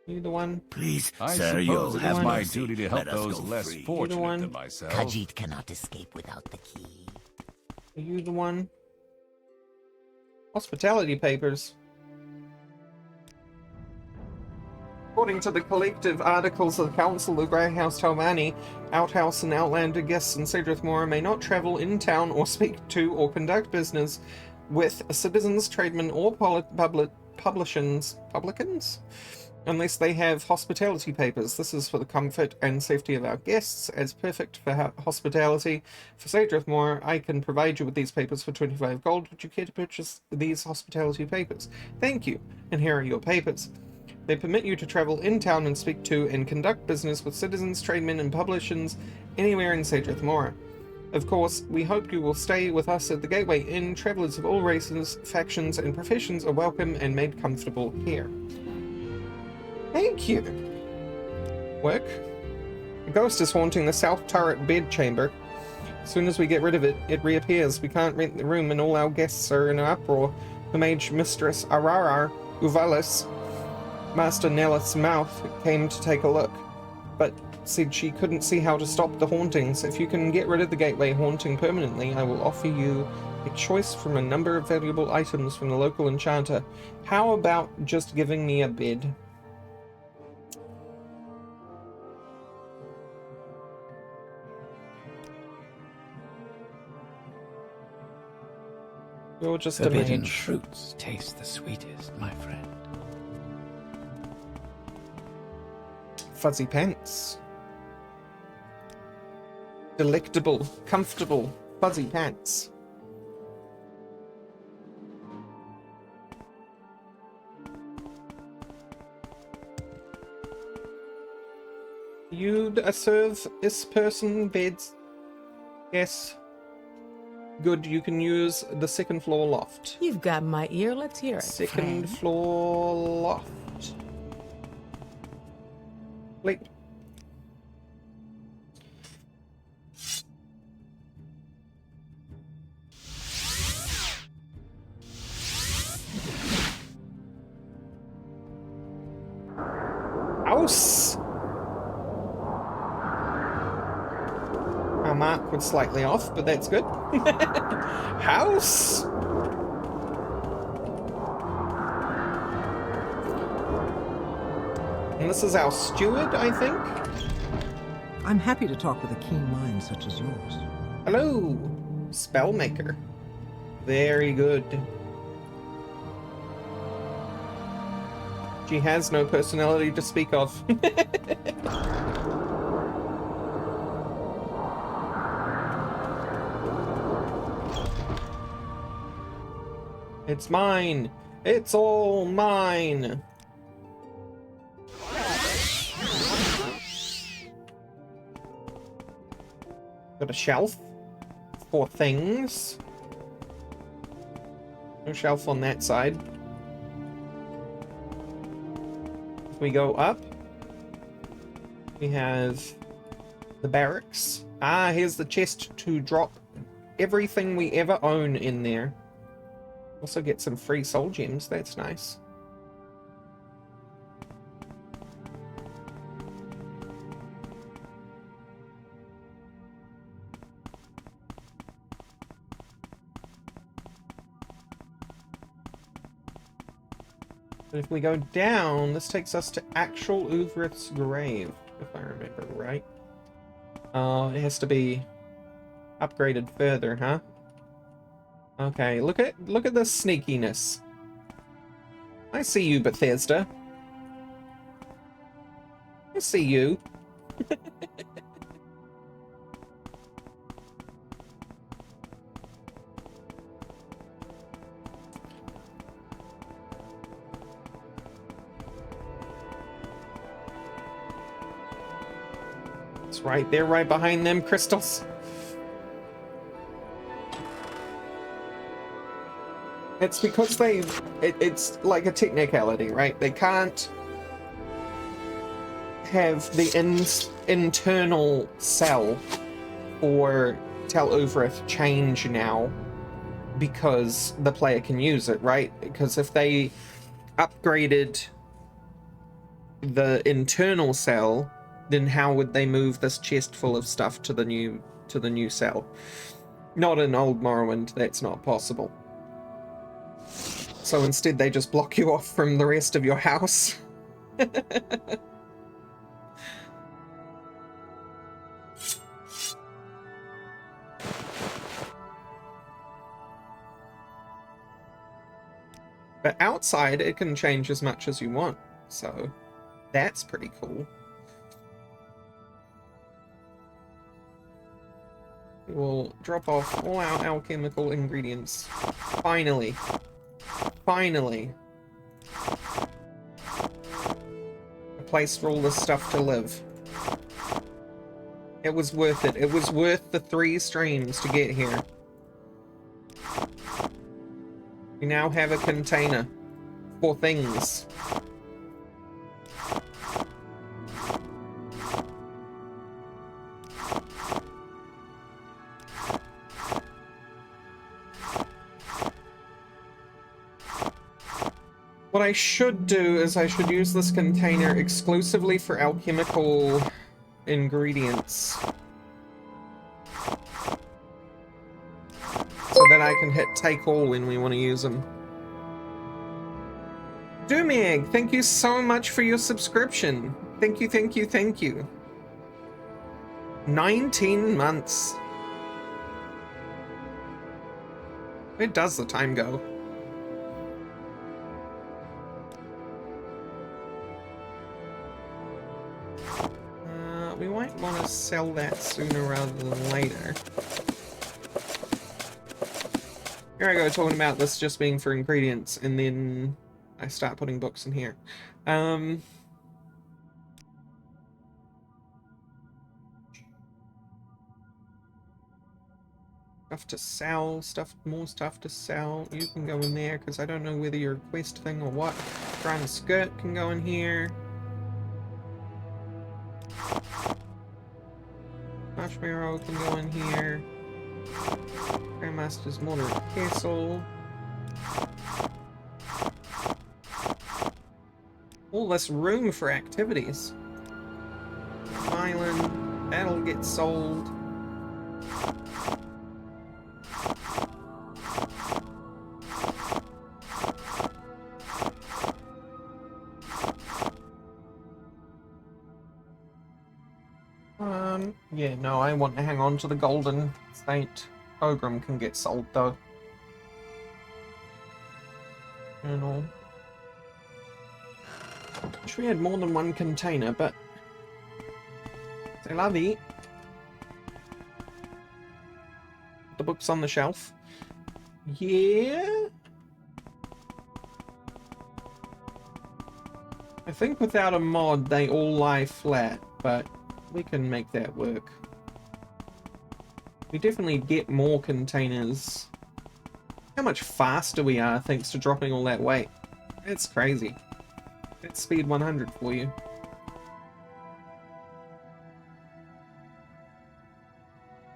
You the one? Please, I sir, you'll suppose it have is my mercy. duty to help Let us those go less free. fortunate one? than myself. Khajiit cannot escape without the key. Are you the one? Hospitality papers. According to the collective articles of the Council of Grey House Talvani, outhouse and outlander guests in Cedrith Mora may not travel in town or speak to or conduct business with citizens, tradesmen, or publicans unless they have hospitality papers. This is for the comfort and safety of our guests, as perfect for hospitality. For Cedrith Mora, I can provide you with these papers for 25 gold. Would you care to purchase these hospitality papers? Thank you, and here are your papers. They permit you to travel in town and speak to and conduct business with citizens, tradesmen, and publicans anywhere in Cedrith Mora. Of course, we hope you will stay with us at the Gateway Inn. Travelers of all races, factions, and professions are welcome and made comfortable here. Thank you. Work. A ghost is haunting the south turret bed chamber. As soon as we get rid of it, it reappears. We can't rent the room and all our guests are in an uproar. The mage mistress Ararar Uvalis, Master Nelith's mouth, came to take a look, but said she couldn't see how to stop the hauntings. If you can get rid of the gateway haunting permanently, I will offer you a choice from a number of valuable items from the local enchanter. How about just giving me a bed? You're just a Forbidden mage. fruits taste the sweetest, my friend. Fuzzy pants. Delectable, comfortable, fuzzy pants. You serve this person beds? Yes. Good, you can use the second floor loft. You've got my ear. Let's hear it. Second friend. floor loft. Sleep. House. Our mark was slightly off, but that's good. House. And this is our steward, I think. I'm happy to talk with a keen mind such as yours. Hello, Spellmaker. Very good. She has no personality to speak of. It's mine. It's all mine. Got a shelf for things. No shelf on that side. If we go up, we have the barracks. Ah, here's the chest to drop everything we ever own in there. Also get some free soul gems, that's nice. But if we go down, this takes us to actual Uvrith's grave, if I remember right. It has to be upgraded further, huh? Okay, look at the sneakiness. I see you, Bethesda. I see you. It's right there, right behind them crystals. It's because it's like a technicality, right? They can't have the internal cell for Tel Uvrith change now because the player can use it, right? Because if they upgraded the internal cell, then how would they move this chest full of stuff to the new cell? Not in old Morrowind, that's not possible. So instead they just block you off from the rest of your house. But outside it can change as much as you want, so that's pretty cool. We'll drop off all our alchemical ingredients. Finally. Finally. A place for all this stuff to live. It was worth it. It was worth the 3 streams to get here. We now have a container for things. What I should do is I should use this container exclusively for alchemical ingredients. So that I can hit take all when we want to use them. Doomegg, thank you so much for your subscription. Thank you, thank you, thank you. 19 months. Where does the time go? We might want to sell that sooner rather than later. Here I go talking about this just being for ingredients, and then I start putting books in here. Stuff to sell, more stuff to sell. You can go in there, because I don't know whether you're a quest thing or what. Brown skirt can go in here. Marshmallow can go in here. Grandmaster's Moderate Castle. All this room for activities. Island, that'll get sold. Yeah, no, I want to hang on to the golden state. Ogrim can get sold though. You know. Wish we had more than one container, but c'est la vie. The book's on the shelf. Yeah. I think without a mod, they all lie flat, but we can make that work. We definitely get more containers. How much faster we are thanks to dropping all that weight. It's crazy. That's speed 100 for you. You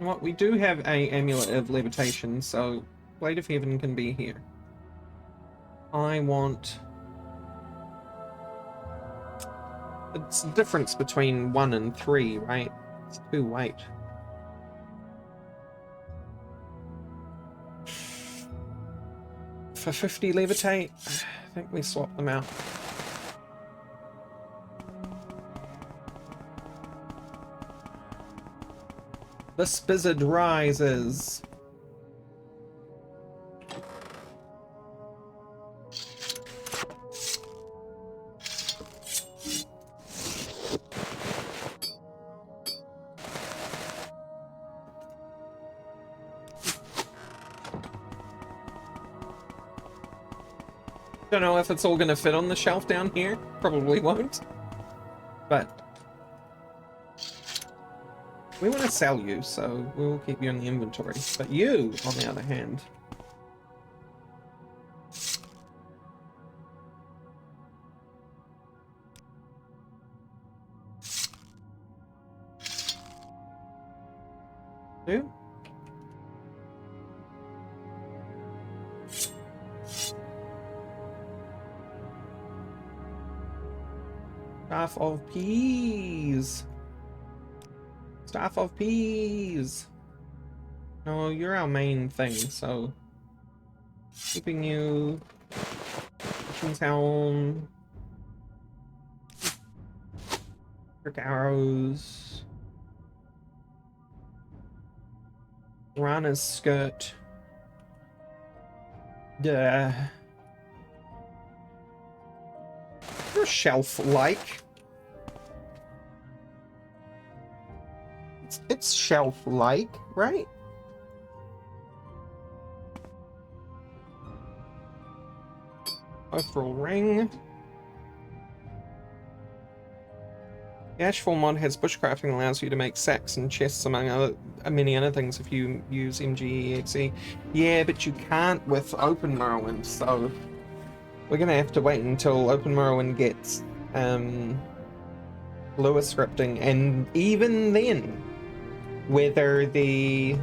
know what? We do have a amulet of levitation, so Blade of Heaven can be here. I want... It's the difference between 1 and 3, right? It's 2 weight. For 50 levitate, I think we swap them out. The Spizzard rises. Don't know if it's all going to fit on the shelf down here. Probably won't. But we want to sell you, so we'll keep you in the inventory. But you, on the other hand... Do? Staff of Peas. Staff of Peas. No, you're our main thing, so keeping you. Missions Helm. Trick arrows. Rana's skirt. Duh. You're shelf-like. It's shelf-like, right? Mithril ring. The Ashfall mod has bushcrafting, allows you to make sacks and chests among many other things if you use MGEXE. Yeah, but you can't with Open Morrowind, so we're gonna have to wait until Open Morrowind gets Lua scripting, and even then, whether the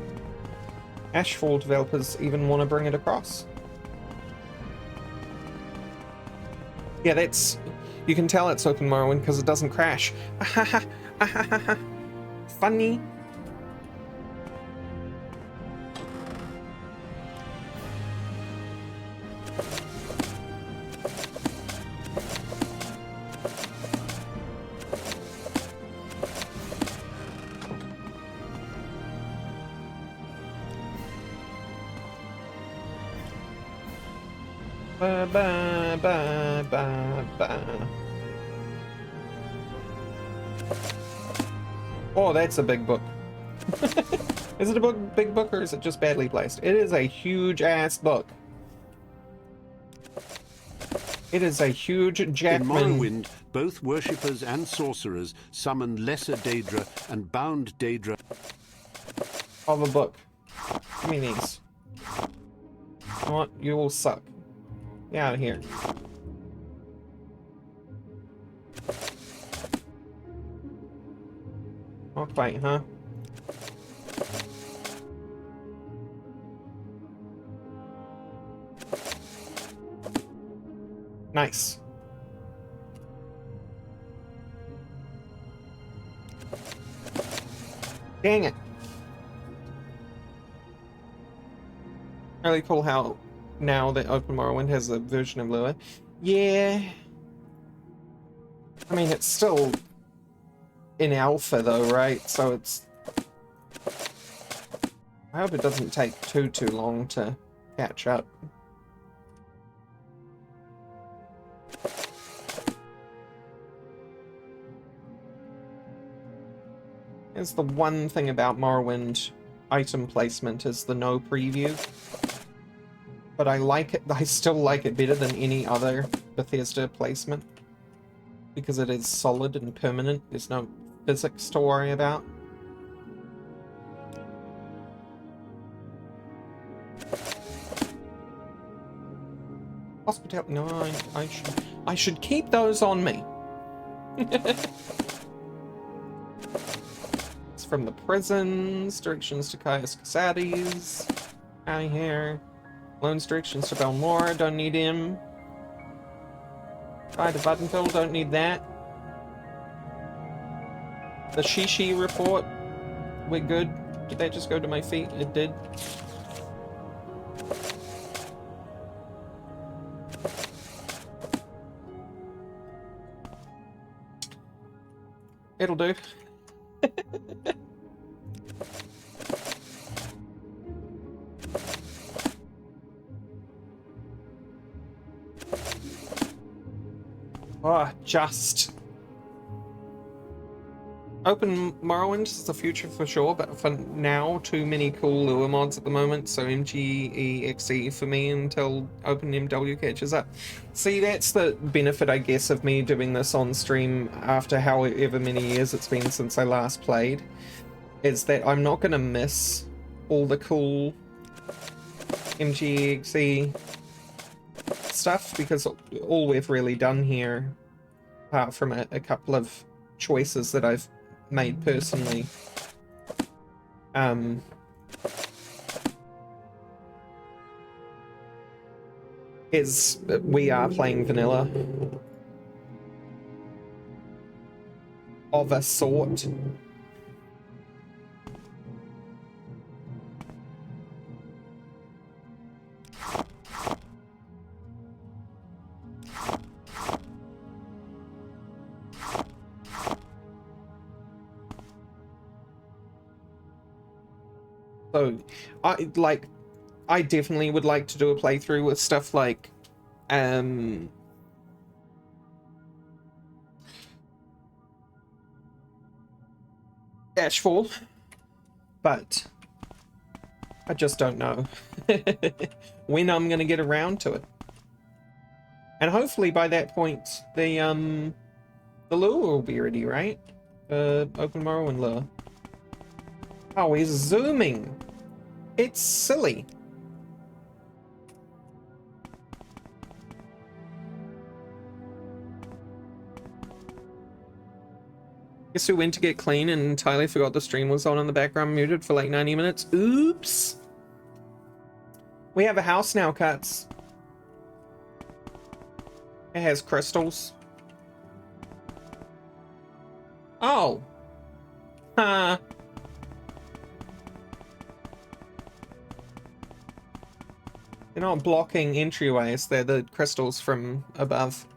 Ashfall developers even want to bring it across. Yeah, that's... You can tell it's Open Morrowind because it doesn't crash. Funny. Ba ba ba ba ba. Oh, that's a big book. Is it a big book, or is it just badly placed? It is a huge ass book. It is a huge Jackman. In Morrowind, both worshippers and sorcerers summoned lesser Daedra and bound Daedra Of a book. Give me these. You know what? You all suck. Get out of here. Not quite, huh? Nice. Dang it. Really cool how now that Open Morrowind has a version of Lua. Yeah. I mean, it's still in alpha though, right? So it's... I hope it doesn't take too long to catch up. Here's the one thing about Morrowind item placement is the no preview. But I like it, I still like it better than any other Bethesda placement. Because it is solid and permanent, there's no physics to worry about. Hospitality, no, I should keep those on me. It's from the prisons, directions to Caius Casades. Out of here. Loans directions to Belmora, don't need him. Try the Buttonfill, don't need that. The Shishi report, we're good. Did that just go to my feet? It did. It'll do. Oh, just. Open Morrowind is the future for sure, but for now, too many cool lure mods at the moment, so MGEXE for me until OpenMW catches up. See, that's the benefit, I guess, of me doing this on stream after however many years it's been since I last played, is that I'm not going to miss all the cool MGEXE stuff, because all we've really done here, apart from a couple of choices that I've made personally, is we are playing vanilla of a sort. So, I definitely would like to do a playthrough with stuff like, Ashfall, but I just don't know when I'm gonna get around to it. And hopefully by that point, the lure will be ready, right? Open Morrowind lure. Oh, he's zooming. It's silly. Guess who went to get clean and entirely forgot the stream was on in the background, muted for like 90 minutes? Oops. We have a house now, Cuts. It has crystals. Oh. Huh. They're not blocking entryways, they're the crystals from above.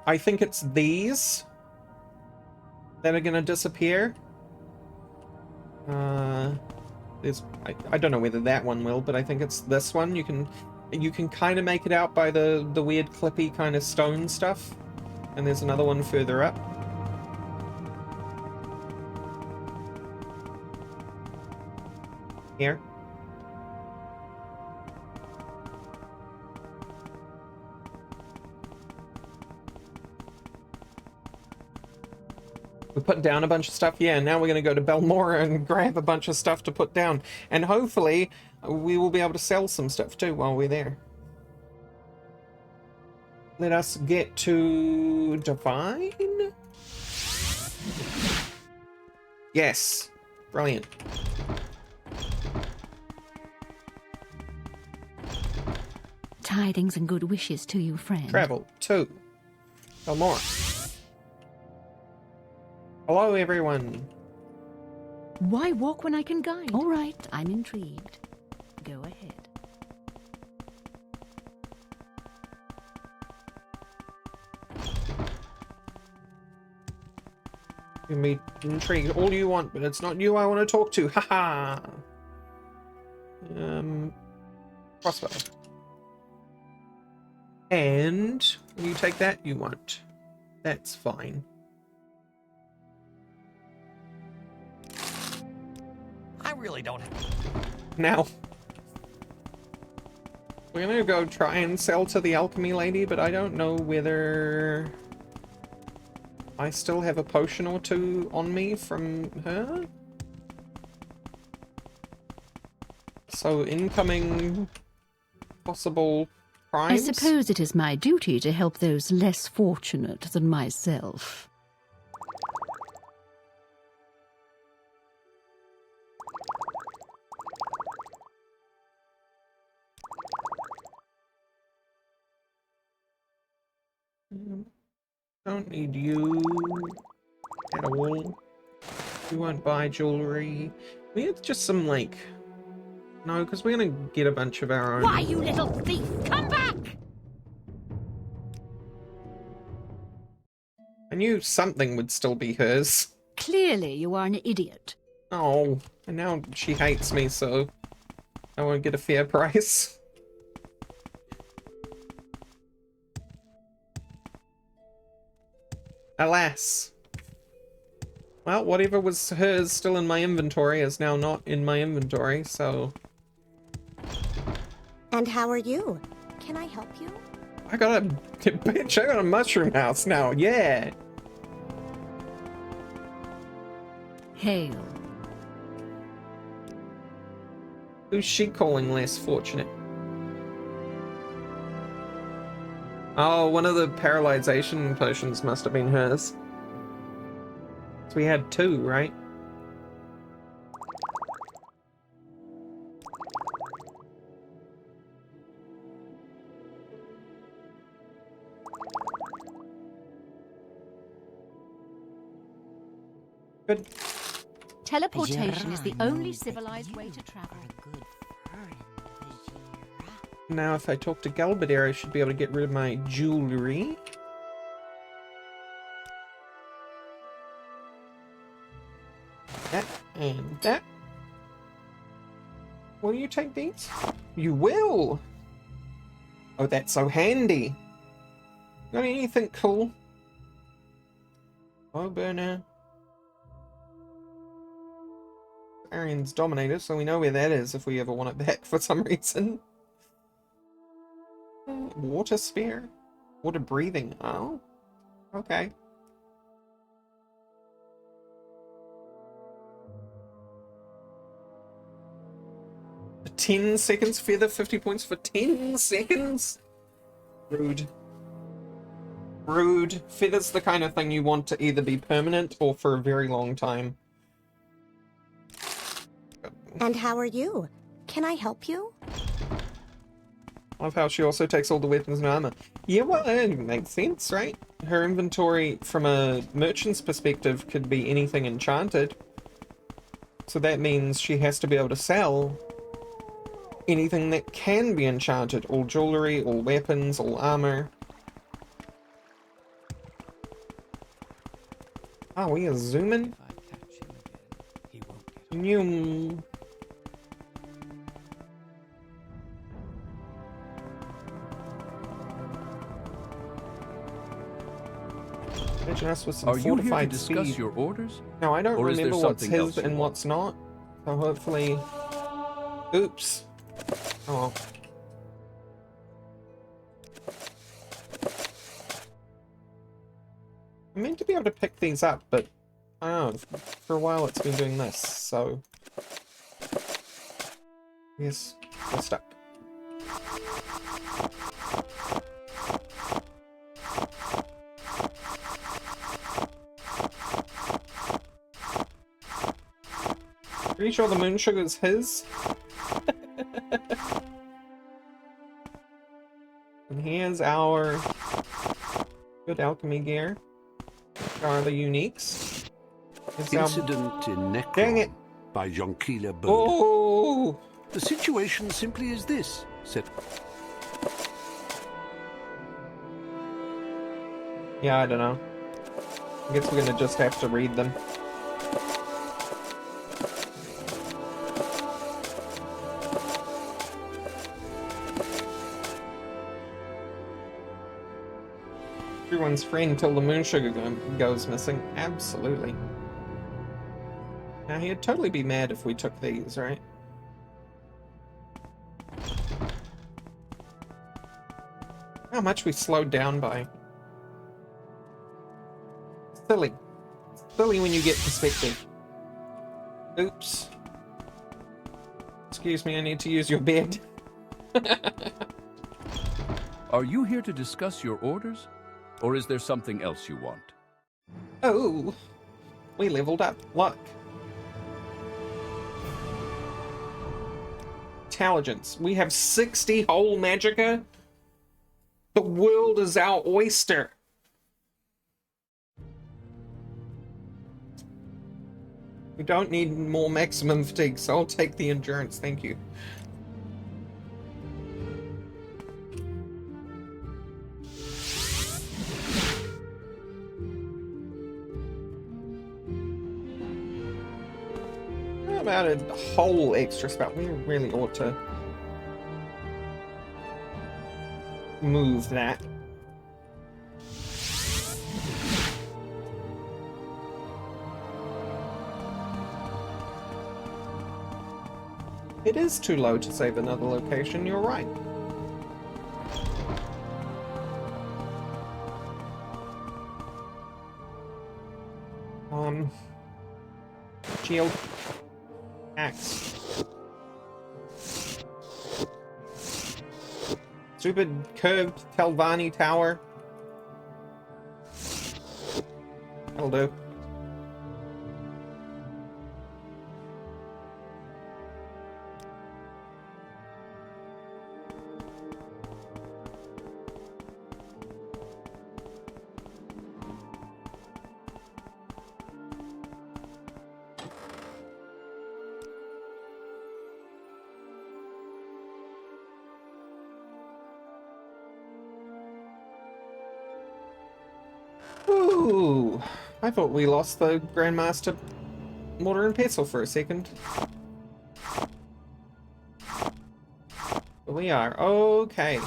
I think it's these that are gonna disappear. There's, I don't know whether that one will, but I think it's this one. You can kind of make it out by the weird clippy kind of stone stuff. And there's another one further up. Here. We put down a bunch of stuff. Yeah, now we're going to go to Belmora and grab a bunch of stuff to put down. And hopefully we will be able to sell some stuff too while we're there. Let us get to Divine. Yes. Brilliant. Tidings and good wishes to you, friend. Travel to Belmora. Hello, everyone. Why walk when I can guide? All right, I'm intrigued. Go ahead. You can be intrigued all you want, but it's not you I want to talk to. Haha. Crossbow. And will you take that? You won't. That's fine. I really don't have... Now, we're gonna go try and sell to the alchemy lady, but I don't know whether I still have a potion or two on me from her. So incoming possible crimes. I suppose it is my duty to help those less fortunate than myself. Don't need you at all. You won't buy jewelry. We have just some, like... No, because we're gonna get a bunch of our own. Why, you little thief! Come back! I knew something would still be hers. Clearly you are an idiot. Oh, and now she hates me, so I won't get a fair price. Alas. Well, whatever was hers still in my inventory is now not in my inventory, so... And how are you? Can I help you? I got a... Bitch, I got a mushroom house now, yeah! Hail. Who's she calling less fortunate? Oh, one of the paralyzation potions must have been hers. So we had two, right? Good. Teleportation is the only civilized way to travel. Now if I talk to Galbadir, I should be able to get rid of my jewelry. That and that. Will you take these? You will! Oh, that's so handy. Got anything cool? Oh, burner. Arian's Dominator, so we know where that is if we ever want it back for some reason. Water sphere? Water breathing. Oh. Okay. For 10 seconds, feather 50 points for 10 seconds? Rude. Rude. Feather's the kind of thing you want to either be permanent or for a very long time. And how are you? Can I help you? Love how she also takes all the weapons and armor. Yeah, well, it makes sense, right? Her inventory, from a merchant's perspective, could be anything enchanted. So that means she has to be able to sell anything that can be enchanted. All jewelry, all weapons, all armor. Oh, we are zooming. If I catch him again, he won't get away. New. Imagine us with some Are you here to fortified discuss speed. your orders? No, I don't Or is there remember what's something else his you and want? what's not. So hopefully... Oops. Oh well. I'm meant to be able to pick these up, but I don't know, for a while it's been doing this, so... Yes, we're stuck. Pretty sure the moon sugar's his. And here's our good alchemy gear. Are the uniques? Here's our... Incident in Necron Dang it! by Jonquila Bird. Oh! The situation simply is this, said... Yeah, I don't know. I guess we're gonna just have to read them. Everyone's friend till the moon sugar goes missing. Absolutely. Now, he'd totally be mad if we took these, right? How much we slowed down by. Silly. Silly when you get perspective. Oops. Excuse me, I need to use your bed. Are you here to discuss your orders? Or is there something else you want? Oh, we leveled up. Look. Intelligence. We have 60 whole magicka. The world is our oyster. We don't need more maximum fatigue, so I'll take the endurance. Thank you. How about a whole extra spell? We really ought to move that. It is too low to save another location, you're right. Shield. Axe. Stupid curved Telvanni tower. That'll do. Ooh, I thought we lost the Grandmaster Mortar and Pestle for a second. But we are. Okay.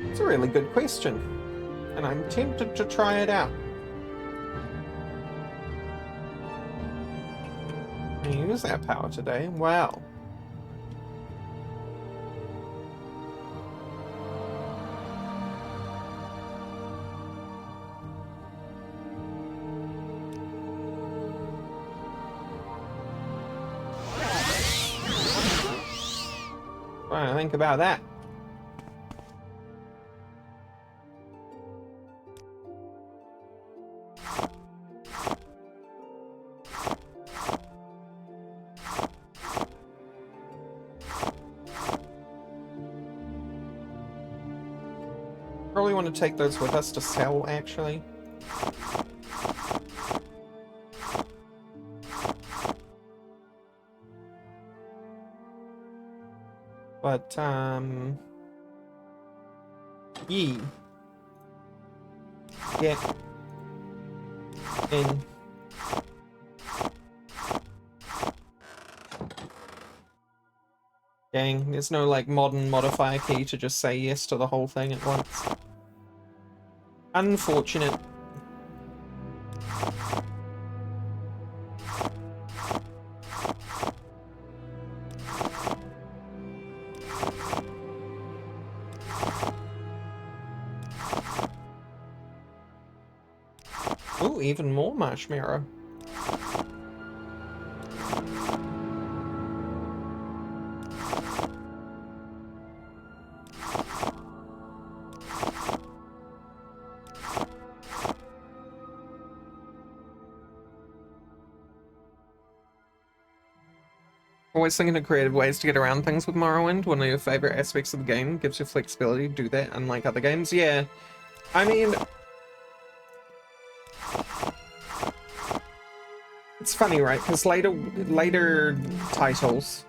It's a really good question, and I'm tempted to try it out. I use that power today. Wow. What do I think about that? Probably want to take those with us to sell, actually. But, ye. Get in. Dang, there's no, like, modern modifier key to just say yes to the whole thing at once. Unfortunate. Ooh, even more marshmallow. Always thinking of creative ways to get around things with Morrowind. One of your favorite aspects of the game. Gives you flexibility to do that, unlike other games. Yeah. I mean... It's funny, right? Because later titles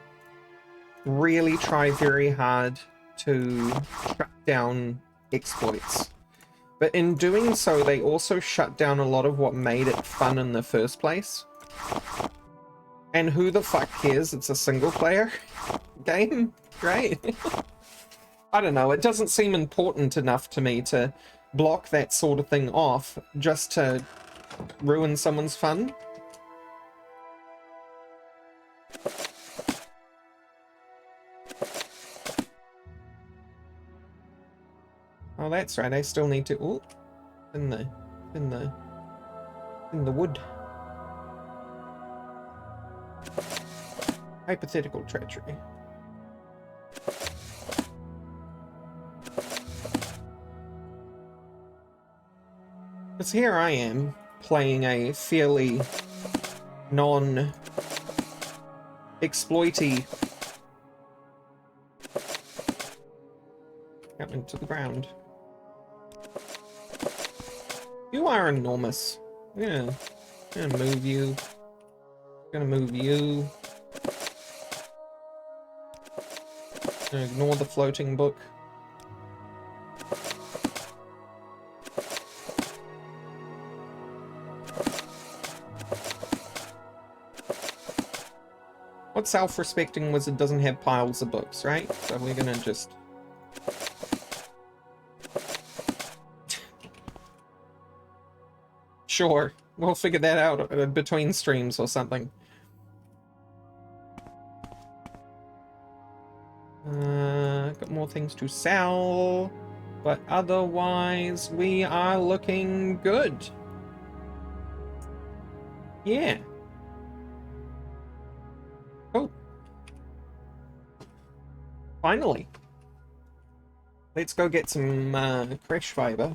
really try very hard to shut down exploits. But in doing so, they also shut down a lot of what made it fun in the first place. And who the fuck cares? It's a single player game, right? I don't know, it doesn't seem important enough to me to block that sort of thing off just to ruin someone's fun. Oh, that's right, I still need to... Oh, in the wood. Hypothetical treachery. Because here I am, playing a fairly non-exploity... Coming to the ground. You are enormous. Yeah. I'm gonna move you. Gonna move you. Gonna ignore the floating book. What self-respecting wizard doesn't have piles of books, right? So we're gonna just... Sure, we'll figure that out between streams or something. Got more things to sell, but otherwise we are looking good. Yeah. Oh. Finally. Let's go get some crash fiber.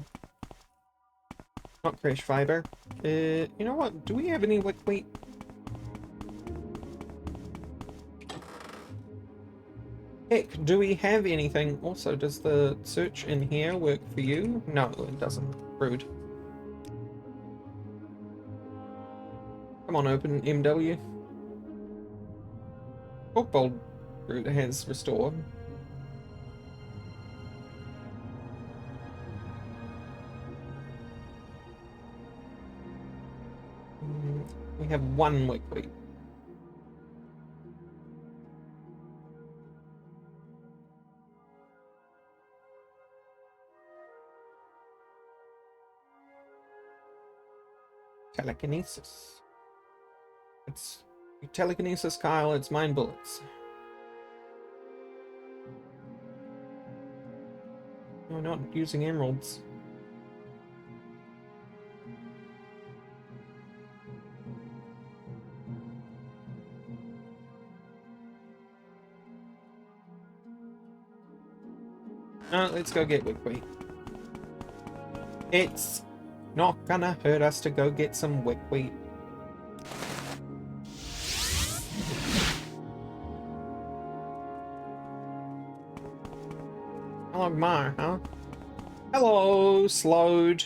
Not crash fiber. You know what? Do we have any wheat? Heck, do we have anything? Also, does the search in here work for you? No, it doesn't. Rude. Come on, open MW. Porkbold route has restore. We have one wheat. Telekinesis. It's telekinesis, Kyle. It's mind bullets. No, not using emeralds. Let's go get wheat. It's not gonna hurt us to go get some wheat. Olagmar, huh? Hello, Slowed.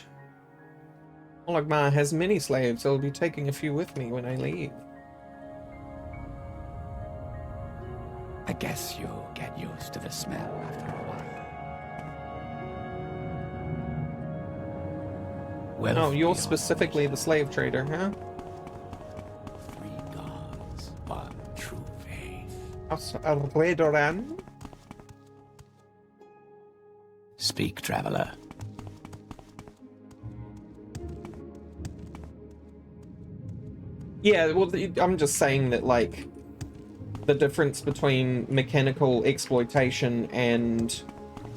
Olagmar has many slaves. I'll be taking a few with me when I leave. I guess you'll get used to the smell after a while. Well, oh, you're specifically the slave trader, huh? 3 gods, 1 true faith. Redoran? Speak, traveler. Yeah, well, I'm just saying that, like, the difference between mechanical exploitation and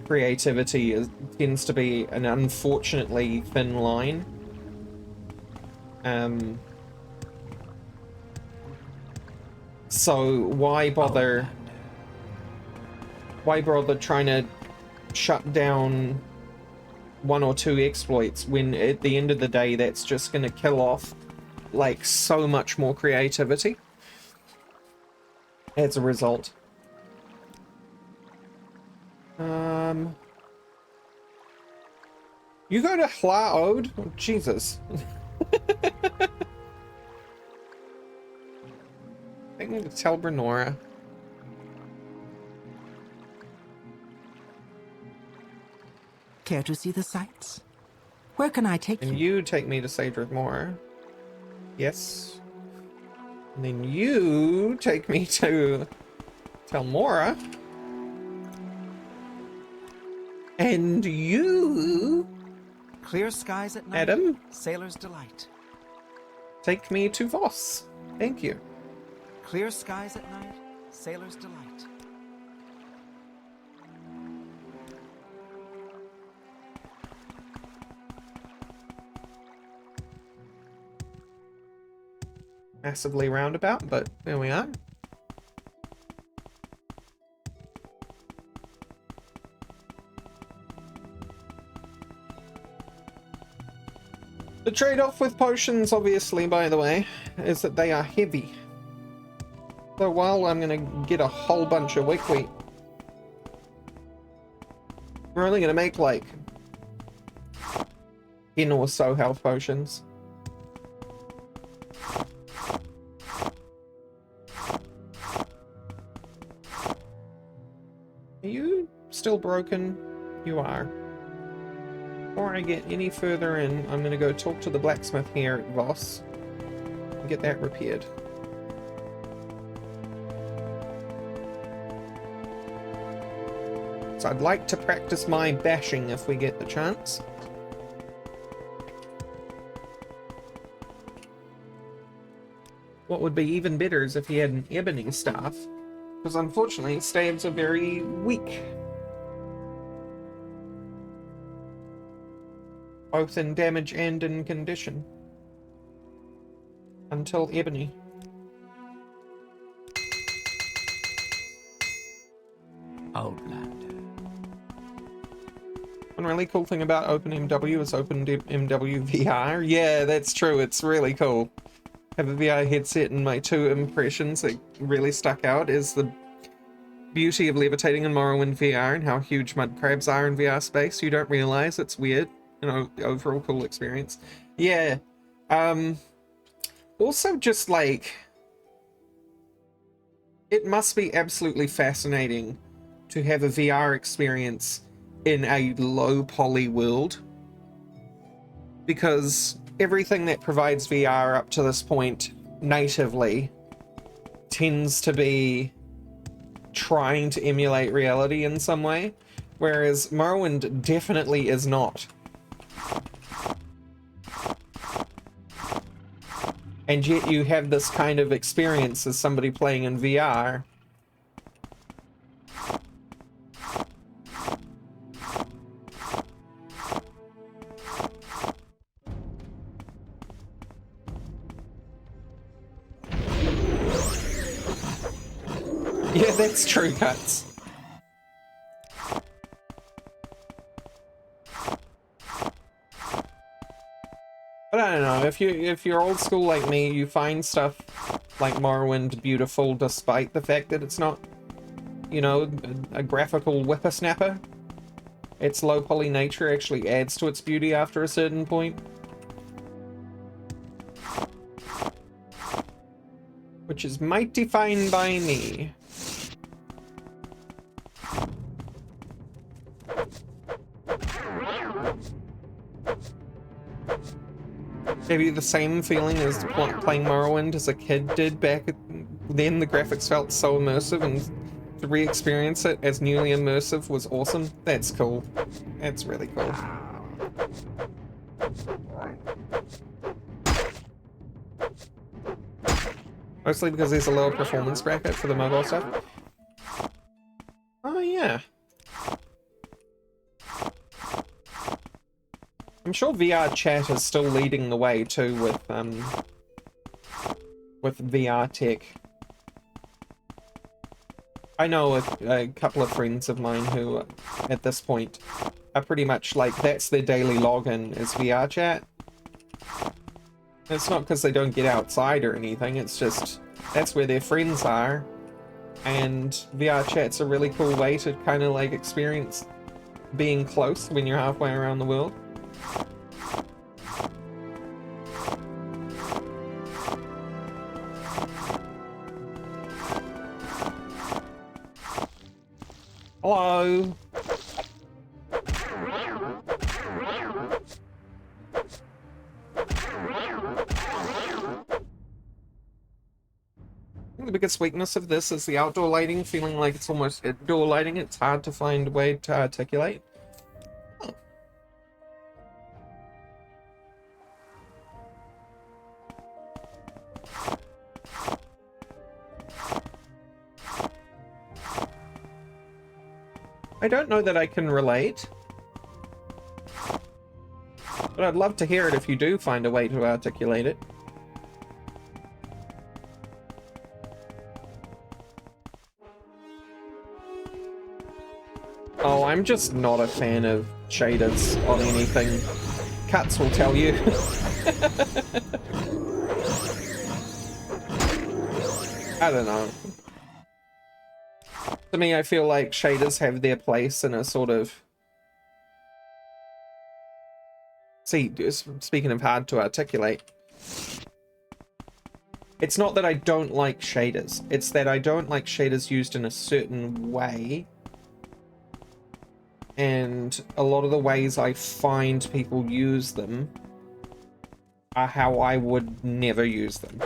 creativity tends to be an unfortunately thin line. So why bother trying to shut down 1 or 2 exploits when at the end of the day that's just going to kill off like so much more creativity? as a result. You go to Hlaod? Oh, Jesus. Take me to tell Brenora. Care to see the sights? Where can I take And you? you take me to Sadrith Mora. Yes. And then you take me to Telmora. And you, Clear skies at night. Adam, Sailor's delight. take me to Voss. Thank you. Clear skies at night. Sailor's delight. Massively roundabout, but there we are. The trade-off with potions, obviously, by the way, is that they are heavy. So while I'm gonna get a whole bunch of wheat, we're only gonna make like 10 or so health potions. Are you still broken? You are. Before I get any further in, I'm going to go talk to the blacksmith here at Voss and get that repaired. So I'd like to practice my bashing if we get the chance. What would be even better is if he had an ebony staff, because unfortunately staves are very weak. Both in damage and in condition. Until ebony. Outlander. One really cool thing about OpenMW is OpenMW VR. Yeah, that's true. It's really cool. Have a VR headset, and my two impressions that really stuck out is the beauty of levitating in Morrowind VR and how huge mud crabs are in VR space. You don't realize it's weird. You know, overall cool experience. Yeah. Also just like, it must be absolutely fascinating to have a VR experience in a low poly world, because everything that provides VR up to this point natively tends to be trying to emulate reality in some way, whereas Morrowind definitely is not. And yet you have this kind of experience as somebody playing in VR. Yeah, that's true, Cuts. But I don't know, if you're old school like me, you find stuff like Morrowind beautiful despite the fact that it's not, you know, a graphical whippersnapper. Its low poly nature actually adds to its beauty after a certain point. Which is mighty fine by me. Maybe the same feeling as playing Morrowind as a kid did back then. The graphics felt so immersive, and to re-experience it as newly immersive was awesome. That's cool. That's really cool. Mostly because there's a lower performance bracket for the mobile stuff. Oh yeah. I'm sure VR chat is still leading the way too with VR tech. I know a couple of friends of mine who, at this point, are pretty much like, that's their daily login is VR chat. It's not because they don't get outside or anything, it's just, that's where their friends are. And VR chat's a really cool way to kind of like experience being close when you're halfway around the world. Hello. The biggest weakness of this is the outdoor lighting, feeling like it's almost indoor lighting. It's hard to find a way to articulate. Oh. I don't know that I can relate, but I'd love to hear it if you do find a way to articulate it. Oh, I'm just not a fan of shaders on anything. Cuts will tell you. I don't know. To me, I feel like shaders have their place in a sort of... See, speaking of hard to articulate, it's not that I don't like shaders. It's that I don't like shaders used in a certain way. And a lot of the ways I find people use them are how I would never use them.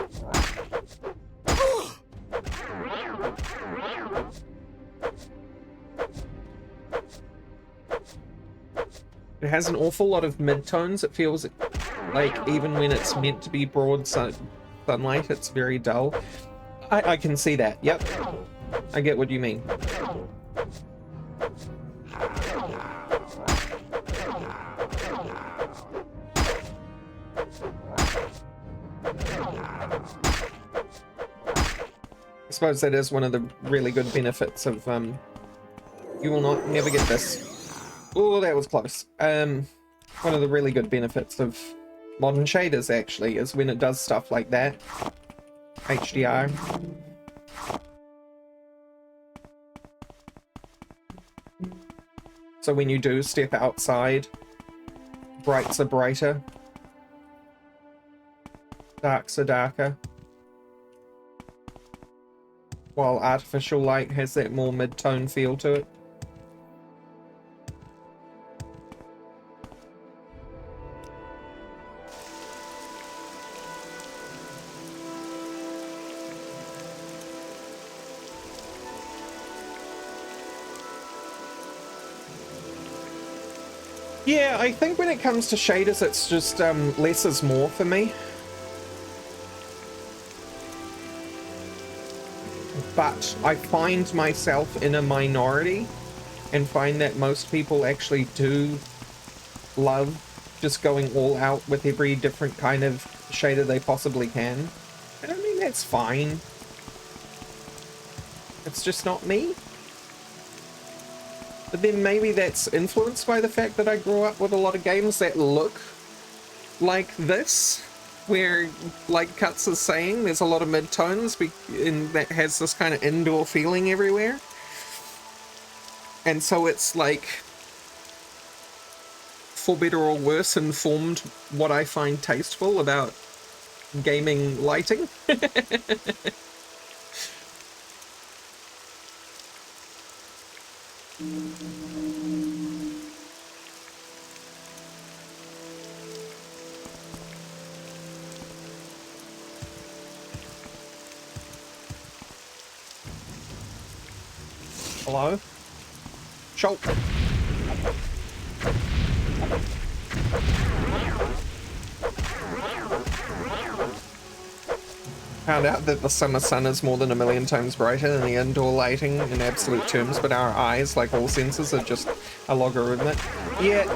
It has an awful lot of midtones. It feels like even when it's meant to be broad sunlight, it's very dull. I can see that. Yep. I get what you mean. I suppose that is one of the really good benefits of, you will never get this. Oh, that was close. One of the really good benefits of modern shaders, actually, is when it does stuff like that. HDR. So when you do step outside, brights are brighter. Darks are darker. While artificial light has that more mid-tone feel to it. Yeah, I think when it comes to shaders, it's just less is more for me. But I find myself in a minority and find that most people actually do love just going all out with every different kind of shader they possibly can. And I mean, that's fine. It's just not me. But then maybe that's influenced by the fact that I grew up with a lot of games that look like this, where, like Cuts is saying, there's a lot of mid-tones and that has this kind of indoor feeling everywhere. And so it's like, for better or worse, informed what I find tasteful about gaming lighting. Hello? Shulk. Found out that the summer sun is more than 1,000,000 times brighter than the indoor lighting in absolute terms, but our eyes, like all senses, are just a logarithmic. Yeah,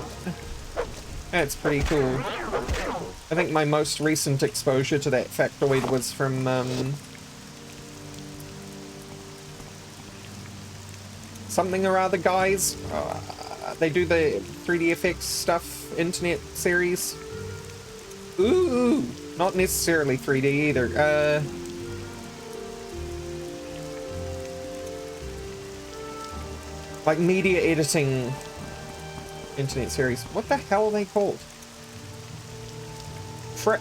that's pretty cool. I think my most recent exposure to that factoid was from, something or other guys. They do the 3DFX stuff, internet series. Ooh, not necessarily 3D either. like media editing internet series. What the hell are they called? Frick.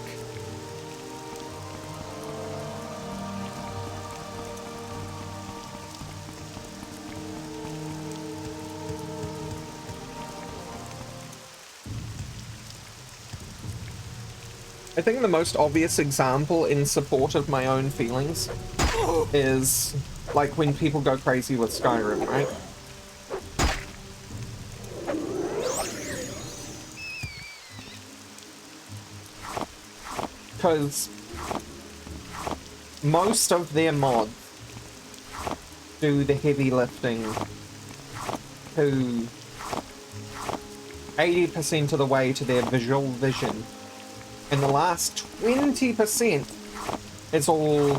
I think the most obvious example in support of my own feelings is like when people go crazy with Skyrim, right? Because most of their mods do the heavy lifting to 80% of the way to their visual vision. And the last 20% is all...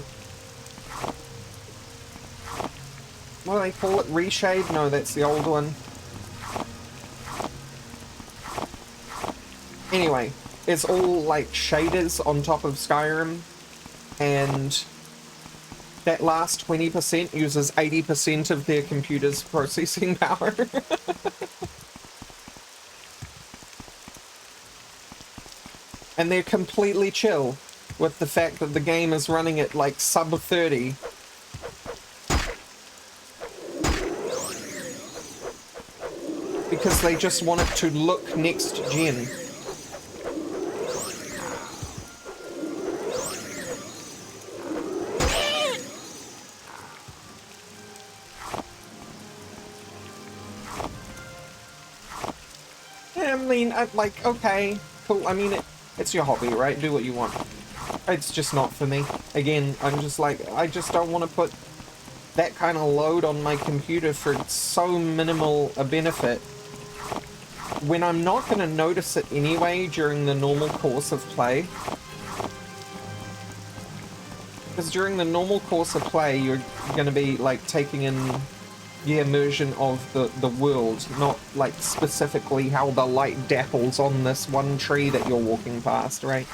what do they call it? Reshade? No, that's the old one. Anyway, it's all like shaders on top of Skyrim, and that last 20% uses 80% of their computer's processing power. And they're completely chill with the fact that the game is running at like sub 30. Because they just want it to look next gen. I mean, like, okay, cool. I mean, it's your hobby, right? Do what you want. It's just not for me. Again, I'm just like, I just don't want to put that kind of load on my computer for so minimal a benefit when I'm not going to notice it anyway during the normal course of play. Because during the normal course of play, you're going to be, like, taking in the immersion of the world, not, like, specifically how the light dapples on this one tree that you're walking past, right?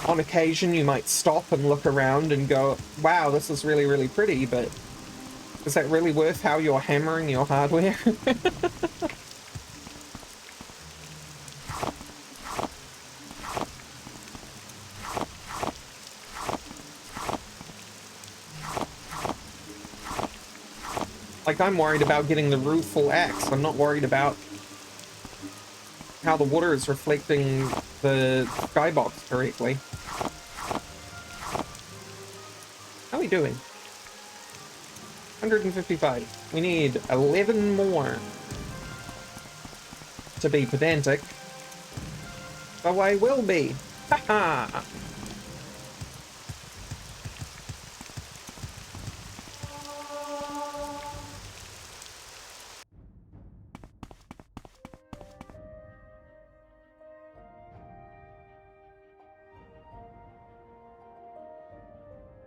On occasion, you might stop and look around and go, wow, this is really, really pretty, but is that really worth how you're hammering your hardware? Like, I'm worried about getting the roof full axe. I'm not worried about how the water is reflecting the skybox correctly. How are we doing? 155. We need 11 more to be pedantic. So I will be. Haha!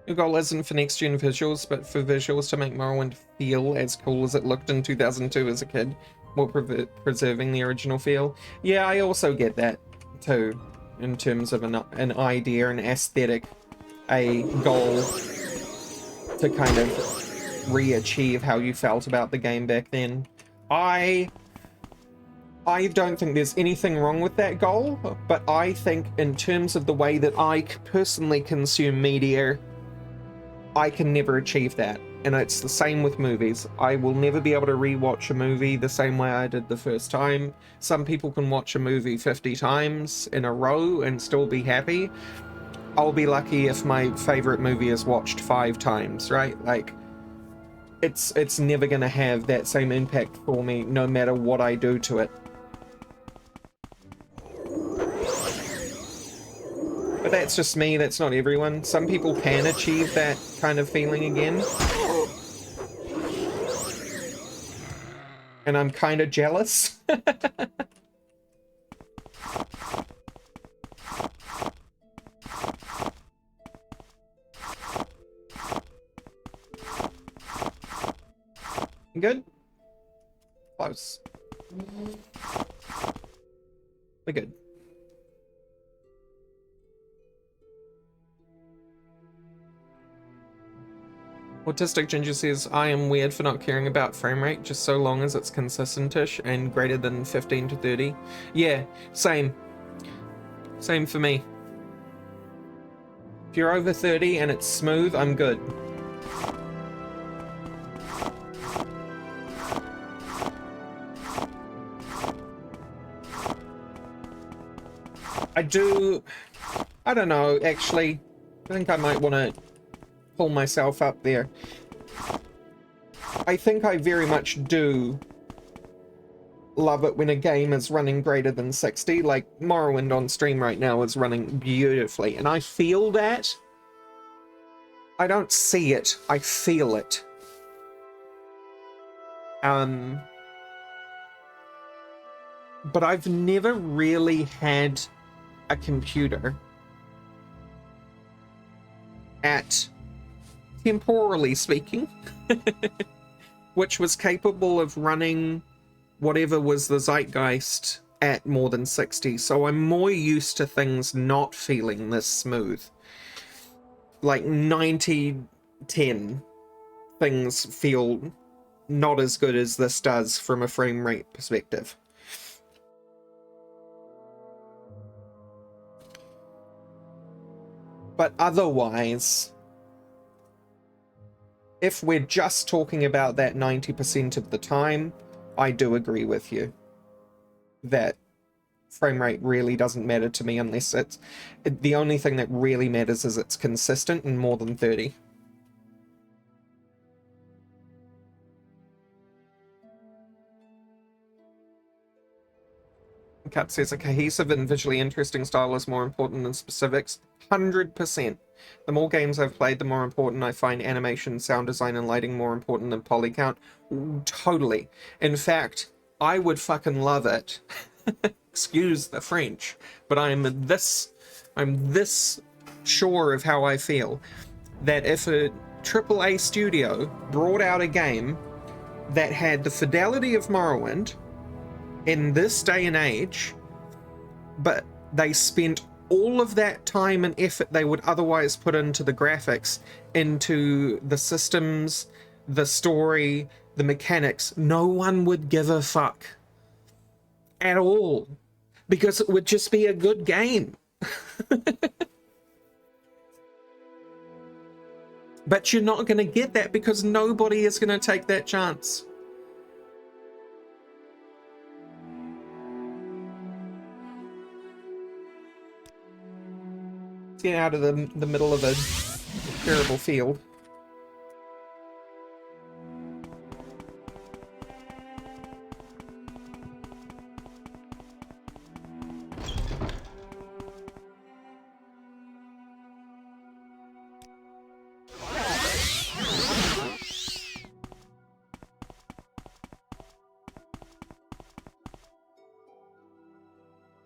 Your goal isn't for next-gen visuals, but for visuals to make Morrowind feel as cool as it looked in 2002 as a kid, while preserving the original feel. Yeah, I also get that, too, in terms of an idea, an aesthetic, a goal to kind of re-achieve how you felt about the game back then. I don't think there's anything wrong with that goal, but I think in terms of the way that I personally consume media, I can never achieve that. And it's the same with movies. I will never be able to rewatch a movie the same way I did the first time. Some people can watch a movie 50 times in a row and still be happy. I'll be lucky if my favorite movie is watched 5 times, right? Like, it's never gonna have that same impact for me no matter what I do to it. But that's just me, that's not everyone. Some people can achieve that kind of feeling again. And I'm kind of jealous. Good? Close. We're good. Autistic Ginger says, I am weird for not caring about frame rate, just so long as it's consistent-ish and greater than 15 to 30. Yeah, same. Same for me. If you're over 30 and it's smooth, I'm good. I don't know, actually. I think I might want to pull myself up there. I think I very much do love it when a game is running greater than 60. Like, Morrowind on stream right now is running beautifully, and I feel that. I don't see it, I feel it. But I've never really had a computer at, temporally speaking, which was capable of running whatever was the zeitgeist at more than 60. So I'm more used to things not feeling this smooth. Like 90-10 things feel not as good as this does from a frame rate perspective. But otherwise, if we're just talking about that 90% of the time, I do agree with you that frame rate really doesn't matter to me unless the only thing that really matters is it's consistent and more than 30. Cut says a cohesive and visually interesting style is more important than specifics. 100%. The more games I've played, the more important I find animation, sound design, and lighting more important than poly count. Totally. In fact, I would fucking love it. Excuse the French, but I'm this sure of how I feel, that if a AAA studio brought out a game that had the fidelity of Morrowind in this day and age, but they spent all of that time and effort they would otherwise put into the graphics, into the systems, the story, the mechanics, no one would give a fuck at all, because it would just be a good game. But you're not going to get that because nobody is going to take that chance. Get out of the middle of a terrible field.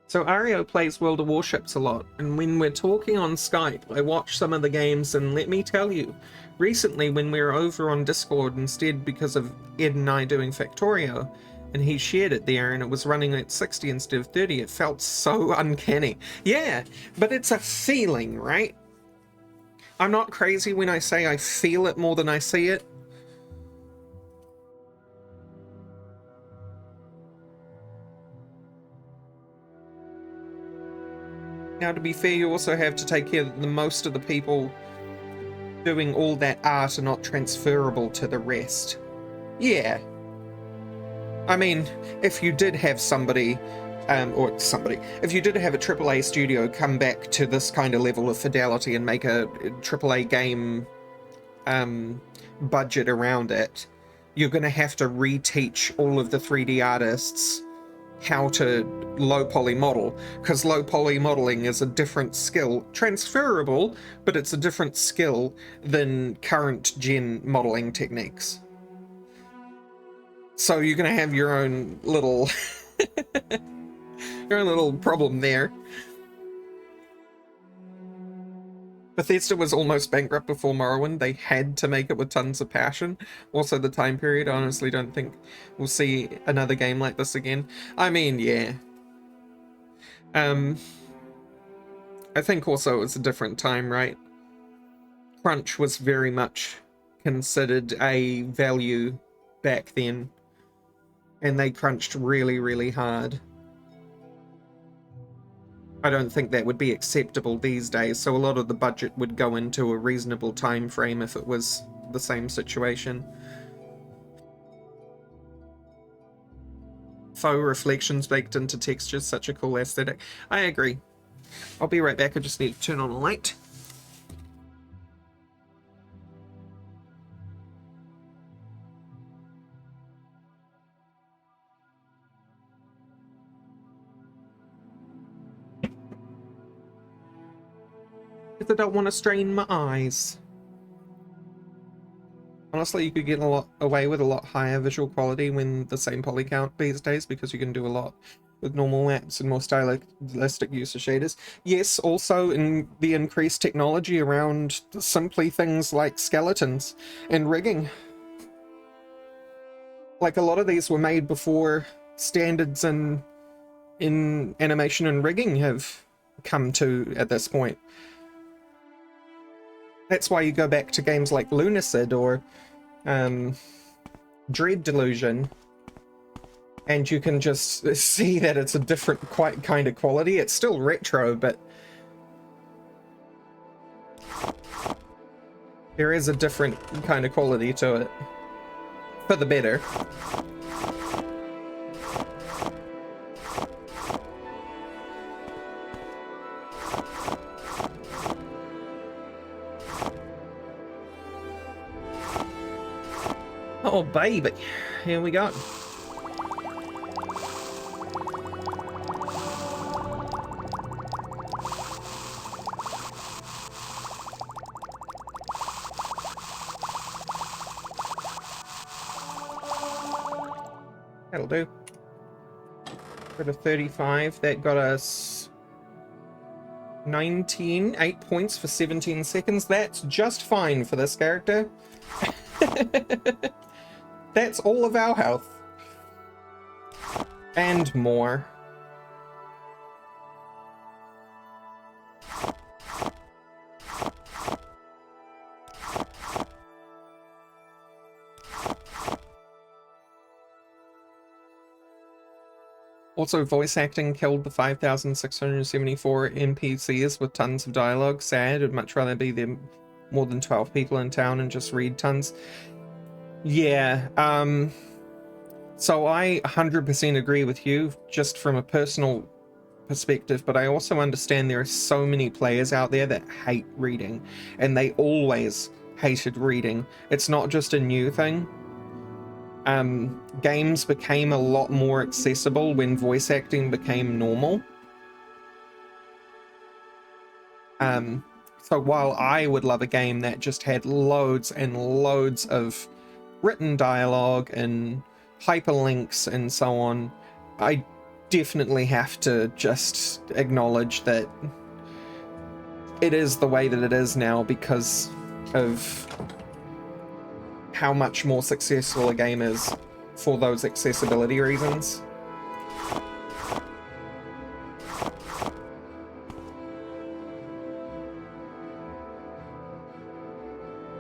So Ario plays World of Warships a lot, and when we're talking on Skype, I watch some of the games, and let me tell you, recently when we were over on Discord instead because of Ed and I doing Factorio, and he shared it there and it was running at 60 instead of 30, it felt so uncanny. Yeah, but it's a feeling, right? I'm not crazy when I say I feel it more than I see it. Now, to be fair, you also have to take care that the most of the people doing all that art are not transferable to the rest. Yeah. I mean, if you did have somebody, if you did have a AAA studio come back to this kind of level of fidelity and make a AAA game budget around it, you're going to have to reteach all of the 3D artists how to low poly model, because low poly modeling is a different skill, transferable, but it's a different skill than current gen modeling techniques. So you're going to have your own little your own little problem there. Bethesda was almost bankrupt before Morrowind. They had to make it with tons of passion. Also, the time period, I honestly don't think we'll see another game like this again. I mean, yeah. I think also it was a different time, right? Crunch was very much considered a value back then, and they crunched really, really hard. I don't think that would be acceptable these days, so a lot of the budget would go into a reasonable time frame if it was the same situation. Faux reflections baked into textures, such a cool aesthetic. I agree. I'll be right back, I just need to turn on a light. Because I don't want to strain my eyes. Honestly, you could get away with a lot higher visual quality when the same poly count these days, because you can do a lot with normal maps and more stylistic use of shaders. Yes, also in the increased technology around simply things like skeletons and rigging. Like, a lot of these were made before standards in animation and rigging have come to at this point. That's why you go back to games like Lunacid or Dread Delusion, and you can just see that it's a different kind of quality. It's still retro, but there is a different kind of quality to it. For the better. Oh baby, here we go. That'll do. Got a 35, that got us 8 points for 17 seconds. That's just fine for this character. That's all of our health. And more. Also, voice acting killed the 5,674 NPCs with tons of dialogue. Sad, I'd much rather be there more than 12 people in town and just read tons. Yeah, so I 100% agree with you, just from a personal perspective, but I also understand there are so many players out there that hate reading, and they always hated reading. It's not just a new thing. Games became a lot more accessible when voice acting became normal. So while I would love a game that just had loads and loads of written dialogue and hyperlinks and so on, I definitely have to just acknowledge that it is the way that it is now because of how much more successful a game is for those accessibility reasons.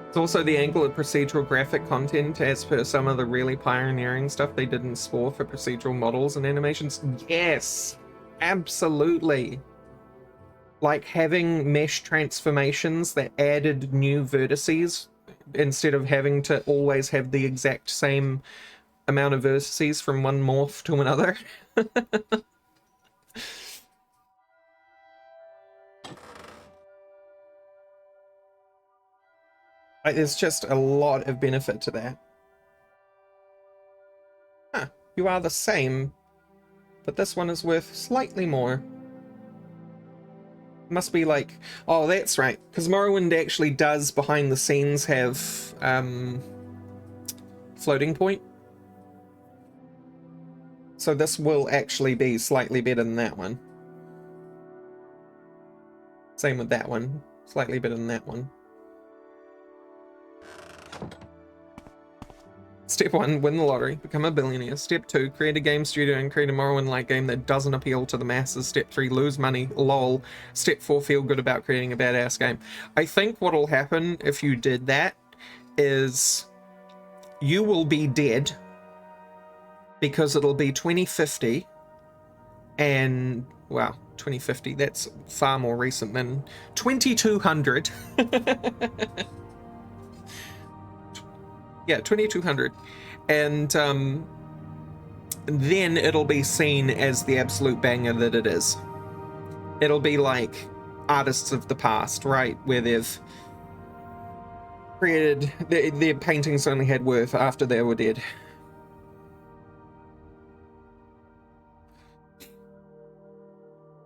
It's also the angle of procedural graphic content, as per some of the really pioneering stuff they did in Spore for procedural models and animations. Yes, absolutely. Like having mesh transformations that added new vertices instead of having to always have the exact same amount of vertices from one morph to another. There's just a lot of benefit to that. Huh, you are the same, but this one is worth slightly more. Must be like, oh, that's right, because Morrowind actually does behind the scenes have floating point. So this will actually be slightly better than that one. Same with that one, slightly better than that one. Step 1, win the lottery, become a billionaire. Step 2, create a game studio and create a Morrowind-like game that doesn't appeal to the masses. Step 3, lose money, lol. Step 4, feel good about creating a badass game. I think what'll happen if you did that is you will be dead because it'll be 2050 and, wow, 2050, that's far more recent than 2200. Yeah, 2200. And then it'll be seen as the absolute banger that it is. It'll be like artists of the past, right? Where they've created, their paintings only had worth after they were dead.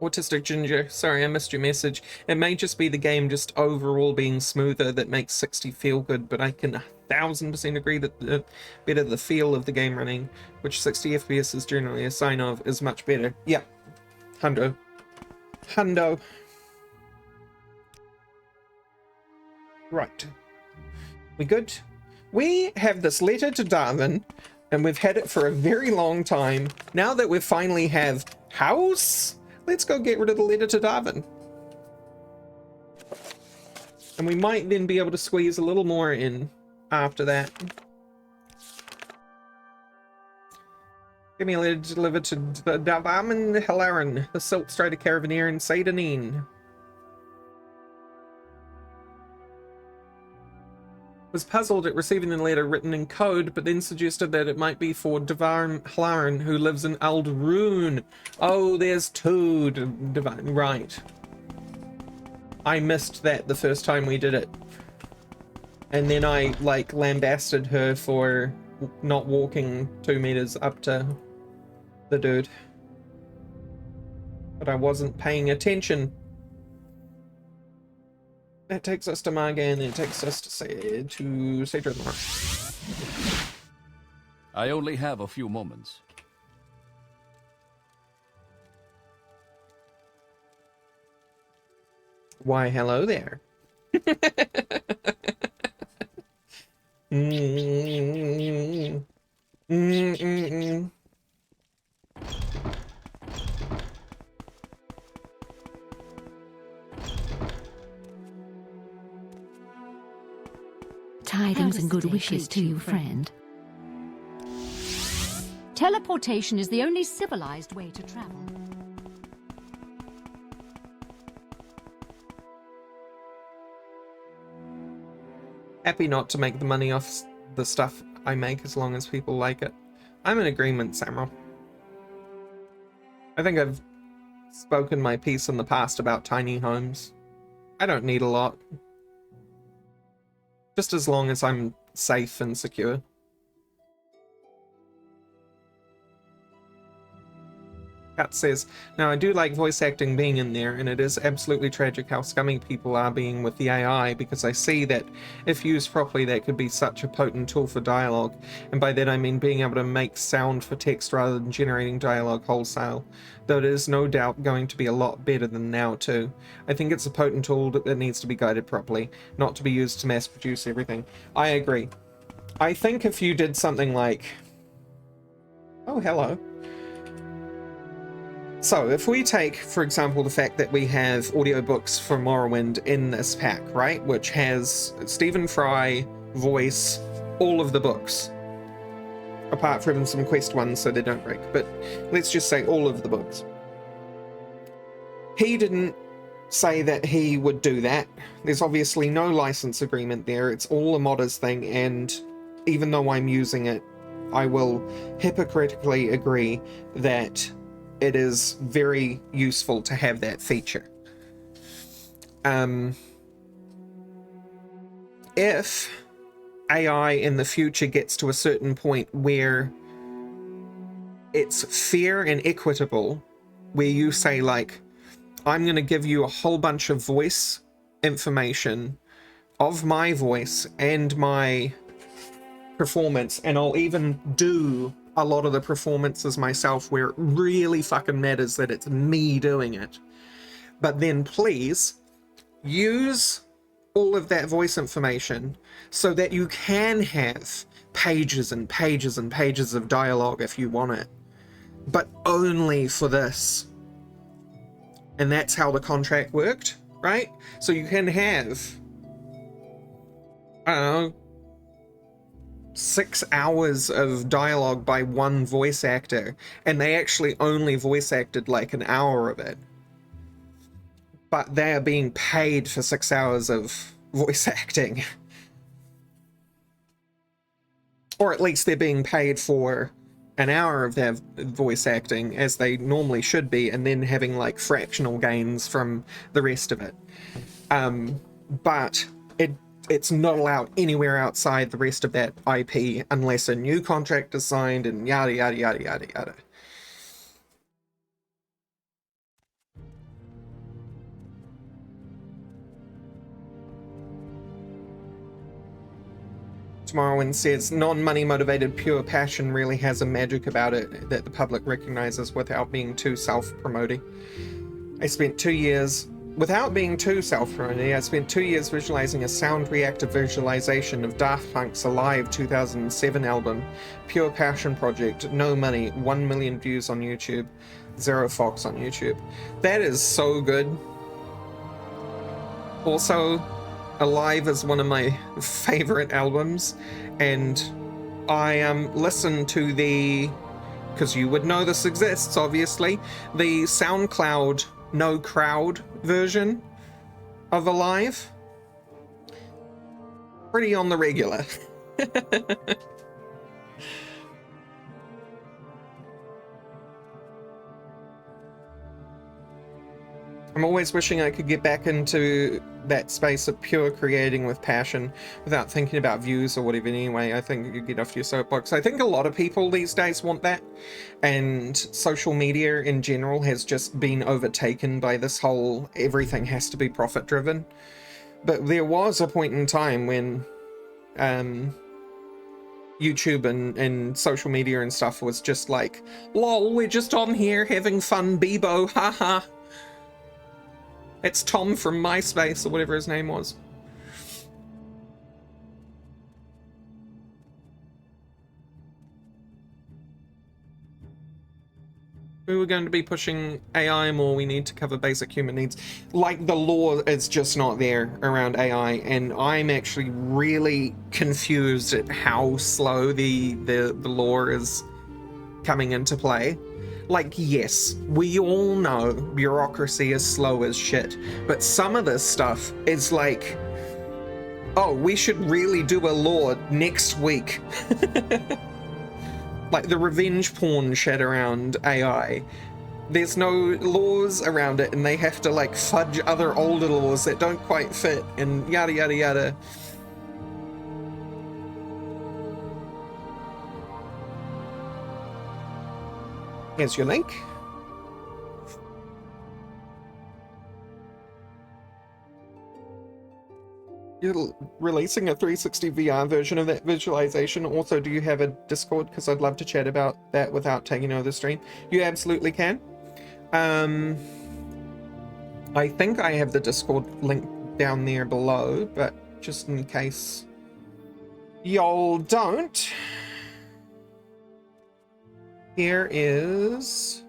Autistic Ginger, sorry I missed your message. It may just be the game just overall being smoother that makes 60 feel good, but I can 1000% agree that the better the feel of the game running, which 60 FPS is generally a sign of, is much better. Yep. Hundo. Right. We good? We have this letter to Darwin, and we've had it for a very long time. Now that we finally have house, let's go get rid of the letter to Darwin. And we might then be able to squeeze a little more in after that. Give me a letter delivered to Darwin Helaran, the Silk Strider Caravaneer in Seidanin. Was puzzled at receiving the letter written in code, but then suggested that it might be for Devar Helaran, who lives in Aldroon. Oh, there's two Divine. Right. I missed that the first time we did it. And then I, like, lambasted her for not walking 2 meters up to the dude. But I wasn't paying attention. That takes us to Margan, and it takes us to Cedra Mark. I only have a few moments. Why, hello there. Tidings and good wishes to you, friend. Teleportation is the only civilized way to travel. Happy not to make the money off the stuff I make as long as people like it. I'm in agreement, Samuel. I think I've spoken my piece in the past about tiny homes. I don't need a lot. Just as long as I'm safe and secure. Kat says, now I do like voice acting being in there, and it is absolutely tragic how scummy people are being with the AI, because I see that if used properly that could be such a potent tool for dialogue, and by that I mean being able to make sound for text rather than generating dialogue wholesale, though it is no doubt going to be a lot better than now too. I think it's a potent tool that needs to be guided properly, not to be used to mass produce everything. I agree. I think if you did something like... Oh, hello. So, if we take, for example, the fact that we have audiobooks for Morrowind in this pack, right? Which has Stephen Fry, voice, all of the books. Apart from some quest ones so they don't break. But let's just say all of the books. He didn't say that he would do that. There's obviously no license agreement there. It's all a modders thing, and even though I'm using it, I will hypocritically agree that it is very useful to have that feature. If AI in the future gets to a certain point where it's fair and equitable, where you say, like, I'm going to give you a whole bunch of voice information of my voice and my performance, and I'll even do a lot of the performances myself where it really fucking matters that it's me doing it. But then please use all of that voice information so that you can have pages and pages and pages of dialogue if you want it, but only for this. And that's how the contract worked, right? So you can have, I don't know, 6 hours of dialogue by one voice actor, and they actually only voice acted like an hour of it. But they are being paid for 6 hours of voice acting. Or at least they're being paid for an hour of their voice acting, as they normally should be, and then having like fractional gains from the rest of it. But it's not allowed anywhere outside the rest of that IP unless a new contract is signed and yada yada yada yada yada. Morrowind says, non-money motivated pure passion really has a magic about it that the public recognizes without being too self-promoting. I spent 2 years, without being too self-promoting, I spent 2 years visualizing a sound reactive visualization of Daft Punk's Alive 2007 album, pure passion project, no money, 1 million views on YouTube, 0 Fox on YouTube. That is so good. Also, Alive is one of my favorite albums, and I listened to the, because you would know this exists obviously, the SoundCloud no crowd version of Alive. Pretty on the regular. I'm always wishing I could get back into that space of pure creating with passion without thinking about views or whatever anyway. I think you get off your soapbox. I think a lot of people these days want that, and social media in general has just been overtaken by this whole everything has to be profit driven. But there was a point in time when YouTube and social media and stuff was just like, lol, we're just on here having fun, Bebo, haha. It's Tom from MySpace, or whatever his name was. We were going to be pushing AI more, we need to cover basic human needs. Like, the law is just not there around AI, and I'm actually really confused at how slow the law is coming into play. Like, yes, we all know bureaucracy is slow as shit, but some of this stuff is like, oh, we should really do a law next week. Like the revenge porn shit around AI. There's no laws around it, and they have to like fudge other older laws that don't quite fit, and yada yada yada. Here's your link. You're releasing a 360 VR version of that visualization. Also, do you have a Discord? Because I'd love to chat about that without taking over the stream. You absolutely can. I think I have the Discord link down there below, but just in case y'all don't, here is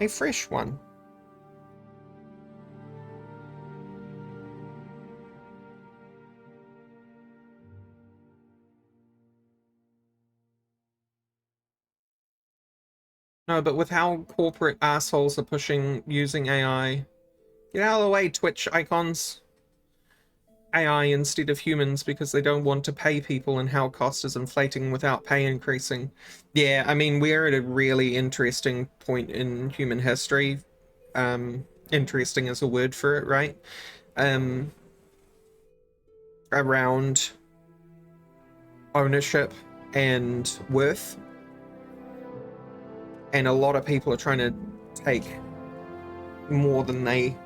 a fresh one. No, but with how corporate assholes are pushing using AI, get out of the way, Twitch icons. AI instead of humans because they don't want to pay people, and how cost is inflating without pay increasing. Yeah, I mean, we're at a really interesting point in human history. Interesting is a word for it, right? Around ownership and worth. And a lot of people are trying to take more than they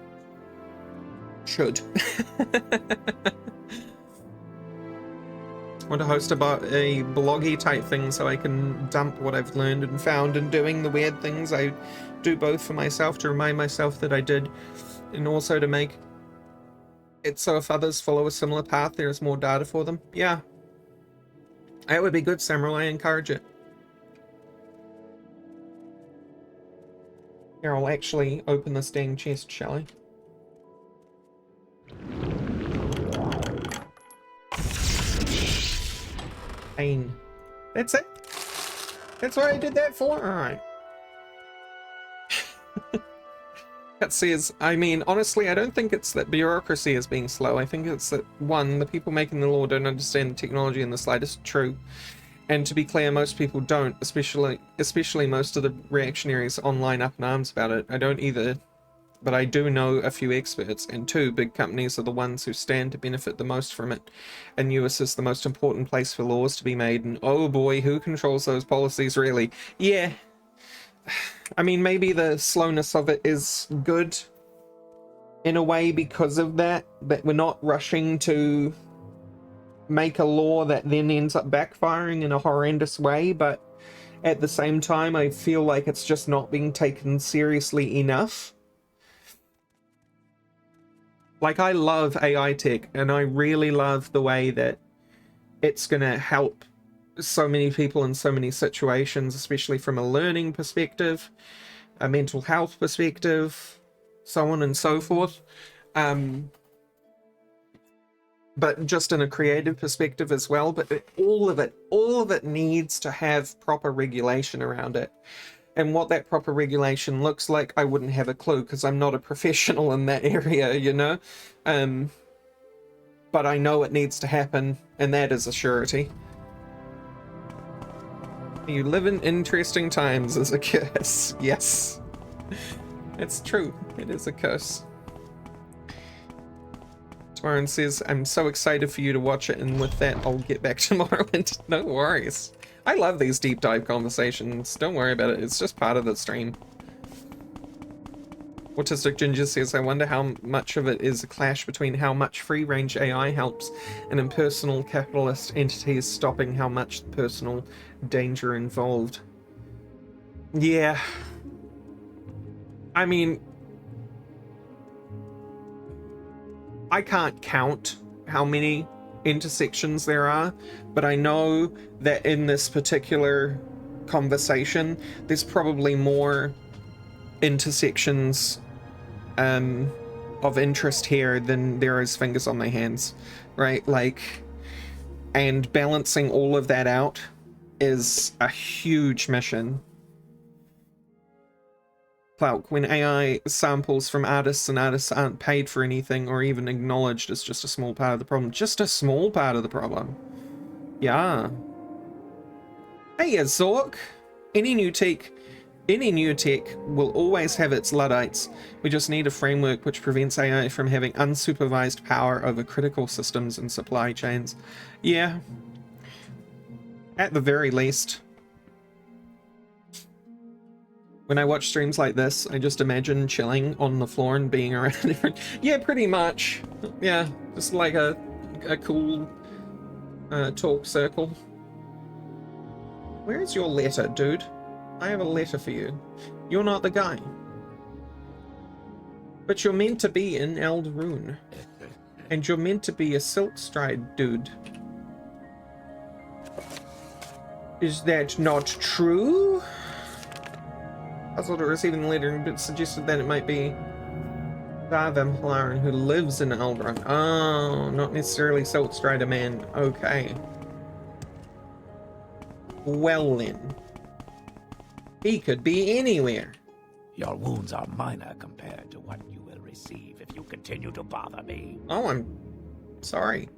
should. I want to host about a bloggy type thing so I can dump what I've learned and found and doing the weird things I do, both for myself to remind myself that I did, and also to make it so if others follow a similar path there is more data for them. Yeah, that would be good, Samurai. I encourage it. Here, I'll actually open this dang chest, shall I? Pain. That's it? That's what I did that for? Alright. That says, I mean, honestly, I don't think it's that bureaucracy is being slow. I think it's that, one, the people making the law don't understand the technology in the slightest. True. And to be clear, most people don't, especially most of the reactionaries online up in arms about it. I don't either, but I do know a few experts, and two, big companies are the ones who stand to benefit the most from it. And US is the most important place for laws to be made, and oh boy, who controls those policies really? Yeah. I mean, maybe the slowness of it is good in a way because of that we're not rushing to make a law that then ends up backfiring in a horrendous way, but at the same time, I feel like it's just not being taken seriously enough. Like, I love AI tech, and I really love the way that it's gonna help so many people in so many situations, especially from a learning perspective, a mental health perspective, so on and so forth. But just in a creative perspective as well. But all of it needs to have proper regulation around it. And what that proper regulation looks like, I wouldn't have a clue because I'm not a professional in that area, you know? But I know it needs to happen, and that is a surety. You live in interesting times as a curse. Yes. It's true. It is a curse. Tomorrow says, I'm so excited for you to watch it, and with that, I'll get back to Morrowind. No worries. I love these deep dive conversations. Don't worry about it. It's just part of the stream. Autistic Ginger says, I wonder how much of it is a clash between how much free-range AI helps and impersonal capitalist entities stopping how much personal danger involved. Yeah. I mean, I can't count how many intersections there are, but I know that in this particular conversation, there's probably more intersections of interest here than there is fingers on my hands, right? Like, and balancing all of that out is a huge mission. Clouk, when AI samples from artists and artists aren't paid for anything or even acknowledged, it's just a small part of the problem. Just a small part of the problem. Yeah. Hey, Zork. Any new tech will always have its Luddites. We just need a framework which prevents AI from having unsupervised power over critical systems and supply chains. Yeah. At the very least. When I watch streams like this, I just imagine chilling on the floor and being around different... Yeah, pretty much. Yeah, just like a cool talk circle. Where's your letter, dude? I have a letter for you. You're not the guy. But you're meant to be in Eldraune. And you're meant to be a Silkstride dude. Is that not true? Puzzled at receiving the letter, but suggested that it might be Varvampalaran who lives in Eldraune. Oh, not necessarily Silkstrider man. Okay. Well then. He could be anywhere. Your wounds are minor compared to what you will receive if you continue to bother me. Oh, I'm sorry.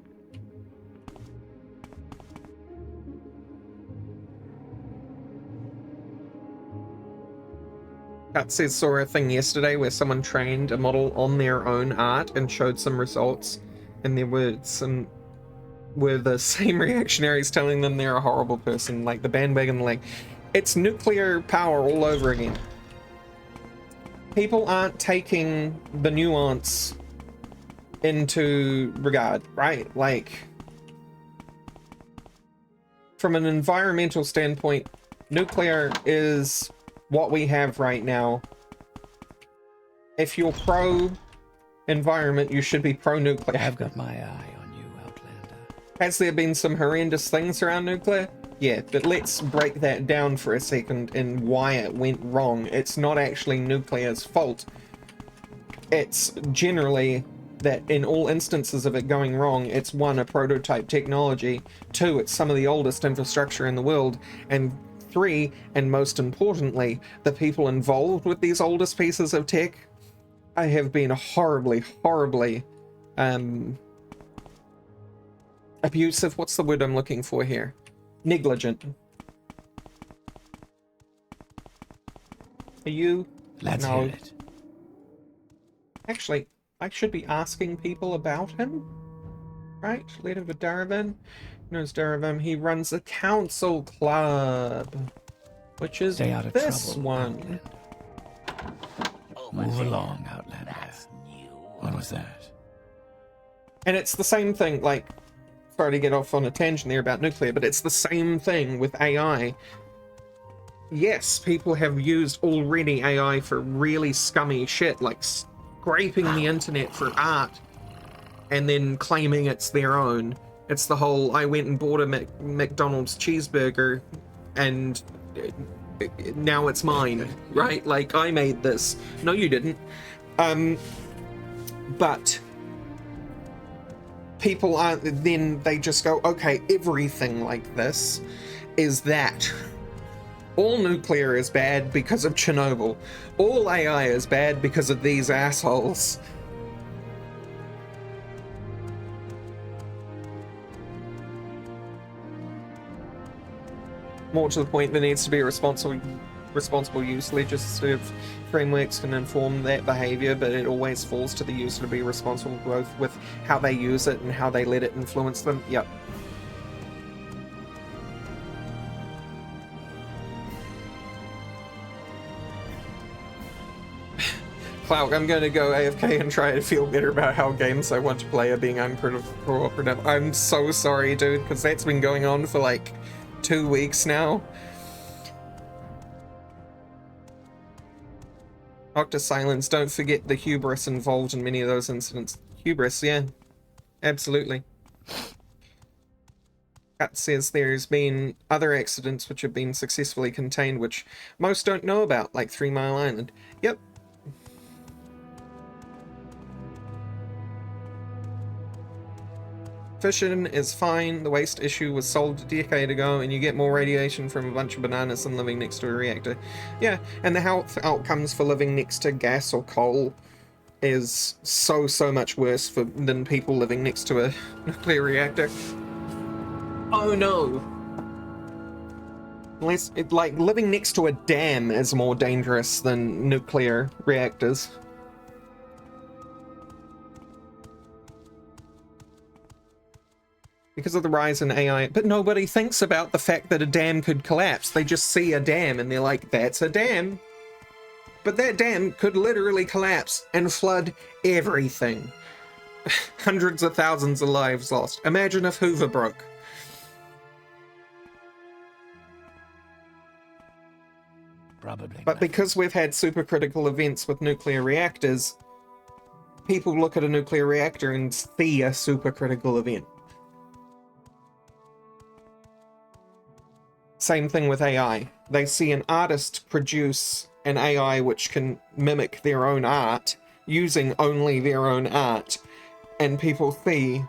Kat says saw a thing yesterday where someone trained a model on their own art and showed some results, and there were the same reactionaries telling them they're a horrible person, like the bandwagon, like it's nuclear power all over again. People aren't taking the nuance into regard, right? Like, from an environmental standpoint, nuclear is what we have right now. If you're pro-environment, you should be pro-nuclear. I've got my eye on you, Outlander. Has there been some horrendous things around nuclear? Yeah, but let's break that down for a second and why it went wrong. It's not actually nuclear's fault. It's generally that in all instances of it going wrong, it's one, a prototype technology, two, it's some of the oldest infrastructure in the world, and three, and most importantly, the people involved with these oldest pieces of tech have been horribly, horribly abusive. What's the word I'm looking for here? Negligent. Are you? Let's No. hear it. Actually, I should be asking people about him, right? Leader of Daravan. Knows Daravan. He runs a council club, which is Stay out of this trouble, one. Move along, Outlander. What was that? And it's the same thing, like, sorry to get off on a tangent there about nuclear, but it's the same thing with AI. Yes, people have used already AI for really scummy shit, like scraping the internet for art and then claiming it's their own. It's the whole, I went and bought a McDonald's cheeseburger and now it's mine, right? Like, I made this. No, you didn't. But people aren't, then they just go, okay, everything like this is that. All nuclear is bad because of Chernobyl. All AI is bad because of these assholes. More to the point, there needs to be responsible use. Legislative frameworks can inform that behavior, but it always falls to the user to be responsible both with how they use it and how they let it influence them. Yep. Cloud, I'm going to go AFK and try to feel better about how games I want to play are being uncooperative. I'm so sorry, dude, because that's been going on for like 2 weeks now. Dr. Silence, don't forget the hubris involved in many of those incidents. Hubris, yeah. Absolutely. Kat says there's been other accidents which have been successfully contained, which most don't know about, like 3 Mile Island. Yep. Fission is fine. The waste issue was solved a decade ago, and you get more radiation from a bunch of bananas than living next to a reactor. Yeah, and the health outcomes for living next to gas or coal is so much worse than people living next to a nuclear reactor. Oh no! Like, living next to a dam is more dangerous than nuclear reactors. Because of the rise in AI, but nobody thinks about the fact that a dam could collapse. They just see a dam and they're like, that's a dam. But that dam could literally collapse and flood everything. Hundreds of thousands of lives lost. Imagine if Hoover broke. Probably. But because we've had supercritical events with nuclear reactors, people look at a nuclear reactor and see a supercritical event. Same thing with AI. They see an artist produce an AI which can mimic their own art, using only their own art, and people see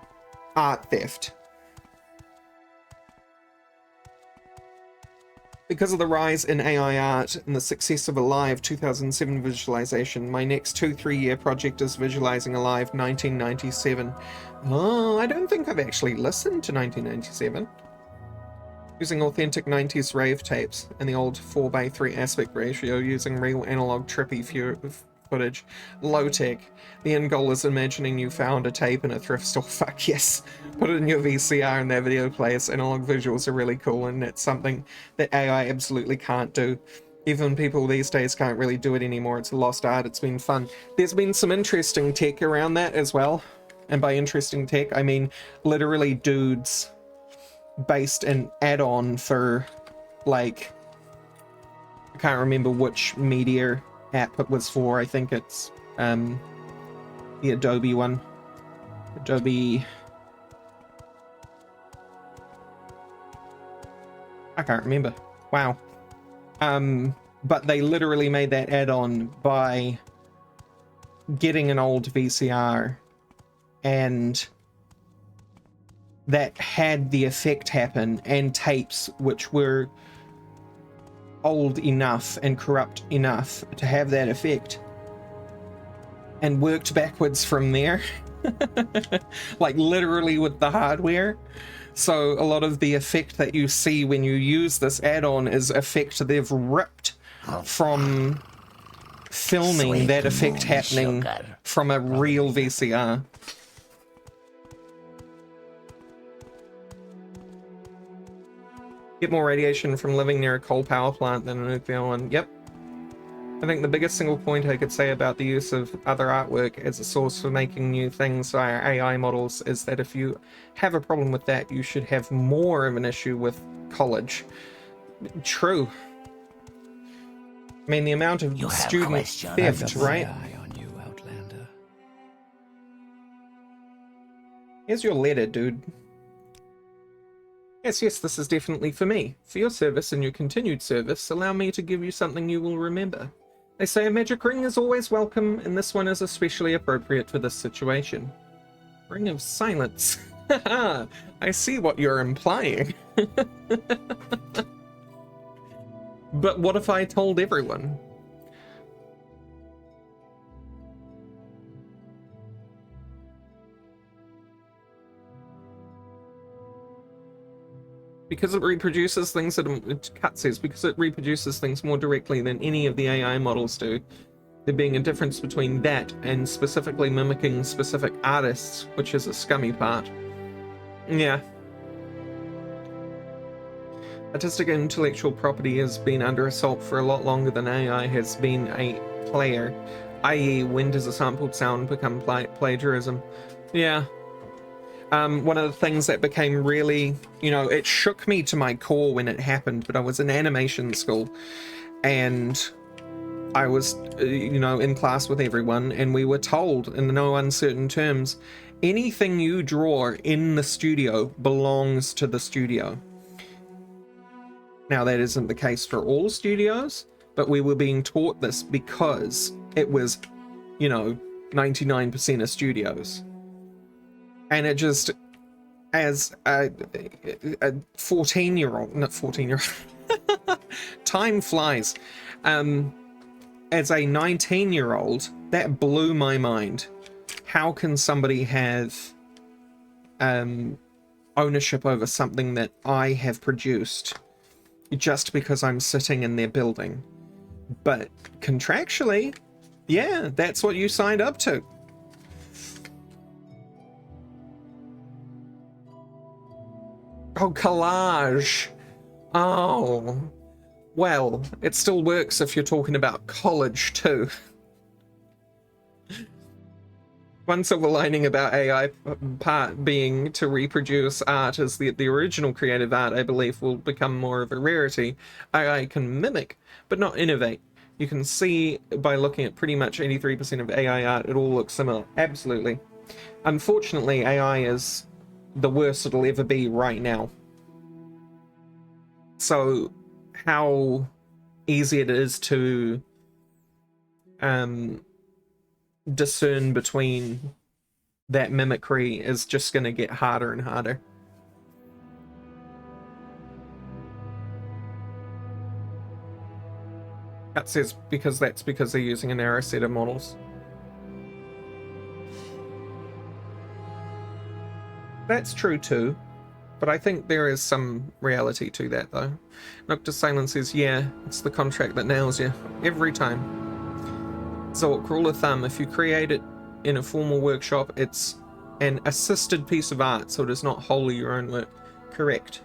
art theft. Because of the rise in AI art and the success of Alive 2007 visualization, my next 2-3 year project is visualizing Alive 1997. Oh, I don't think I've actually listened to 1997. Using authentic 90s rave tapes and the old 4:3 aspect ratio, using real analog trippy footage. Low tech. The end goal is imagining you found a tape in a thrift store. Fuck yes. Put it in your VCR and their video players. Analog visuals are really cool, and it's something that AI absolutely can't do. Even people these days can't really do it anymore. It's a lost art. It's been fun. There's been some interesting tech around that as well. And by interesting tech, I mean literally dudes based an add-on for, like, I can't remember which media app it was for. I think it's the Adobe one. Adobe, I can't remember. Wow. But they literally made that add-on by getting an old VCR and that had the effect happen, and tapes which were old enough and corrupt enough to have that effect, and worked backwards from there. Like literally with the hardware. So a lot of the effect that you see when you use this add-on is effect they've ripped from filming Sweet that effect moon happening sugar. from a real VCR. Get more radiation from living near a coal power plant than a nuclear one. Yep. I think the biggest single point I could say about the use of other artwork as a source for making new things via AI models is that if you have a problem with that, you should have more of an issue with college. True. I mean, the amount of student theft, right? Eye on you, Outlander. Here's your letter, dude. Yes, this is definitely for me. For your service and your continued service, allow me to give you something you will remember. They say a magic ring is always welcome, and this one is especially appropriate for this situation. Ring of Silence. Haha, I see what you're implying. But what if I told everyone? Because it reproduces things Cut says, because it reproduces things more directly than any of the AI models do, there being a difference between that and specifically mimicking specific artists, which is a scummy part. Yeah. Artistic and intellectual property has been under assault for a lot longer than AI has been a player, i.e. when does a sampled sound become plagiarism? Yeah. One of the things that became really, it shook me to my core when it happened, but I was in animation school and I was, in class with everyone, and we were told in no uncertain terms, anything you draw in the studio belongs to the studio. Now, that isn't the case for all studios, but we were being taught this because it was, 99% of studios. And it just, as a 14-year-old, not 14-year-old, time flies. As a 19-year-old, that blew my mind. How can somebody have ownership over something that I have produced just because I'm sitting in their building? But contractually, yeah, that's what you signed up to. Oh, collage. Oh. Well, it still works if you're talking about college too. One silver lining about AI part being to reproduce art is that the original creative art, I believe, will become more of a rarity. AI can mimic, but not innovate. You can see by looking at pretty much 83% of AI art, it all looks similar. Absolutely. Unfortunately, AI is the worst it'll ever be right now. So how easy it is to discern between that mimicry is just going to get harder and harder. Kat says because they're using a narrow set of models. That's true too, but I think there is some reality to that though. Noctis Silence says, yeah, it's the contract that nails you every time. So rule of thumb, if you create it in a formal workshop, it's an assisted piece of art, so it is not wholly your own work. Correct.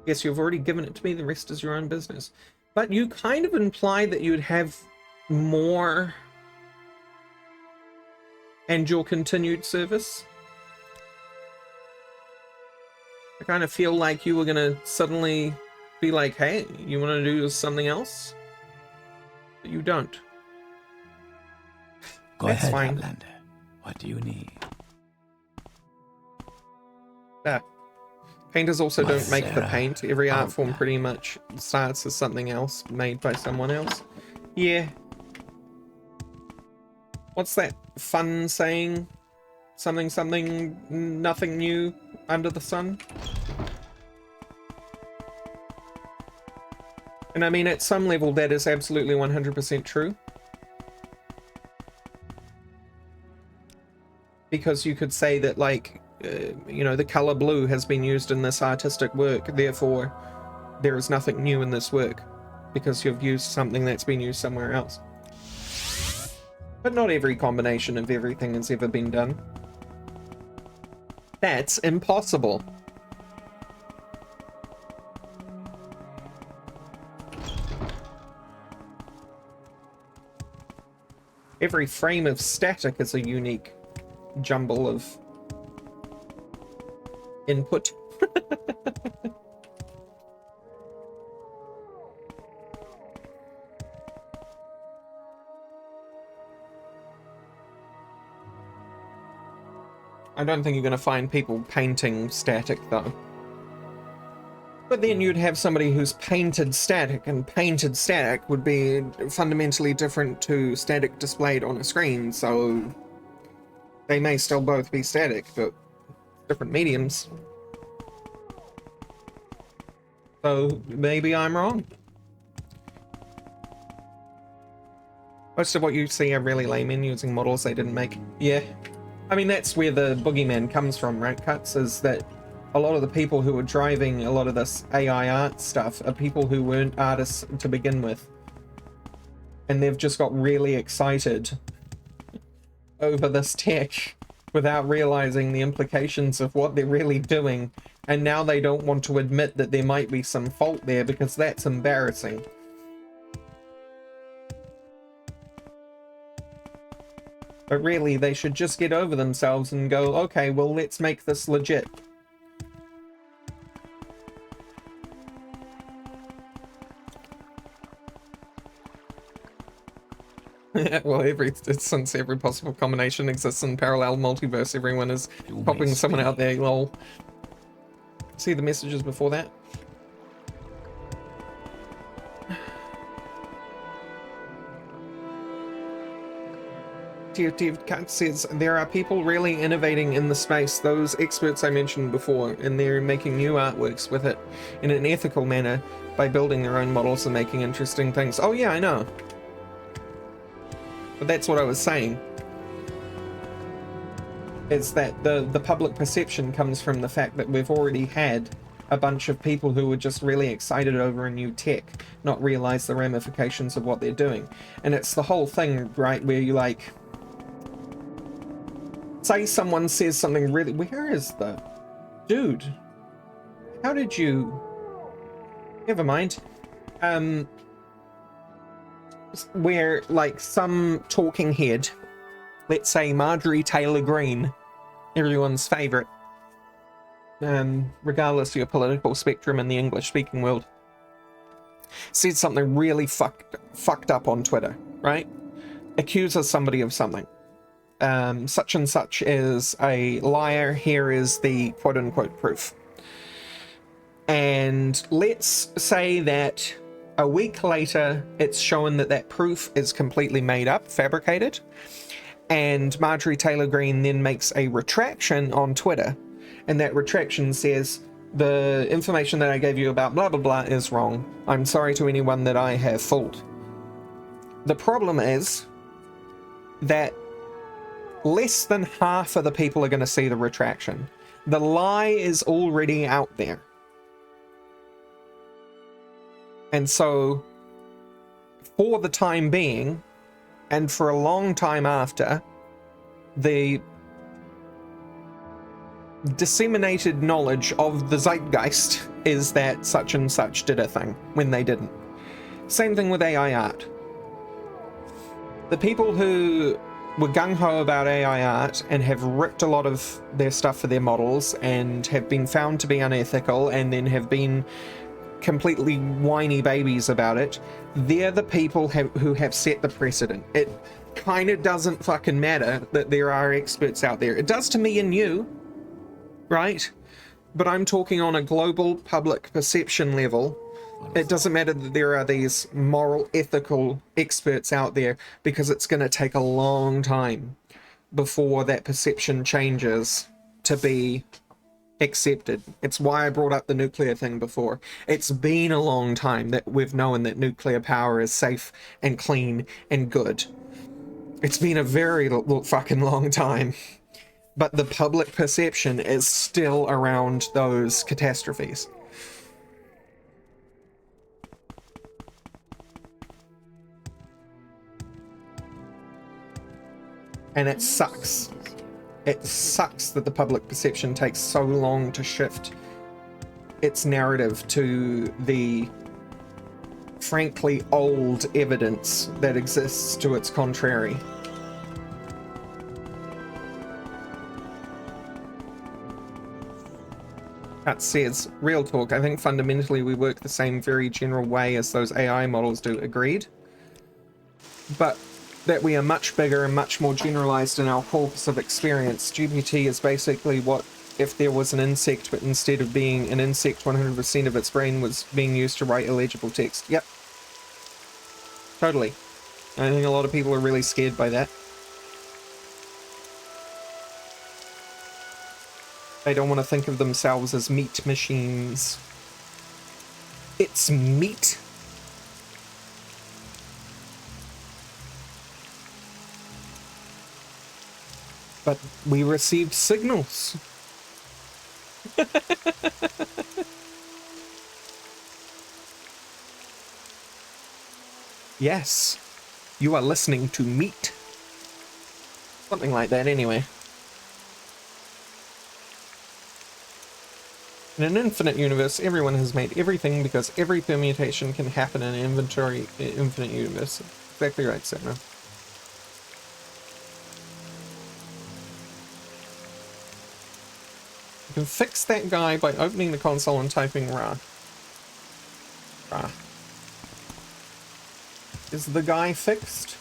Yes, you've already given it to me, the rest is your own business. But you kind of implied that you would have more and your continued service. I kind of feel like you were going to suddenly be like, hey, you want to do something else? But you don't. Go That's ahead, fine. Outlander. What do you need? Painters also don't Was make the there paint. Every art form outline? pretty much starts as something else made by someone else. Yeah. What's that fun saying? Something, something, nothing new under the sun? And I mean, at some level, that is absolutely 100% true. Because you could say that, like, you know, the color blue has been used in this artistic work, therefore there is nothing new in this work, because you've used something that's been used somewhere else. But not every combination of everything has ever been done. That's impossible. Every frame of static is a unique jumble of input. I don't think you're going to find people painting static, though. But then you'd have somebody who's painted static, and painted static would be fundamentally different to static displayed on a screen, so they may still both be static, but different mediums. So maybe I'm wrong. Most of what you see are really laymen using models they didn't make. Yeah. I mean, that's where the boogeyman comes from, right, Cuts? Is that a lot of the people who are driving a lot of this AI art stuff are people who weren't artists to begin with. And they've just got really excited over this tech without realizing the implications of what they're really doing. And now they don't want to admit that there might be some fault there because that's embarrassing. But really, they should just get over themselves and go, okay, well, let's make this legit. Well, since every possible combination exists in parallel multiverse, everyone is popping someone out there, lol. See the messages before that? Cat says there are people really innovating in the space, those experts I mentioned before, and they're making new artworks with it in an ethical manner by building their own models and making interesting things. Oh yeah, I know. But that's what I was saying. Is that the public perception comes from the fact that we've already had a bunch of people who were just really excited over a new tech, not realize the ramifications of what they're doing. And it's the whole thing, right, where you like... Say someone says something really... Where is the... Dude. How did you... Never mind. Where, like, some talking head, let's say Marjorie Taylor Greene, everyone's favourite, regardless of your political spectrum in the English-speaking world, said something really fucked up on Twitter, right? Accuses somebody of something. Such and such is a liar, here is the quote-unquote proof. And let's say that a week later, it's shown that that proof is completely made up, fabricated, and Marjorie Taylor Greene then makes a retraction on Twitter, and that retraction says, the information that I gave you about blah blah blah is wrong. I'm sorry to anyone that I have fooled. The problem is that less than half of the people are going to see the retraction. The lie is already out there. And so, for the time being, and for a long time after, the disseminated knowledge of the zeitgeist is that such and such did a thing when they didn't. Same thing with AI art. The people who were gung-ho about AI art and have ripped a lot of their stuff for their models and have been found to be unethical and then have been completely whiny babies about it, they're the people who have set the precedent. It kind of doesn't fucking matter that there are experts out there. It does to me and you, right? But I'm talking on a global public perception level. It doesn't matter that there are these moral, ethical experts out there, because it's going to take a long time before that perception changes to be accepted. It's why I brought up the nuclear thing before. It's been a long time that we've known that nuclear power is safe and clean and good. It's been a very fucking long time. But the public perception is still around those catastrophes. And it sucks. It sucks that the public perception takes so long to shift its narrative to the frankly old evidence that exists to its contrary. That says, real talk, I think fundamentally we work the same very general way as those AI models do, agreed. But that we are much bigger and much more generalized in our corpus of experience. GPT is basically what if there was an insect, but instead of being an insect, 100% of its brain was being used to write illegible text. Yep. Totally. I think a lot of people are really scared by that. They don't want to think of themselves as meat machines. It's meat. But we received signals. Yes, you are listening to meat. Something like that, anyway. In an infinite universe, everyone has made everything because every permutation can happen in an infinite universe. Exactly right, Sarah. You can fix that guy by opening the console and typing Ra. Ra. Is the guy fixed?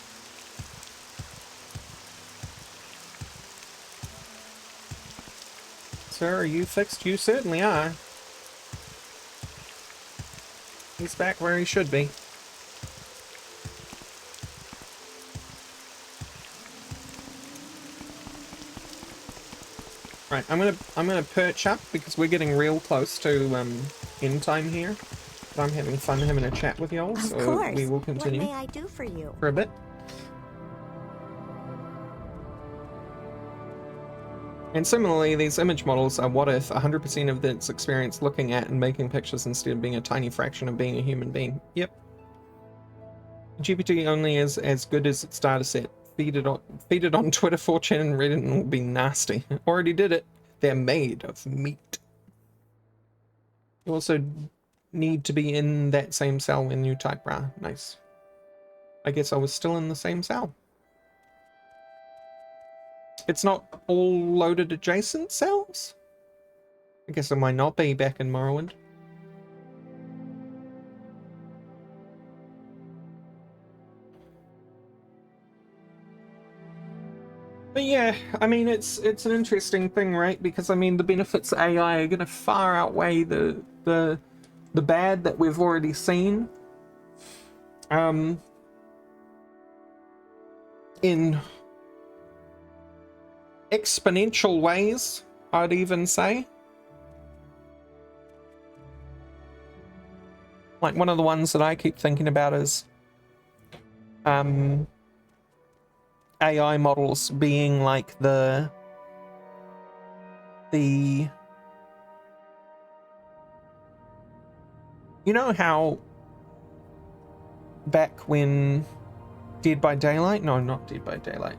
Sir, are you fixed? You certainly are. He's back where he should be. Right, I'm gonna perch up because we're getting real close to end time here. But I'm having fun having a chat with y'all, so we will continue. What may I do for you? For a bit. And similarly, these image models are what if 100% of its experience looking at and making pictures instead of being a tiny fraction of being a human being. Yep. GPT only is as good as its data set. Feed it on Twitter, 4chan, and Reddit, and it'll be nasty. Already did it. They're made of meat. You also need to be in that same cell when you type Ra. Nice. I guess I was still in the same cell. It's not all loaded adjacent cells? I guess it might not be back in Morrowind. But yeah, I mean, it's an interesting thing, right? Because I mean, the benefits of AI are going to far outweigh the bad that we've already seen. In exponential ways, I'd even say. Like one of the ones that I keep thinking about is AI models being like the you know how back when Dead by Daylight? No, not Dead by Daylight.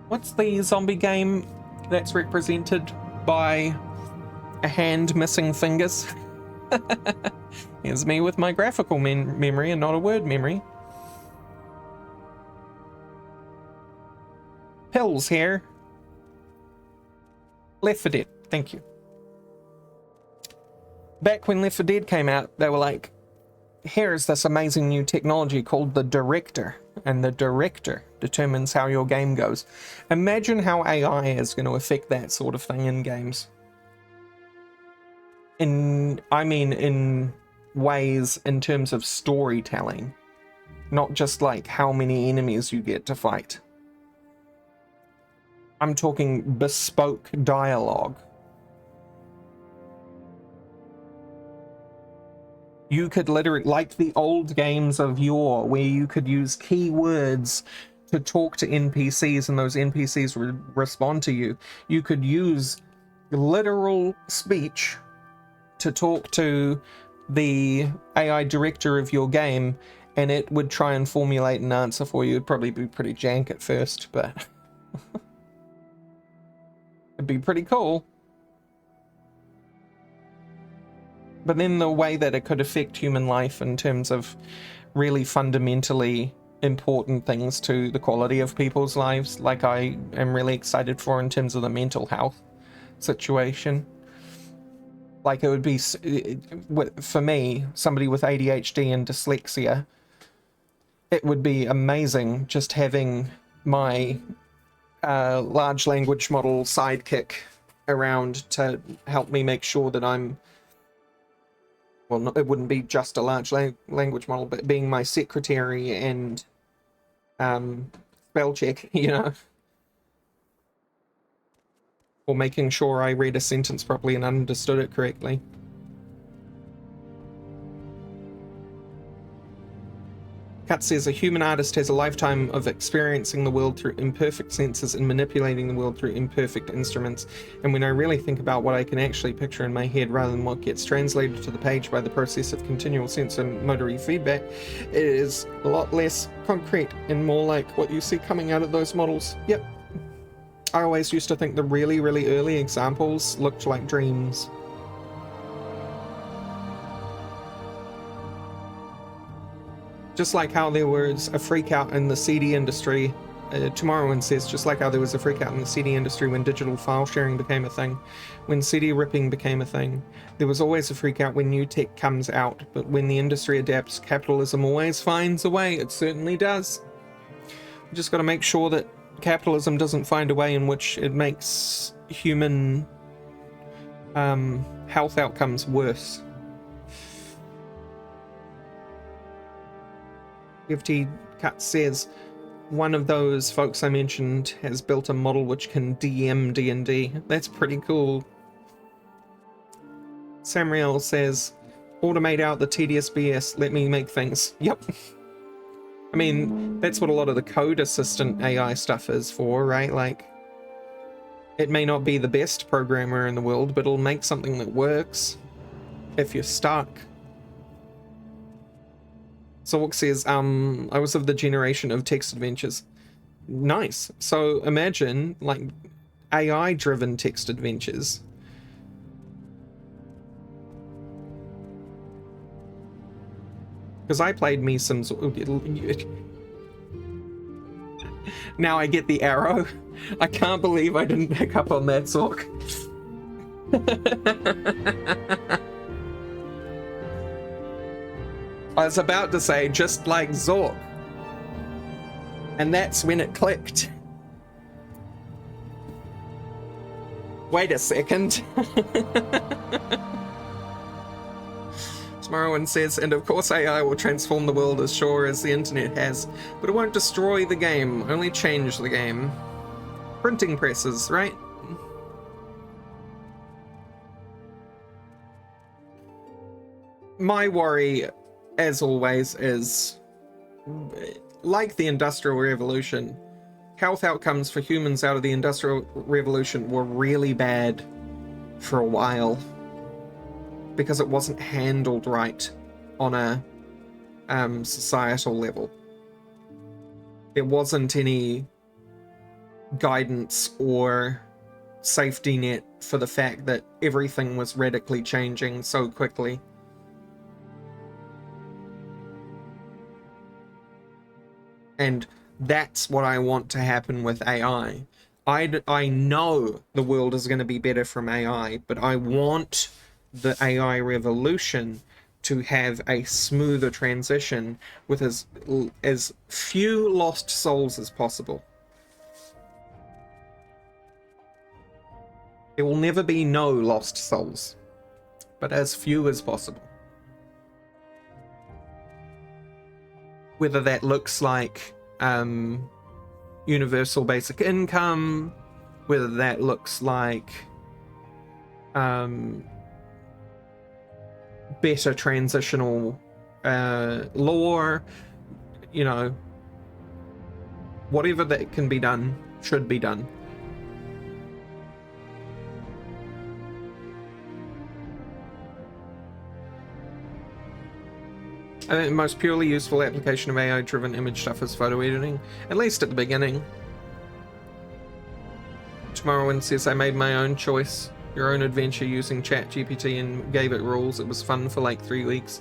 What's the zombie game that's represented by a hand missing fingers? Here's me with my graphical memory and not a word memory. Pills here. Left 4 Dead, thank you. Back when Left 4 Dead came out, they were like, here's this amazing new technology called the director, and the director determines how your game goes. Imagine how AI is going to affect that sort of thing in games. I mean in ways in terms of storytelling, not just like how many enemies you get to fight. I'm talking bespoke dialogue. You could literally, like the old games of yore, where you could use keywords to talk to NPCs and those NPCs would respond to you. You could use literal speech to talk to the AI director of your game, and it would try and formulate an answer for you. It'd probably be pretty jank at first, but it'd be pretty cool. But then the way that it could affect human life in terms of really fundamentally important things to the quality of people's lives, like I am really excited for in terms of the mental health situation. Like it would be, for me, somebody with ADHD and dyslexia, it would be amazing just having my large language model sidekick around to help me make sure that I'm, well, no, it wouldn't be just a large language model, but being my secretary and spell check, you know, or making sure I read a sentence properly and understood it correctly. Kat says, a human artist has a lifetime of experiencing the world through imperfect senses and manipulating the world through imperfect instruments. And when I really think about what I can actually picture in my head rather than what gets translated to the page by the process of continual sensor motory feedback, it is a lot less concrete and more like what you see coming out of those models. Yep. I always used to think the really, really early examples looked like dreams. Just like how there was a freak out in the CD industry, Tomorrowland says, just like how there was a freak out in the CD industry when digital file sharing became a thing, when CD ripping became a thing, there was always a freak out when new tech comes out, but when the industry adapts, capitalism always finds a way. It certainly does. We just got to make sure that capitalism doesn't find a way in which it makes human health outcomes worse. FT Cut says, one of those folks I mentioned has built a model which can DM D&D. That's pretty cool. Samriel says, automate out the tedious BS, let me make things. Yep. I mean, that's what a lot of the code assistant AI stuff is for, right? Like, it may not be the best programmer in the world, but it'll make something that works if you're stuck. Zork says, I was of the generation of text adventures. Nice. So imagine, like, AI-driven text adventures. Because I played me some... Now I get the arrow. I can't believe I didn't pick up on that, Zork. I was about to say, just like Zork. And that's when it clicked. Wait a second. Tomorrowland says, and of course AI will transform the world as sure as the internet has, but it won't destroy the game, only change the game. Printing presses, right? My worry, as always, is, like the Industrial Revolution, health outcomes for humans out of the Industrial Revolution were really bad for a while because it wasn't handled right on a societal level. There wasn't any guidance or safety net for the fact that everything was radically changing so quickly. And that's what I want to happen with AI. I know the world is going to be better from AI, but I want the AI revolution to have a smoother transition with as few lost souls as possible. There will never be no lost souls, but as few as possible. Whether that looks like universal basic income, whether that looks like better transitional lore, you know, whatever that can be done should be done. I think the most purely useful application of AI-driven image stuff is photo editing, at least at the beginning. Morrowind says, I made my own choice, your own adventure using ChatGPT and gave it rules. It was fun for like 3 weeks.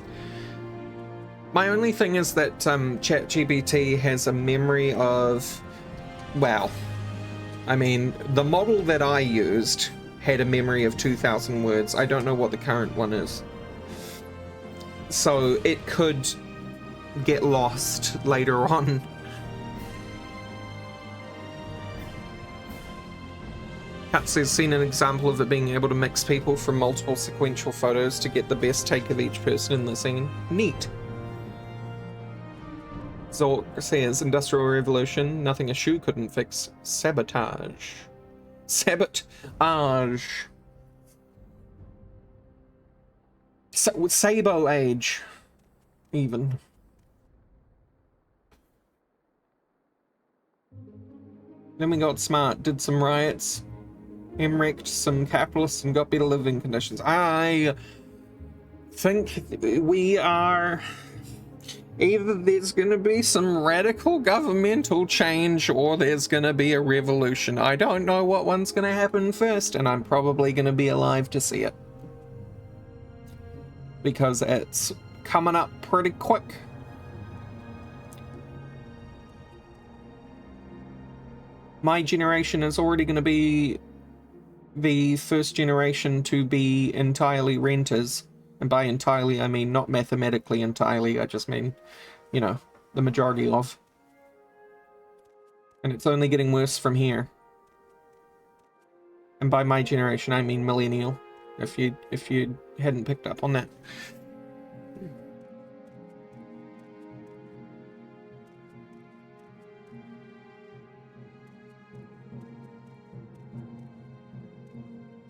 My only thing is that ChatGPT has a memory of, well, I mean, the model that I used had a memory of 2,000 words. I don't know what the current one is. So it could get lost later on. Katz has seen an example of it being able to mix people from multiple sequential photos to get the best take of each person in the scene. Neat. Zork says, Industrial Revolution, nothing a shoe couldn't fix. Sabotage. Sabotage. Sabo age, even. Then we got smart, did some riots, wrecked some capitalists, and got better living conditions. I think we are... Either there's going to be some radical governmental change or there's going to be a revolution. I don't know what one's going to happen first, and I'm probably going to be alive to see it. Because it's coming up pretty quick. My generation is already going to be the first generation to be entirely renters. And by entirely, I mean not mathematically entirely, I just mean, you know, the majority of. And it's only getting worse from here. And by my generation, I mean millennial, if you hadn't picked up on that.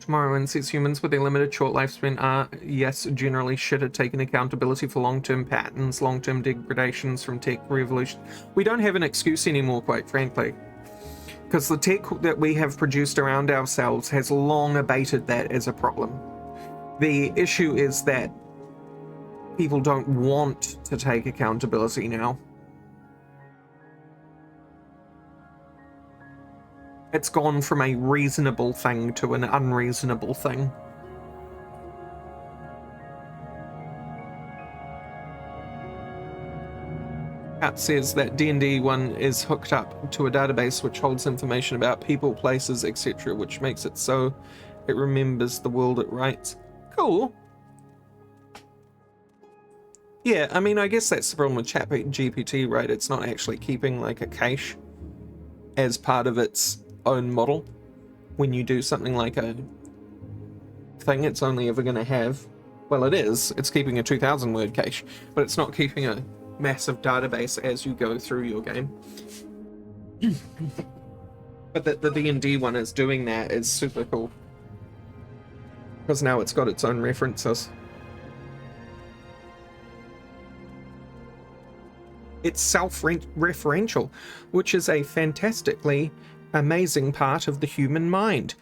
Morrowind says humans with a limited short lifespan are, yes, generally shit at taking accountability for long-term patterns, long-term degradations from tech revolution. We don't have an excuse anymore, quite frankly, because the tech that we have produced around ourselves has long abated that as a problem. The issue is that people don't want to take accountability now. It's gone from a reasonable thing to an unreasonable thing. Kat says that D&D 1 is hooked up to a database which holds information about people, places, etc., which makes it so it remembers the world it writes. Cool. Yeah, I mean, I guess that's the problem with ChatGPT, right? It's not actually keeping like a cache as part of its own model. When you do something like a thing, it's only ever going to have, well, it's keeping a 2,000 word cache, but it's not keeping a massive database as you go through your game. But the D&D one is doing that is super cool, because now it's got its own references. It's self-referential, which is a fantastically amazing part of the human mind.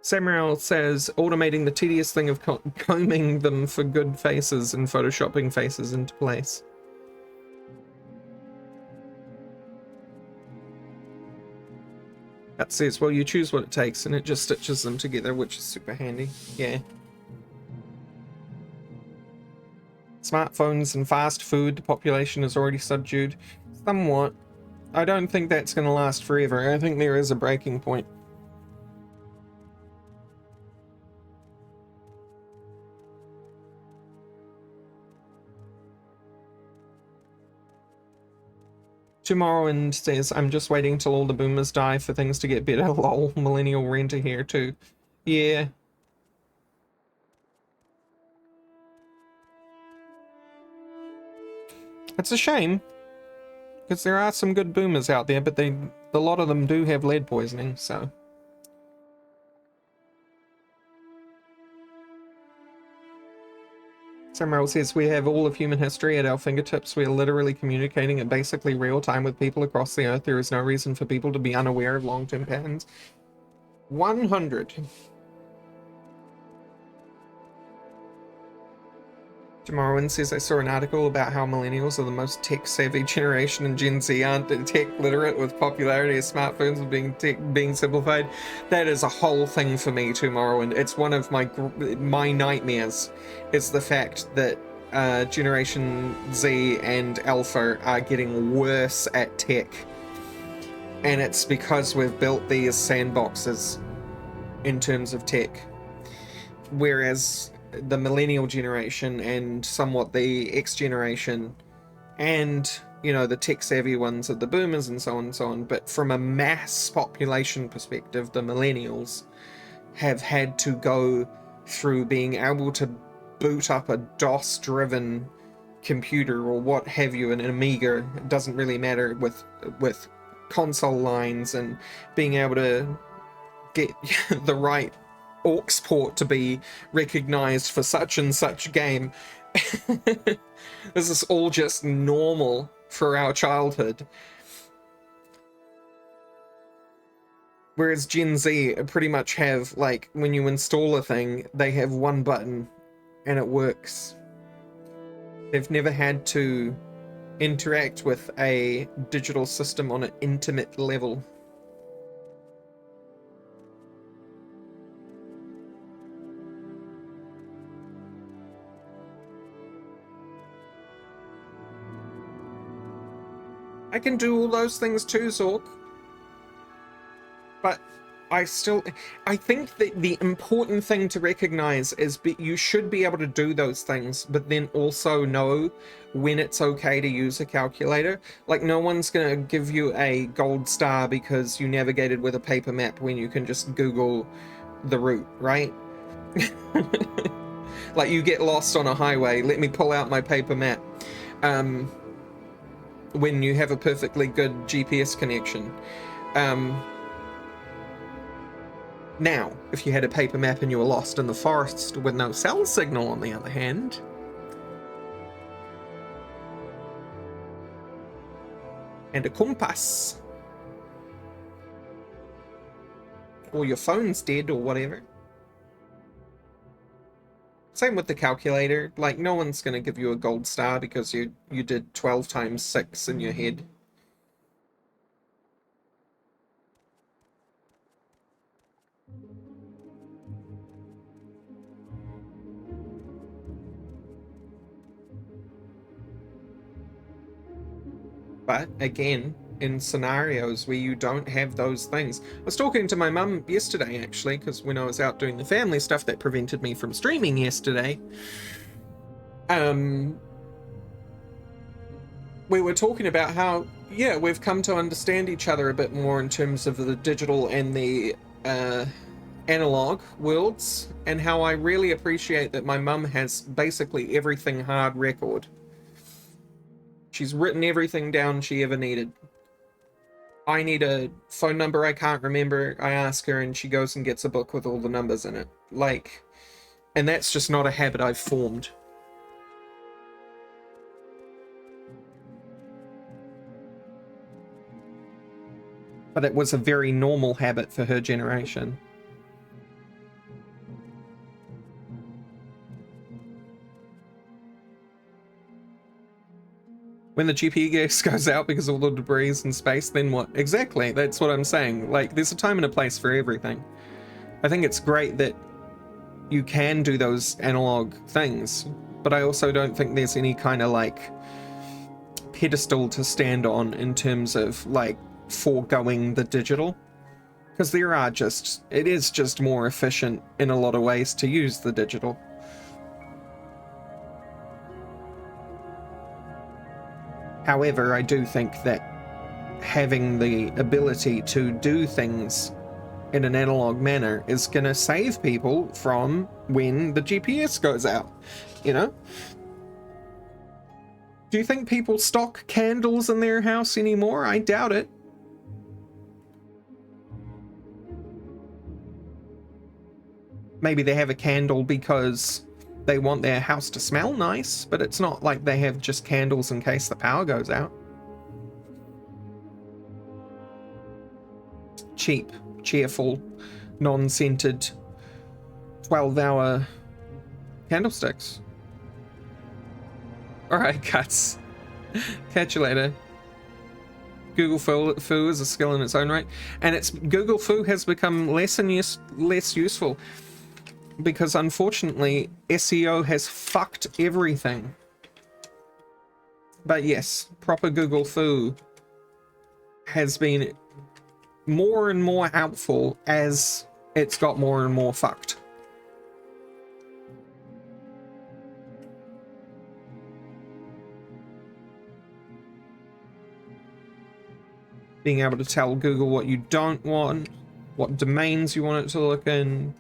Samuel says, automating the tedious thing of combing them for good faces and photoshopping faces into place. That says, well, you choose what it takes and it just stitches them together, which is super handy. Yeah. Smartphones and fast food, the population is already subdued. Somewhat. I don't think that's going to last forever. I think there is a breaking point. Tomorrowland says, I'm just waiting till all the boomers die for things to get better. Lol, millennial renter here too. Yeah. It's a shame, because there are some good boomers out there, but a lot of them do have lead poisoning, so. Samuel says, we have all of human history at our fingertips. We are literally communicating in basically real time with people across the earth. There is no reason for people to be unaware of long-term patterns. 100. Tomorrowland says, I saw an article about how millennials are the most tech-savvy generation and Gen Z aren't tech-literate, with popularity of smartphones being simplified. That is a whole thing for me, Tomorrowland. It's one of my nightmares, is the fact that Generation Z and Alpha are getting worse at tech. And it's because we've built these sandboxes in terms of tech. Whereas the millennial generation and somewhat the X generation and, you know, the tech-savvy ones are the boomers and so on and so on. But from a mass population perspective, the millennials have had to go through being able to boot up a DOS-driven computer or what have you, an Amiga, it doesn't really matter, with console lines, and being able to get the right aux port to be recognized for such and such game. This is all just normal for our childhood. Whereas Gen Z pretty much have, like, when you install a thing, they have one button and it works. They've never had to interact with a digital system on an intimate level. I can do all those things too, Zork. But I think that the important thing to recognize is you should be able to do those things, but then also know when it's okay to use a calculator. Like, no one's going to give you a gold star because you navigated with a paper map when you can just Google the route, right? Like, you get lost on a highway, let me pull out my paper map. When you have a perfectly good GPS connection. Now, if you had a paper map and you were lost in the forest with no cell signal, on the other hand, and a compass, or your phone's dead or whatever. Same with the calculator. Like, no one's going to give you a gold star because you did 12 times 6 in your head. But again, in scenarios where you don't have those things. I was talking to my mum yesterday, actually, because when I was out doing the family stuff that prevented me from streaming yesterday, we were talking about how, yeah, we've come to understand each other a bit more in terms of the digital and the analog worlds, and how I really appreciate that my mum has basically everything hard record. She's written everything down she ever needed. I need a phone number I can't remember, I ask her and she goes and gets a book with all the numbers in it. Like, and that's just not a habit I've formed. But it was a very normal habit for her generation. When the GPS goes out because of all the debris in space, then what? Exactly, that's what I'm saying. Like, there's a time and a place for everything. I think it's great that you can do those analog things, but I also don't think there's any kind of, like, pedestal to stand on in terms of, like, foregoing the digital. Because it is just more efficient in a lot of ways to use the digital. However, I do think that having the ability to do things in an analog manner is going to save people from when the GPS goes out, you know? Do you think people stock candles in their house anymore? I doubt it. Maybe they have a candle because they want their house to smell nice, but it's not like they have just candles in case the power goes out. Cheap, cheerful, non-scented 12-hour candlesticks. Alright, cuts. Catch you later. Google Foo is a skill in its own right, and Google Foo has become less useful because unfortunately SEO has fucked everything. But yes, proper Google Foo has been more and more helpful as it's got more and more fucked. Being able to tell Google what you don't want, what domains you want it to look in,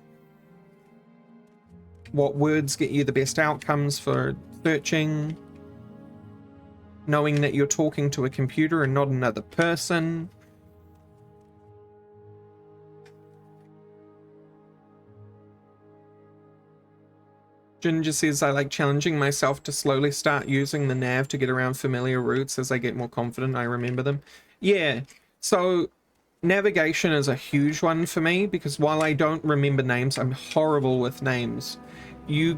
what words get you the best outcomes for searching, knowing that you're talking to a computer and not another person. Ginger says, I like challenging myself to slowly start using the nav to get around familiar routes as I get more confident I remember them. Yeah, so navigation is a huge one for me because while I don't remember names, I'm horrible with names. I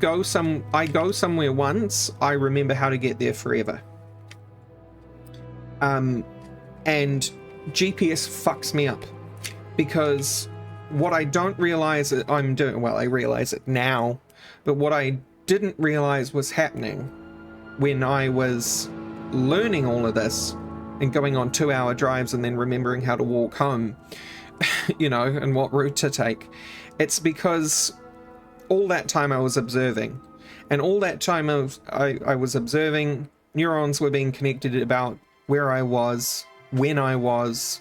go somewhere once, I remember how to get there forever. And GPS fucks me up because what I don't realize that I'm doing, well, I realize it now, but what I didn't realize was happening when I was learning all of this and going on 2-hour drives and then remembering how to walk home, you know, and what route to take. It's because all that time I was observing, and all that time I was observing, neurons were being connected about where I was, when I was,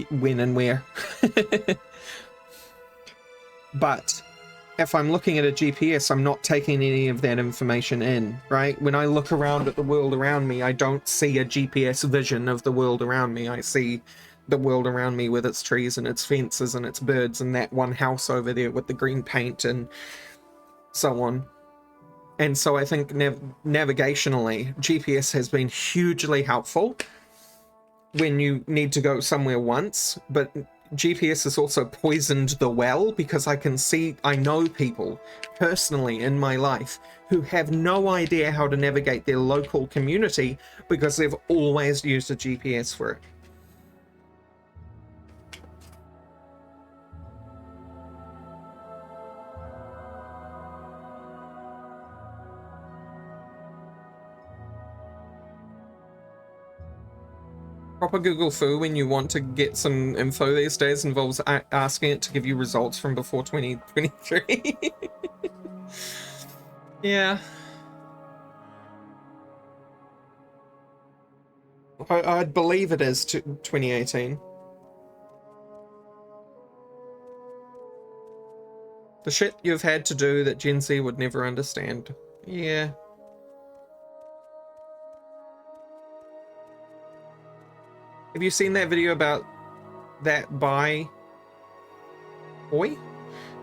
when and where. But if I'm looking at a GPS, I'm not taking any of that information in, right? When I look around at the world around me, I don't see a GPS vision of the world around me. I see the world around me with its trees and its fences and its birds and that one house over there with the green paint and so on. And so I think navigationally, GPS has been hugely helpful when you need to go somewhere once, but GPS has also poisoned the well because I know people personally in my life who have no idea how to navigate their local community because they've always used a GPS for it. Proper Google Foo when you want to get some info these days involves asking it to give you results from before 2023. Yeah. I'd believe it is 2018. The shit you've had to do that Gen Z would never understand. Yeah. Have you seen that video about that boy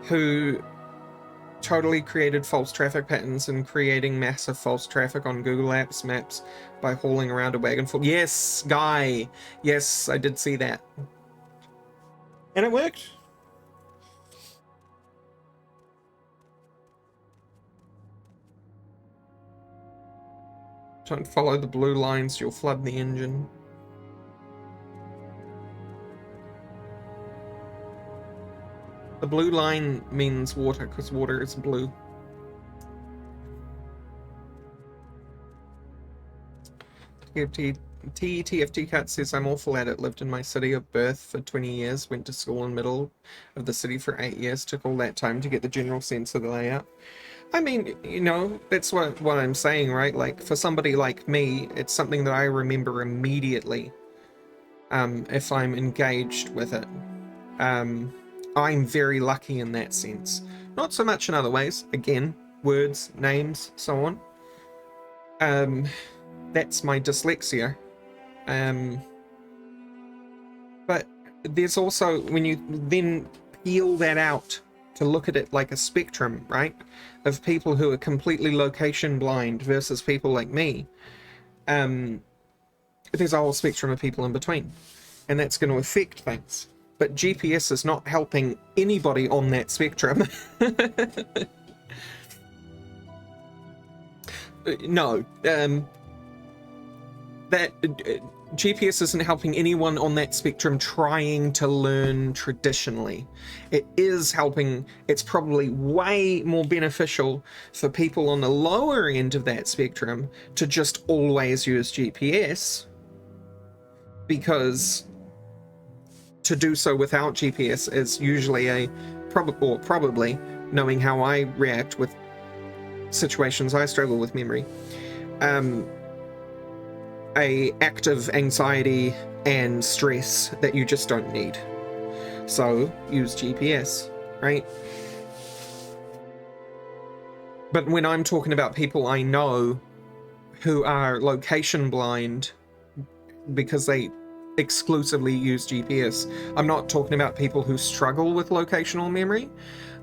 who totally created false traffic patterns and creating massive false traffic on Google Apps maps by hauling around a wagon full? Yes, guy. Yes, I did see that. And it worked. Don't follow the blue lines, you'll flood the engine. The blue line means water, because water is blue. TFT Cut says, I'm awful at it. Lived in my city of birth for 20 years. Went to school in the middle of the city for 8 years. Took all that time to get the general sense of the layout. I mean, you know, that's what I'm saying, right? Like, for somebody like me, it's something that I remember immediately, if I'm engaged with it. I'm very lucky in that sense. Not so much in other ways. Again, words, names, so on. That's my dyslexia. But there's also, when you then peel that out to look at it like a spectrum, right? Of people who are completely location blind versus people like me. There's a whole spectrum of people in between. And that's going to affect things. But GPS is not helping anybody on that spectrum. No. GPS isn't helping anyone on that spectrum trying to learn traditionally. It is helping, it's probably way more beneficial for people on the lower end of that spectrum to just always use GPS, because to do so without GPS is usually probably, knowing how I react with situations I struggle with memory, a act of anxiety and stress that you just don't need. So use GPS, right? But when I'm talking about people I know who are location blind because they exclusively use GPS, I'm not talking about people who struggle with locational memory.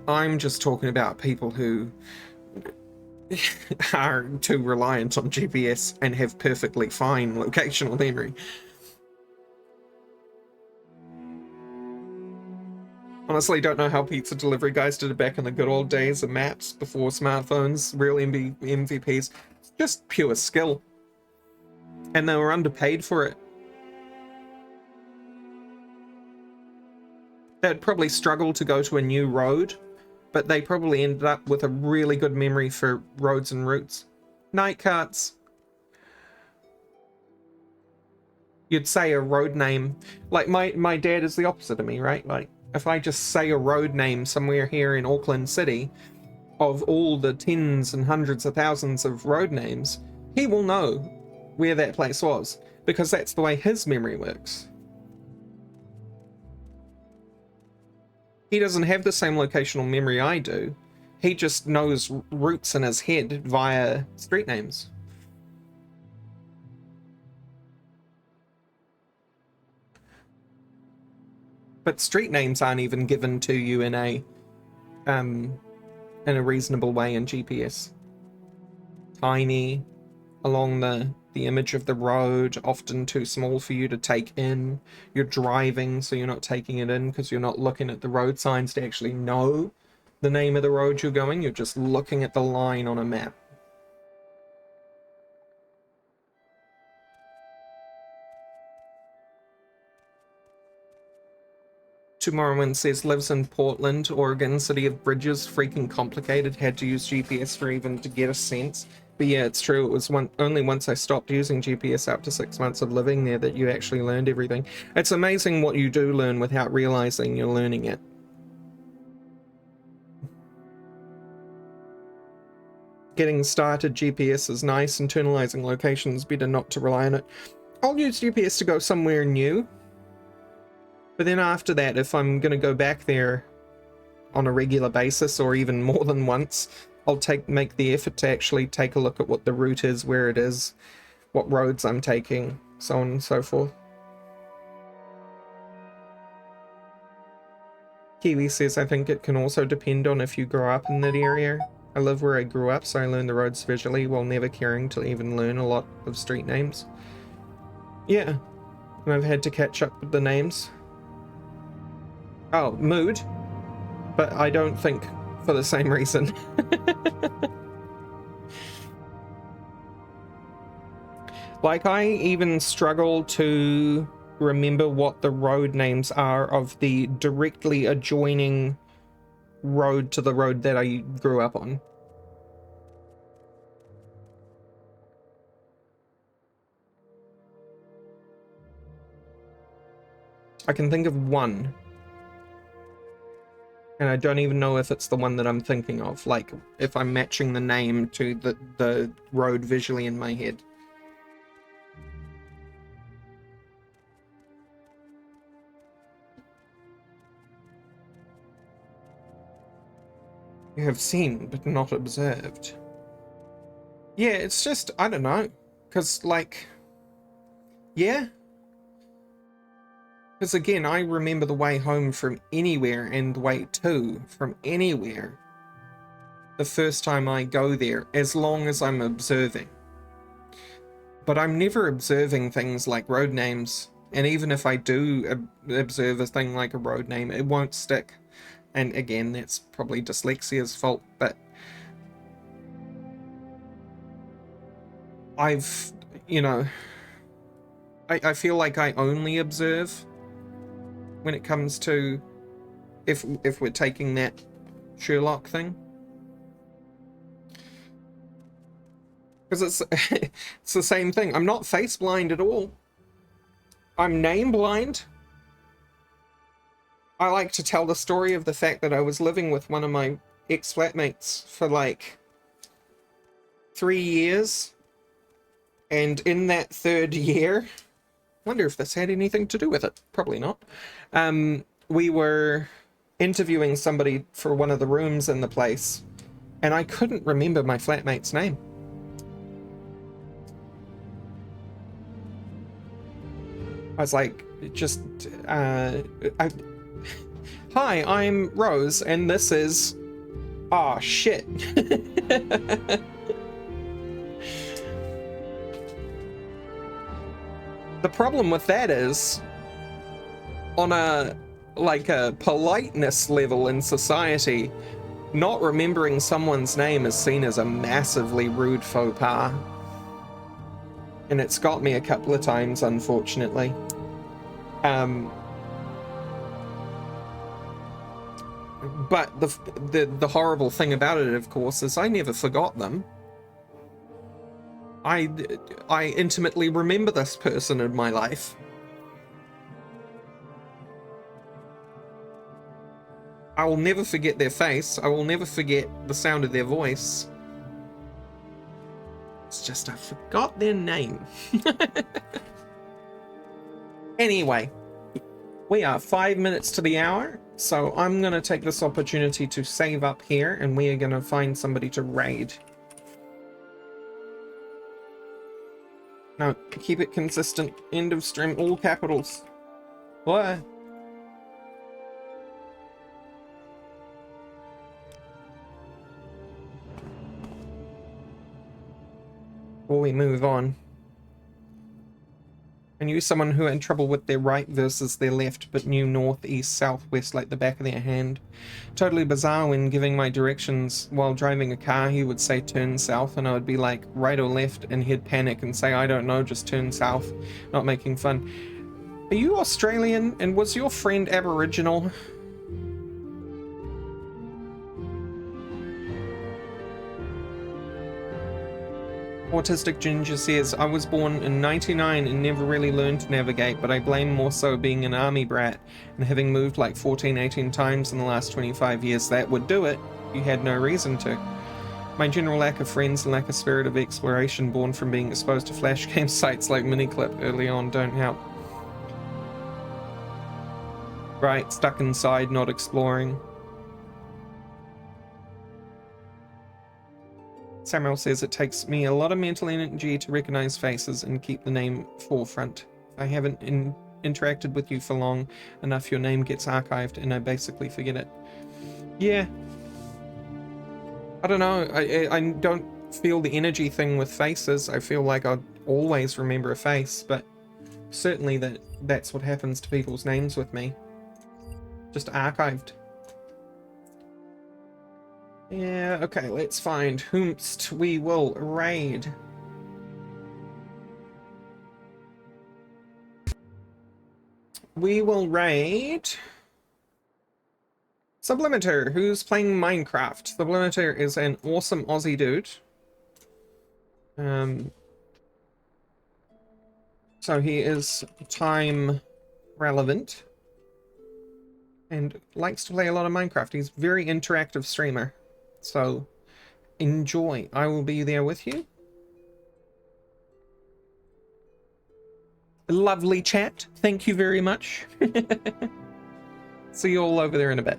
I'm just talking about people who are too reliant on GPS and have perfectly fine locational memory. Honestly, don't know how pizza delivery guys did it back in the good old days of maps before smartphones, real MVPs. It's just pure skill. And they were underpaid for it. They'd probably struggle to go to a new road, but they probably ended up with a really good memory for roads and routes. Night carts. You'd say a road name. Like, my dad is the opposite of me, right? Like, if I just say a road name somewhere here in Auckland City, of all the tens and hundreds of thousands of road names, he will know where that place was, because that's the way his memory works. He doesn't have the same locational memory I do. He just knows routes in his head via street names. But street names aren't even given to you in a reasonable way in GPS. Tiny, along the image of the road, often too small for you to take in. You're driving, so you're not taking it in because you're not looking at the road signs to actually know the name of the road you're going. You're just looking at the line on a map. Morrowind says lives in Portland, Oregon, city of bridges, freaking complicated, had to use GPS for even to get a sense. But yeah, it's true, it was only once I stopped using GPS after 6 months of living there that you actually learned everything. It's amazing what you do learn without realizing you're learning it. Getting started, GPS is nice, internalizing locations, better not to rely on it. I'll use GPS to go somewhere new. But then after that, if I'm going to go back there on a regular basis, or even more than once, I'll make the effort to actually take a look at what the route is, where it is, what roads I'm taking, so on and so forth. Kiwi says, I think it can also depend on if you grow up in that area. I live where I grew up, so I learned the roads visually while never caring to even learn a lot of street names. Yeah, and I've had to catch up with the names. Oh, mood. But I don't think for the same reason. Like, I even struggle to remember what the road names are of the directly adjoining road to the road that I grew up on. I can think of one. And I don't even know if it's the one that I'm thinking of, like if I'm matching the name to the road visually in my head. You have seen, but not observed. Yeah, it's just, I don't know. Because, like, yeah. Because, again, I remember the way home from anywhere and the way to from anywhere the first time I go there, as long as I'm observing. But I'm never observing things like road names. And even if I do observe a thing like a road name, it won't stick. And again, that's probably dyslexia's fault, but I've, you know, I feel like I only observe when it comes to, if we're taking that Sherlock thing. Because it's the same thing. I'm not face blind at all. I'm name blind. I like to tell the story of the fact that I was living with one of my ex-flatmates for like 3 years. And in that 3rd year, wonder if this had anything to do with it. Probably not. We were interviewing somebody for one of the rooms in the place, and I couldn't remember my flatmate's name. I was like, just, hi, I'm Rose, and this is... Aw, shit. The problem with that is, on a politeness level in society, not remembering someone's name is seen as a massively rude faux pas. And it's got me a couple of times, unfortunately. But the horrible thing about it, of course, is I never forgot them. I intimately remember this person in my life. I will never forget their face. I will never forget the sound of their voice. It's just I forgot their name. Anyway, we are 5 minutes to the hour, so I'm going to take this opportunity to save up here, and we are going to find somebody to raid. No, keep it consistent. End of stream, all capitals. What? Before we move on, I knew someone who had trouble with their right versus their left, but knew north, east, south, west like the back of their hand. Totally bizarre. When giving my directions while driving a car, he would say turn south, and I would be like right or left, and he'd panic and say I don't know, just turn south. Not making fun. Are you Australian, and was your friend Aboriginal? Autistic Ginger says, I was born in 99 and never really learned to navigate, but I blame more so being an army brat and having moved like 18 times in the last 25 years. That would do it. You had no reason to. My general lack of friends and lack of spirit of exploration born from being exposed to flash game sites like Miniclip early on don't help. Right, stuck inside, not exploring. Samuel says it takes me a lot of mental energy to recognize faces and keep the name forefront. If I haven't interacted with you for long enough, your name gets archived and I basically forget it. Yeah. I don't know. I don't feel the energy thing with faces. I feel like I'd always remember a face, but certainly that's what happens to people's names with me. Just archived. Yeah, okay, let's find whomst we will raid. We will raid Sublimiter, who's playing Minecraft. Sublimiter is an awesome Aussie dude. So he is time relevant. and likes to play a lot of Minecraft. He's a very interactive streamer. So enjoy. I will be there with you. Lovely chat. Thank you very much. See you all over there in a bit.